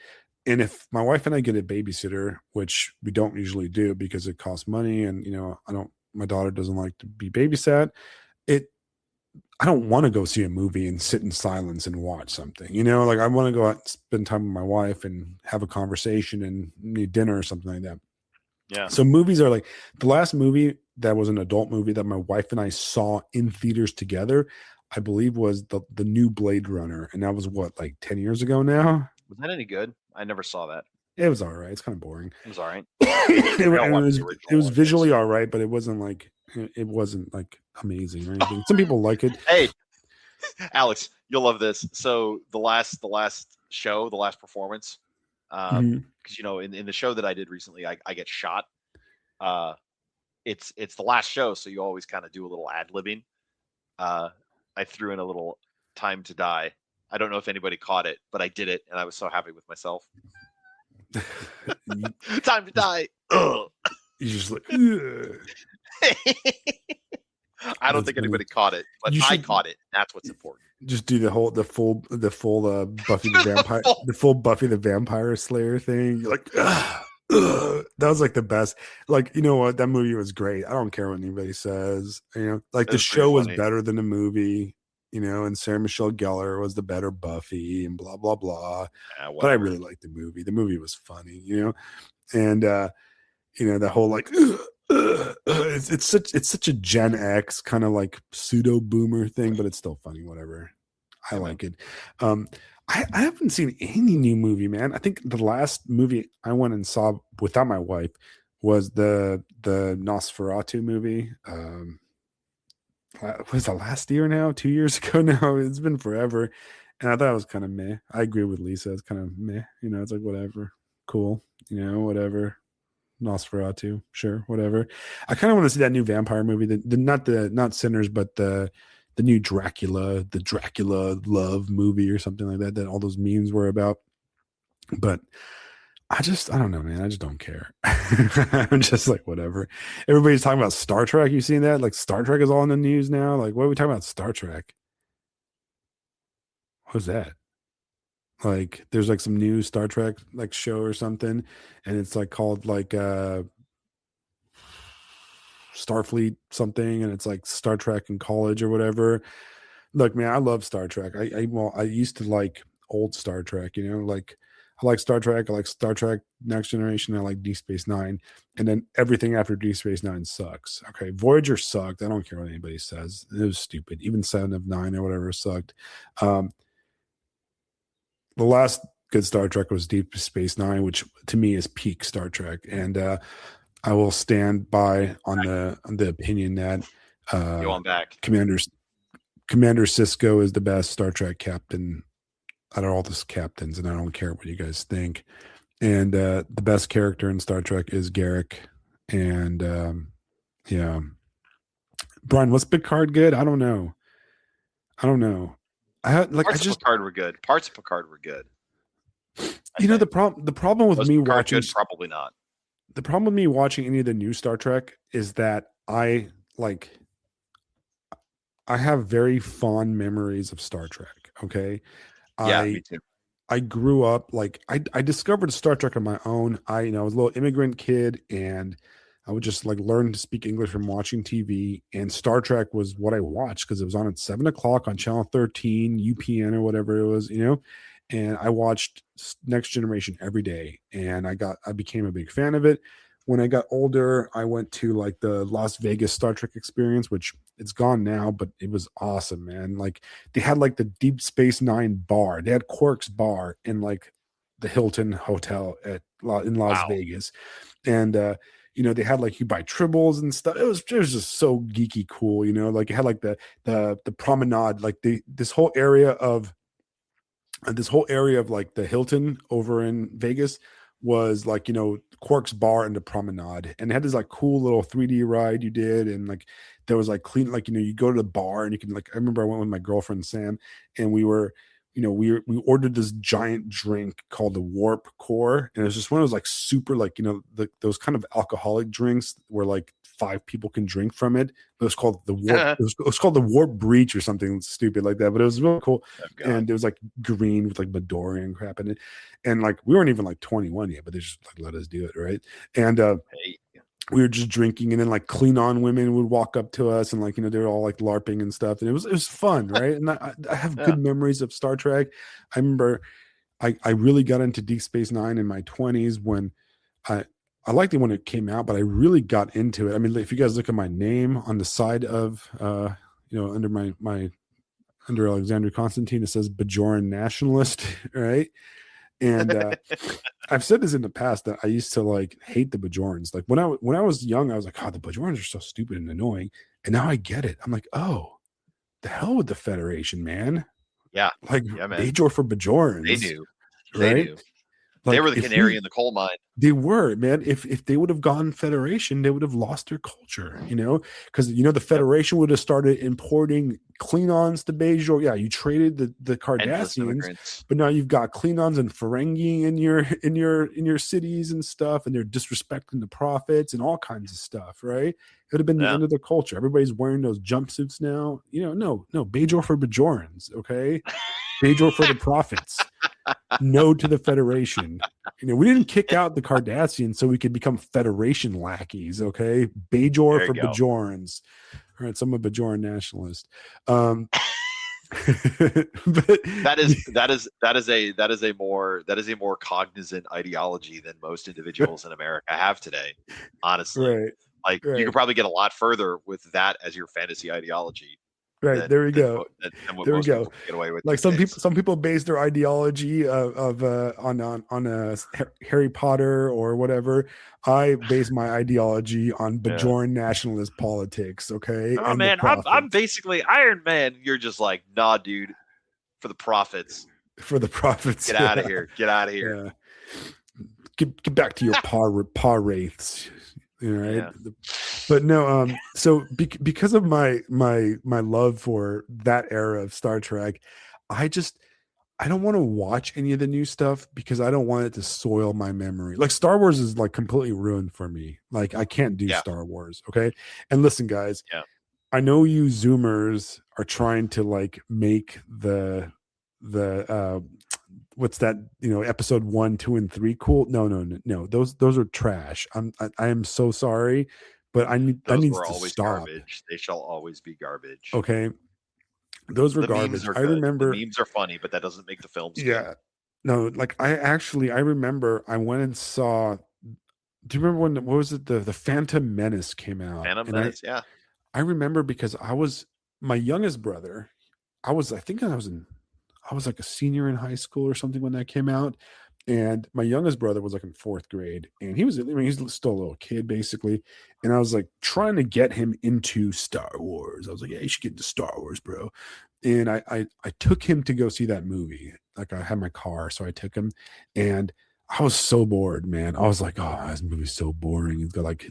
And if my wife and I get a babysitter, which we don't usually do because it costs money, and I don't, my daughter doesn't like to be babysat, it I don't want to go see a movie and sit in silence and watch something. Like I want to go out and spend time with my wife and have a conversation and eat dinner or something like that. Yeah. So movies are like the last movie that was an adult movie that my wife and I saw in theaters together, I believe was the new Blade Runner. And that was what, like 10 years ago now? Was that any good? I never saw that. It was all right. It's kind of boring. It was all right. it, I wa- don't and watch it was the it original was one of his. visually all right, but it wasn't like amazing or anything. Some people like it. Hey, Alex, you'll love this. So the last show, the last performance, Mhm. because in the show that I did recently, I get shot. Uh, it's the last show, so you always kind of do a little ad libbing. I threw in a little "Time to Die." I don't know if anybody caught it, but I did it, and I was so happy with myself. you, Time to die. Ugh. you just like, ugh. I don't That's think funny. anybody caught it, but You I should caught it. That's what's important. just do the full Buffy the Vampire the full Buffy the Vampire Slayer thing. You're like, ugh, ugh. That was like the best. Like, you know what? That movie was great. I don't care what anybody says. Like It the was pretty show was funny. better than the movie. And Sarah Michelle Gellar was the better Buffy and blah blah blah. But I Whatever. really liked the movie. The movie was funny. And that whole like it's such a Gen X kind of like pseudo boomer thing, but it's still funny. Whatever, I Yeah, man. like it. Um, I haven't seen any new movie, man. I think the last movie I went and saw without my wife was the Nosferatu movie. Was that last year now? 2 years ago now? It's been forever, and I thought it was kind of meh. I agree with Lisa. It's kind of meh. It's like whatever, cool. Whatever. Nosferatu, sure, whatever. I kind of want to see that new vampire movie. Not Sinners, but the new Dracula, the Dracula love movie or something like that. That all those memes were about. But I don't know, man. I just don't care. I'm just like whatever. Everybody's talking about Star Trek. You seen that? Like Star Trek is all in the news now. Like what are we talking about? Star Trek? What's that? Like there's like some new Star Trek like show or something, and it's like called like Starfleet something, and it's like Star Trek in college or whatever. Look, man, I love Star Trek. I used to like old Star Trek, like I like Star Trek, I like Star Trek Next Generation, I like D Space Nine, and then everything after D Space Nine sucks. Okay, Voyager sucked. I don't care what anybody says. It was stupid. Even Seven of Nine or whatever sucked. Um, the last good Star Trek was Deep Space Nine, which to me is peak Star Trek, and I will stand by on the opinion that Go uh, on back. Commander Cisco is the best Star Trek captain out of all the captains, and I don't care what you guys think. And the best character in Star Trek is Garrick, and yeah, Brian, was Picard good? I don't know. I don't know. I Parts of just Picard were good. Parts of Picard were good. I the think. problem with Was me Picard watching good? Probably not. the problem with me watching any of the new Star Trek is that I have very fond memories of Star Trek. Okay. Yeah, me I too. I grew up like I discovered Star Trek on my own. I was a little immigrant kid and I would just like learn to speak English from watching TV. And Star Trek was what I watched because it was on at 7 o'clock on channel 13, UPN or whatever it was. And I watched Next Generation every day and I became a big fan of it. When I got older, I went to like the Las Vegas Star Trek experience, which it's gone now, but it was awesome, man. Like they had like the Deep Space Nine bar. They had Quark's bar in like the Hilton Hotel in Las Wow. Vegas, and they had like you buy tribbles and stuff. It was just so geeky cool. Like it had like the promenade, like this whole area of like the Hilton over in Vegas was like Quark's bar and the promenade, and it had this like cool little 3D ride you did, and like there was like clean like you go to the bar and you can like I remember I went with my girlfriend Sam, and we ordered this giant drink called the Warp Core, and it was just one of those like super like those kind of alcoholic drinks where like five people can drink from it. It was called the Warp. It was called the Warp Breach or something stupid like that, but it was really cool. Oh God. And it was like green with like Midori and crap in it, and like we weren't even like 21 yet, but they just like let us do it, right? And Hey. we were just drinking, and then like Klingon women would walk up to us, and like they were all like LARPing and stuff, and it was fun, right? And I have Yeah. good memories of Star Trek. I remember I really got into Deep Space Nine in my 20s when I I liked it when it came out, but I really got into it. I mean, if you guys look at my name on the side of under my under Alexander Constantine, it says Bajoran nationalist, right? And I've said this in the past that I used to like hate the Bajorans. Like when I was young, I was like, "God, the Bajorans are so stupid and annoying." And now I get it. I'm like, "Oh, the hell with the Federation, man! Yeah. Like Yeah, man. Bajor for They Bajorans, knew. They right? knew. They Like were the if canary we in the coal mine. they were, man. If they would have gone Federation, they would have lost their culture, because the Yep. Federation would have started importing Klingons to Bajor. Yeah, you traded the Endless Cardassians, immigrants. but now you've got Klingons and Ferengi in your cities and stuff, and they're disrespecting the prophets and all kinds of stuff, right? It would have been the Yeah. end of their culture. Everybody's wearing those jumpsuits now. No, Bajor for Bajorans, okay? Bajor for the prophets. No to the Federation. We didn't kick out the Cardassians so we could become Federation lackeys. Okay, Bajor There you for go. Bajorans. All right, so I'm a Bajoran nationalist. But that is a more cognizant ideology than most individuals in America have today. Honestly, right, like you could right, probably get a lot further with that as your fantasy ideology right. than There we than go. what, than what There we most go. people can get away with Like these some people, days. some people base their ideology on Harry Potter or whatever. I base my ideology on Yeah. Bajoran nationalist politics. Okay, Oh and the man, I'm prophets. basically Iron Man. You're just like, nah, dude. For the profits, For the prophets. get out of here. Get out of here. Yeah. Get back to your paw wraiths. Right. Yeah. But no, so because of my love for that era of Star Trek, I don't want to watch any of the new stuff because I don't want it to soil my memory. Like Star Wars is like completely ruined for me. Like I can't do Yeah. Star Wars. Okay. And listen, guys, Yeah. I know you Zoomers are trying to like make the what's that, episode 1, 2, and 3 cool. No, no, no, no, those are trash. I am so sorry, but that Those needs were to always stop. garbage. They shall always be garbage. Okay, those were The memes garbage. are I good. The remember. memes are funny, but that doesn't make the films good. Yeah, no, like I remember I went and saw. Do you remember when, what was it, the Phantom Menace came out? Phantom And I Menace, yeah. I remember because I was my youngest brother. I think I was like a senior in high school or something when that came out. And my youngest brother was like in fourth grade, and he's still a little kid basically. And I was like trying to get him into Star Wars. I was like, yeah, you should get into Star Wars, bro. And I took him to go see that movie. Like I had my car, so I took him, and I was so bored, man. I was like, oh, this movie's so boring. It's got like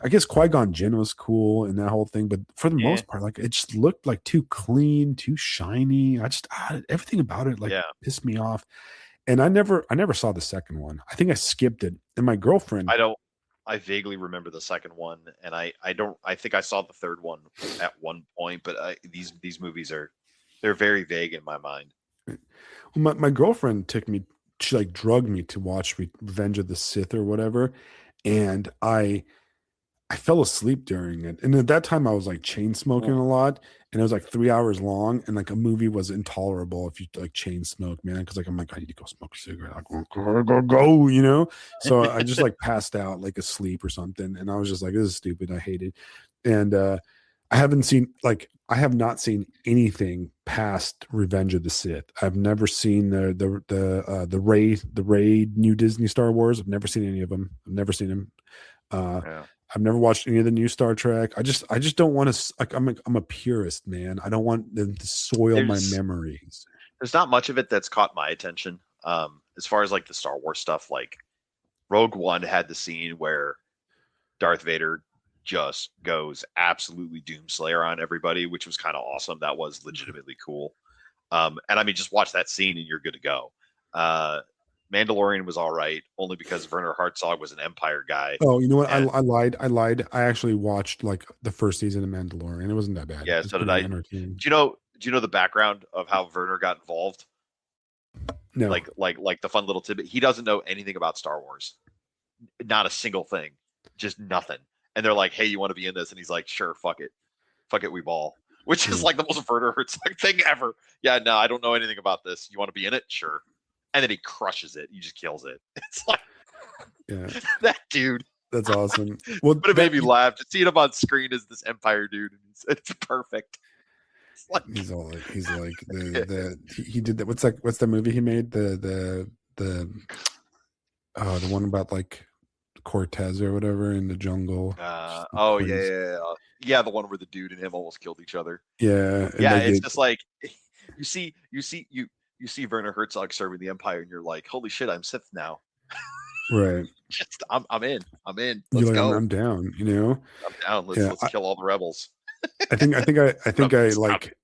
I guess Qui-Gon Jinn was cool and that whole thing, but for the Yeah. most part, like it just looked like too clean, too shiny. Everything about it like Yeah. pissed me off. And I never saw the second one. I think I skipped it. And my girlfriend, I don't I vaguely remember the second one, and I don't I think I saw the third one at one point, but these movies they're very vague in my mind. well, my girlfriend took me, she like drugged me to watch Revenge of the Sith or whatever, and I fell asleep during it. And at that time I was like chain smoking a lot, and it was like 3 hours long, and like a movie was intolerable if you like chain smoke, man. Cause like I'm like, I need to go smoke a cigarette. Like, go. So I just like passed out like asleep or something. And I was just like, this is stupid. I hate it. And I have not seen anything past Revenge of the Sith. I've never seen the Ray new Disney Star Wars. I've never seen any of them. I've never seen them. Uh, Yeah. I've never watched any of the new Star Trek. I just don't want to. Like, I'm a purist, man. I don't want them to soil my There's memories. there's not much of it that's caught my attention. As far as like the Star Wars stuff, like Rogue One had the scene where Darth Vader just goes absolutely doomslayer on everybody, which was kind of awesome. That was legitimately cool. And I mean, just watch that scene and you're good to go. Uh, Mandalorian was all right, only because Werner Herzog was an Empire guy. Oh, you know what? I, And I lied. I lied. I actually watched like the first season of Mandalorian. It wasn't that bad. yeah, It's so did pretty I. entertaining. Do you know the background of how Werner got involved? No. Like the fun little tidbit. He doesn't know anything about Star Wars. not a single thing, just nothing. And they're like, "Hey, you want to be in this?" And he's like, "Sure, fuck it, we ball." Which is Mm. like the most Werner Herzog thing ever. Yeah, no, I don't know anything about this. You want to be in it? Sure. And then he crushes it. He just kills it. It's like Yeah, that dude. that's awesome. Well, But it made me laugh. Just seeing him on screen as this Empire dude. It's perfect. It's like, he's like he did that. What's the movie he made? The the one about like Cortez or whatever in the jungle. oh yeah, Cortez. yeah, yeah, yeah. The one where the dude and him almost killed each other. Yeah, and Yeah, like it's they just like you see Werner Herzog serving the Empire, and you're like, holy shit, I'm Sith now. right. Just I'm in. I'm in. Let's You're like go. I'm down. You know. I'm down. Let's Yeah, let's kill all the rebels. I think I Stop. like.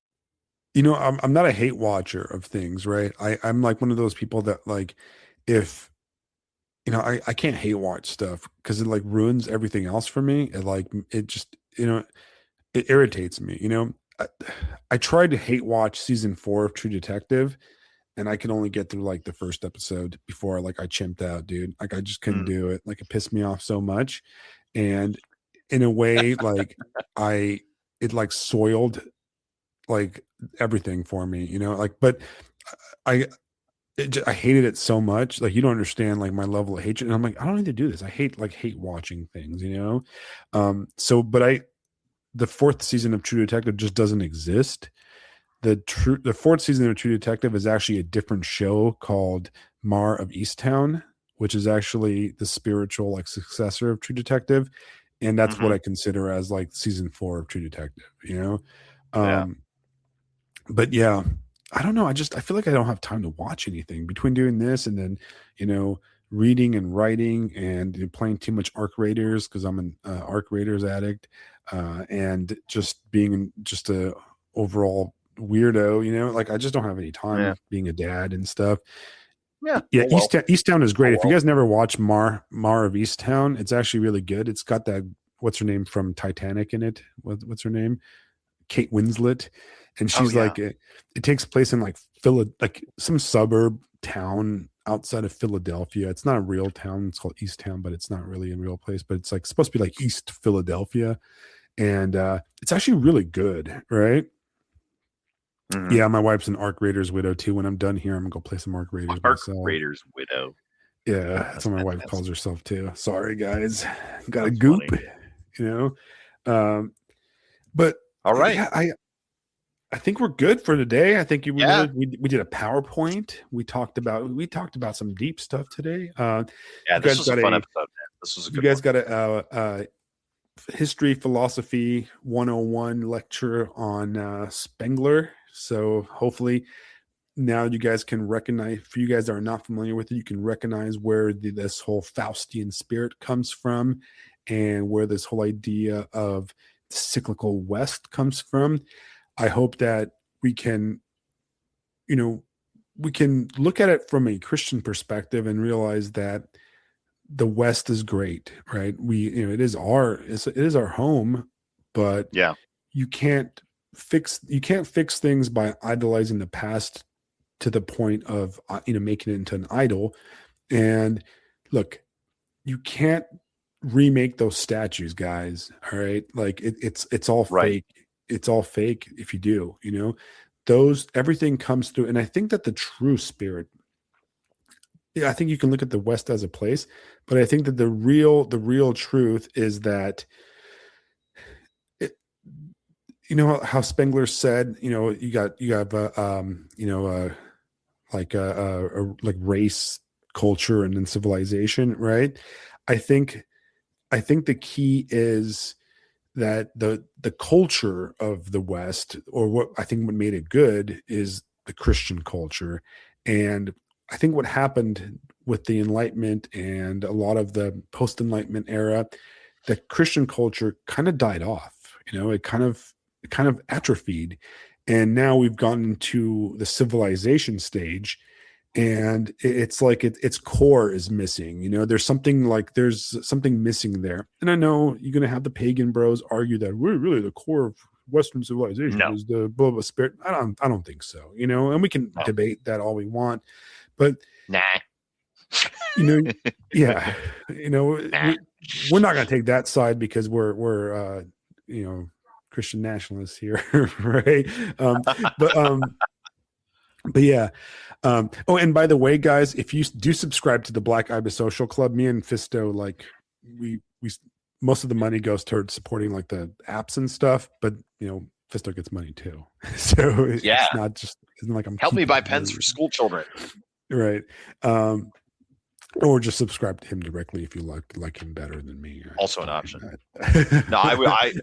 I'm not a hate watcher of things, right? I'm like one of those people that like if I can't hate watch stuff because it like ruins everything else for me. It just it irritates me. I tried to hate watch season 4 of True Detective, and I could only get through like the first episode before like I chimped out, dude. Like I just couldn't Mm, do it. Like it pissed me off so much, and in a way, like I it like soiled like everything for me, like but I I hated it so much. Like you don't understand like my level of hatred. And I'm like, I don't need to do this. I hate watching things. So but the fourth season of True Detective just doesn't exist. The fourth season of True Detective is actually a different show called Mar of Easttown, which is actually the spiritual like successor of True Detective. And that's what hmm I consider as like season 4 of True Detective. Yeah. Um, but yeah, I don't know. I feel like I don't have time to watch anything between doing this and then, you know, reading and writing and playing too much Arc Raiders because I'm an Arc Raiders addict, and just being just a overall weirdo. Like I just don't have any Yeah. time being a dad and stuff. Yeah. Yeah, Oh well. Easttown is Oh great. If you well. guys never watch Mar of Easttown, it's actually really good. It's got that what's her name from Titanic in it. What's her name? Kate Winslet, and Oh she's yeah. like it takes place in like like some suburb town outside of Philadelphia. It's not a real town. It's called East Town, but it's not really a real place. But it's like supposed to be like East Philadelphia, and it's actually really good, right? hmm Yeah, my wife's an Arc Raiders widow too. When I'm done here, I'm gonna go play some Arc Raiders Arc myself. Raiders widow. Yeah, that's That's what my wife fantastic. calls herself too. Sorry, guys, got a That's goop, funny. you um, but All right. yeah, I think we're good for today. I think we Yeah. did we did a PowerPoint. We talked about some deep stuff today. Yeah. You This guys was a got fun a episode, man. This was a you good guys one. got a history philosophy 101 lecture on Spengler. So hopefully now you guys can recognize. For you guys that are not familiar with it, you can recognize where this whole Faustian spirit comes from, and where this whole idea of cyclical West comes from. I hope that we can, you know, we can look at it from a Christian perspective and realize that the West is great, right? It is our home, but Yeah. you can't fix things by idolizing the past to the point of making it into an idol. And look, you can't remake those statues, guys. All right, like it's all Right. fake. It's all fake if you do. Those everything comes through, and I think that the true spirit. Yeah, I think you can look at the West as a place, but I think that the real truth is that it, how Spengler said, you have like race, culture, and then civilization, right? I think I think the key is that the culture of the West, or what I think what made it good, is the Christian culture. And I think what happened with the Enlightenment and a lot of the post Enlightenment era, the Christian culture kind of died off. It kind of atrophied, and now we've gotten into the civilization stage, and it's like its core is missing. There's something missing there. And I know you're going to have the pagan bros argue that we're really the core of Western civilization No. is the blah blah spirit. I don't think so. And we can No. debate that all we want, but Nah. you know, yeah, Nah. we're not going to take that side because we're you know, Christian nationalists here, right? But but yeah. Oh, and by the way, guys, if you do subscribe to the Black Ibis Social Club, me and Fisto, like, we most of the money goes towards supporting like the apps and stuff, but Fisto gets money too. So Yeah. it's not just, it's not like I'm Help me keeping buy the pens money. for school children. Right. Or just subscribe to him directly if you like him better than me. Also an option. That. No, I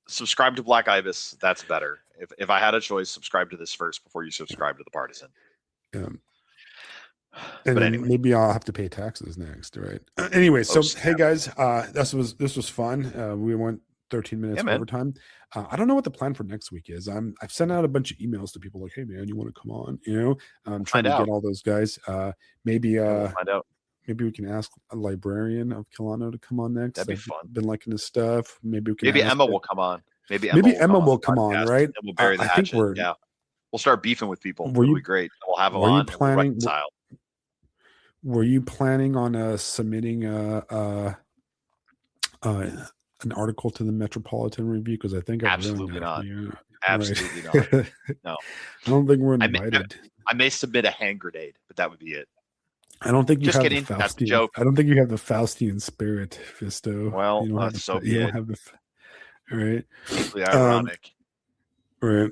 subscribe to Black Ibis. That's better. If I had a choice, subscribe to this first before you subscribe to the Partisan. And But then anyway. maybe I'll have to pay taxes next, right? Anyway, so hey guys, this was fun. We went 13 minutes overtime. I don't know what the plan for next week is. I've sent out a bunch of emails to people like, hey man, you want to come on? I'm trying to get all those guys. Maybe we'll find out. Maybe we can ask a librarian of Kilano to come on next. That'd be fun. Been liking his stuff. Maybe we can. Maybe Emma will come on. Maybe Emma will come on, right? And we'll bury the hatchet. Yeah, we'll start beefing with people. It'll be great. We'll have them on. And we'll reconcile. Were you planning on submitting an article to the Metropolitan Review? Because I think absolutely not. Absolutely not. No, I don't think we're invited. I may submit a hand grenade, but that would be it. I don't think you just have kidding. The That's a joke. I don't think you have the Faustian spirit, Fisto. Well, you don't have so you don't have the right. Deeply ironic. Right.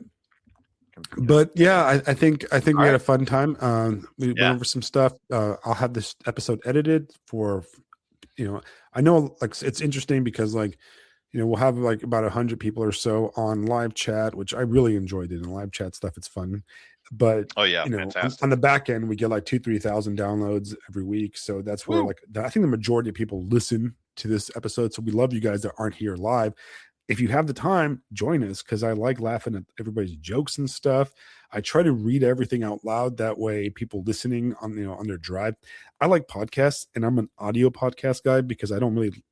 But yeah, I think we had a fun time. We went over some stuff. I'll have this episode edited for, I know like it's interesting because like, we'll have like about 100 people or so on live chat, which I really enjoyed it in live chat stuff. It's fun. But fantastic. On the back end, we get like 2,000-3,000 downloads every week. So that's where I think the majority of people listen to this episode. So we love you guys that aren't here live. If you have the time, join us because I like laughing at everybody's jokes and stuff. I try to read everything out loud. That way people listening on their drive. I like podcasts and I'm an audio podcast guy because I don't really,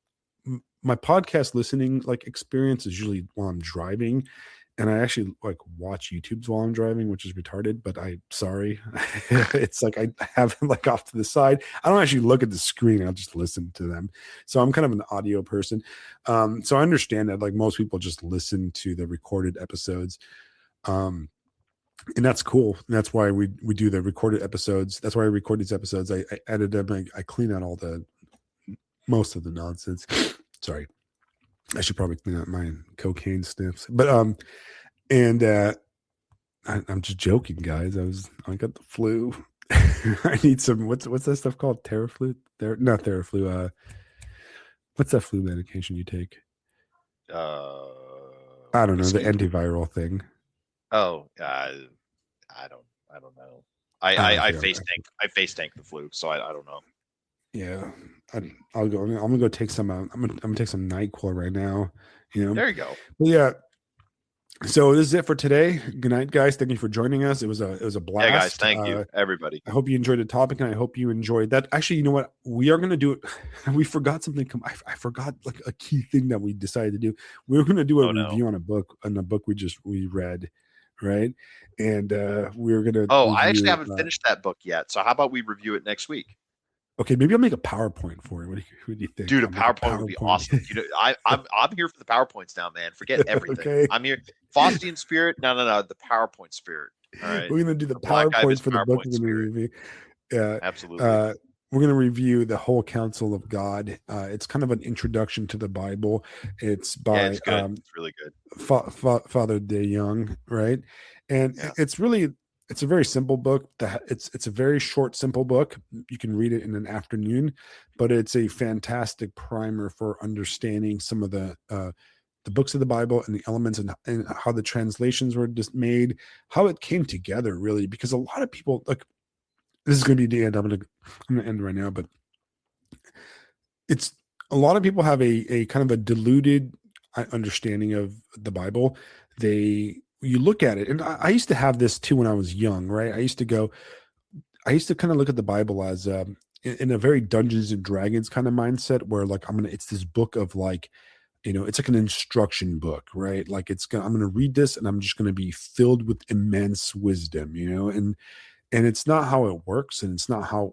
my podcast listening like experience is usually while I'm driving. And I actually like watch YouTubes while I'm driving, which is retarded, but sorry. It's like I have it like off to the side. I don't actually look at the screen. I'll just listen to them. So I'm kind of an audio person. So I understand that like most people just listen to the recorded episodes. And that's cool. And that's why we do the recorded episodes. That's why I record these episodes. I edit them. I clean out most of the nonsense. Sorry. I should probably clean out my cocaine sniffs, but and I'm just joking, guys. I got the flu. I need some. What's that stuff called? Theraflu? Not Theraflu. What's that flu medication you take? I don't know, the antiviral thing. Oh, I don't know. I face tank the flu, so I don't know. Yeah, I'll go. I'm gonna go take some. I'm gonna take some NyQuil right now. There you go. But yeah. So this is it for today. Good night, guys. Thank you for joining us. It was a blast. Yeah, guys. Thank you, everybody. I hope you enjoyed the topic, and I hope you enjoyed that. Actually, you know what? We are gonna do it. We forgot something. I forgot like a key thing that we decided to do. We were gonna do a review on a book we read. Right. And we're gonna I actually haven't finished that book yet. So how about we review it next week? Okay, maybe I'll make a PowerPoint for it. What do you think? Dude, a PowerPoint would be awesome. I'm here for the PowerPoints now, man. Forget everything. Okay. I'm here. Faustian spirit. No. The PowerPoint spirit. All right. We're gonna do the PowerPoint for the book we're gonna review. Yeah, absolutely. We're gonna review the whole counsel of God. It's kind of an introduction to the Bible. It's by it's good. It's really good. Father De Young, right? And it's a very simple book. It's a very short, simple book. You can read it in an afternoon, but it's a fantastic primer for understanding some of the books of the Bible and the elements and how the translations were just made, how it came together, really. Because a lot of people, like, this is going to be the end. I'm going to end right now, but it's a lot of people have a kind of a diluted understanding of the Bible. You look at it, and I used to have this too when I was young, right? I used to kind of look at the Bible as in a very Dungeons and Dragons kind of mindset, where like it's this book of like, it's like an instruction book, right? Like I'm gonna read this and I'm just gonna be filled with immense wisdom, and it's not how it works, and it's not how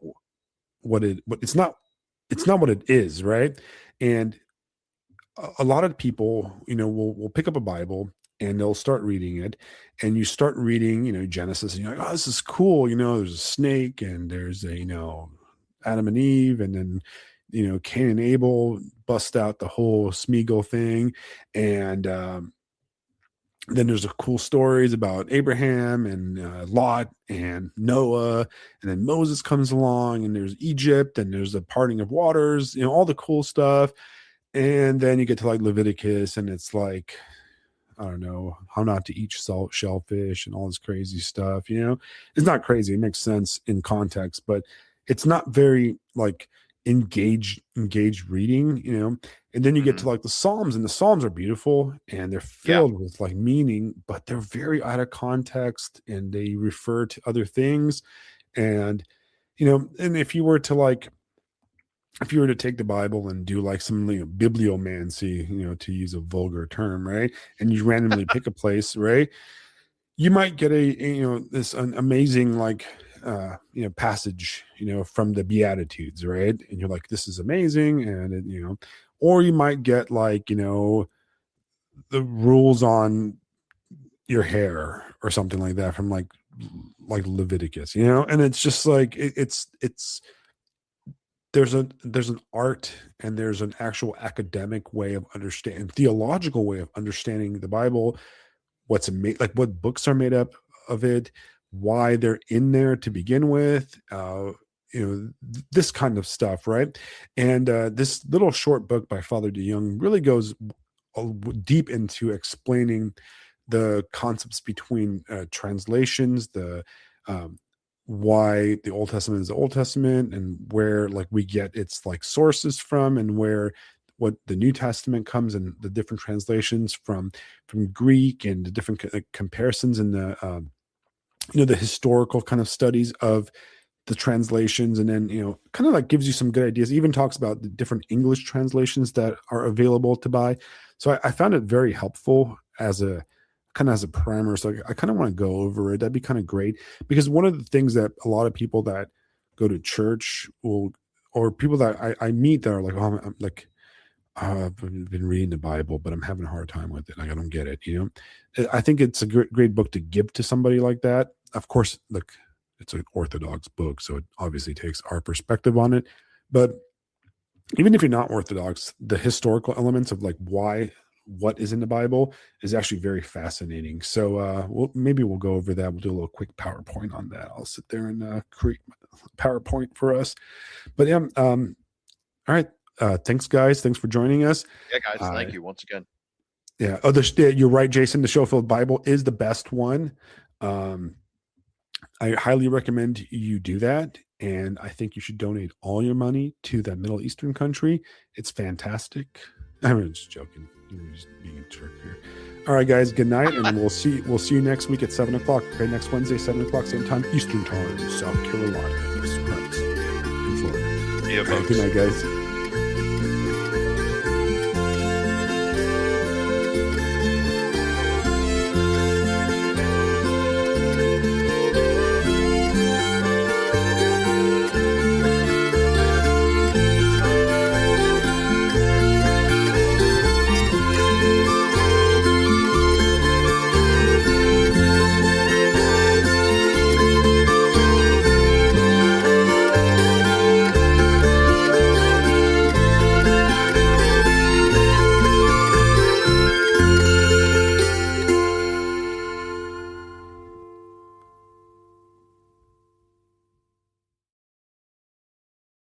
what it's not what it is, right? And a lot of people, will pick up a Bible and they'll start reading it, and you start reading, Genesis, and you're like, oh, this is cool. There's a snake, and there's Adam and Eve, and then Cain and Abel bust out the whole Smeagol thing, and then there's a cool stories about Abraham and Lot and Noah, and then Moses comes along, and there's Egypt, and there's the parting of waters, all the cool stuff. And then you get to like Leviticus, and it's like, I don't know, how not to eat shellfish and all this crazy stuff. It's not crazy. It makes sense in context, but it's not very like engaged reading. And then you get Mhm. to like the Psalms, and the Psalms are beautiful and they're Yeah. filled with like meaning, but they're very out of context and they refer to other things. And, and if you were to take the Bible and do like some bibliomancy, to use a vulgar term, right? And you randomly pick a place, right? You might get this amazing like passage, from the Beatitudes, right? And you're like, this is amazing, and or you might get like the rules on your hair or something like that from like Leviticus, and it's just like it's there's an art and there's an actual academic way of understanding, theological way of understanding the Bible, what's made, like what books are made up of it, why they're in there to begin with, this kind of stuff, right? And this little short book by Father DeYoung really goes deep into explaining the concepts between translations, the um, why the Old Testament is the Old Testament, and where like we get its like sources from, and where what the New Testament comes, and the different translations from Greek, and the different comparisons, and the the historical kind of studies of the translations. And then kind of like gives you some good ideas. It even talks about the different English translations that are available to buy. So I found it very helpful as a kind of as a primer. So I kind of want to go over it. That'd be kind of great, because one of the things that a lot of people that go to church will, or people that I meet that are like, oh, I'm like, I've been reading the Bible, but I'm having a hard time with it. Like, I don't get it. I think it's a great book to give to somebody like that. Of course, like, it's an Orthodox book, so it obviously takes our perspective on it. But even if you're not Orthodox, the historical elements of like what is in the Bible is actually very fascinating. So maybe we'll go over that. We'll do a little quick PowerPoint on that. I'll sit there and create PowerPoint for us. But yeah, all right. Thanks, guys. Thanks for joining us. Yeah, guys. Thank you once again. Yeah. Oh, you're right, Jason. The Schofield Bible is the best one. I highly recommend you do that. And I think you should donate all your money to that Middle Eastern country. It's fantastic. I'm just joking. You're just being a jerk here. All right, guys. Good night, and we'll see you next week at 7:00. Okay, next Wednesday, 7:00, same time, Eastern time, South Carolina, in Florida. Yeah, Good night, guys.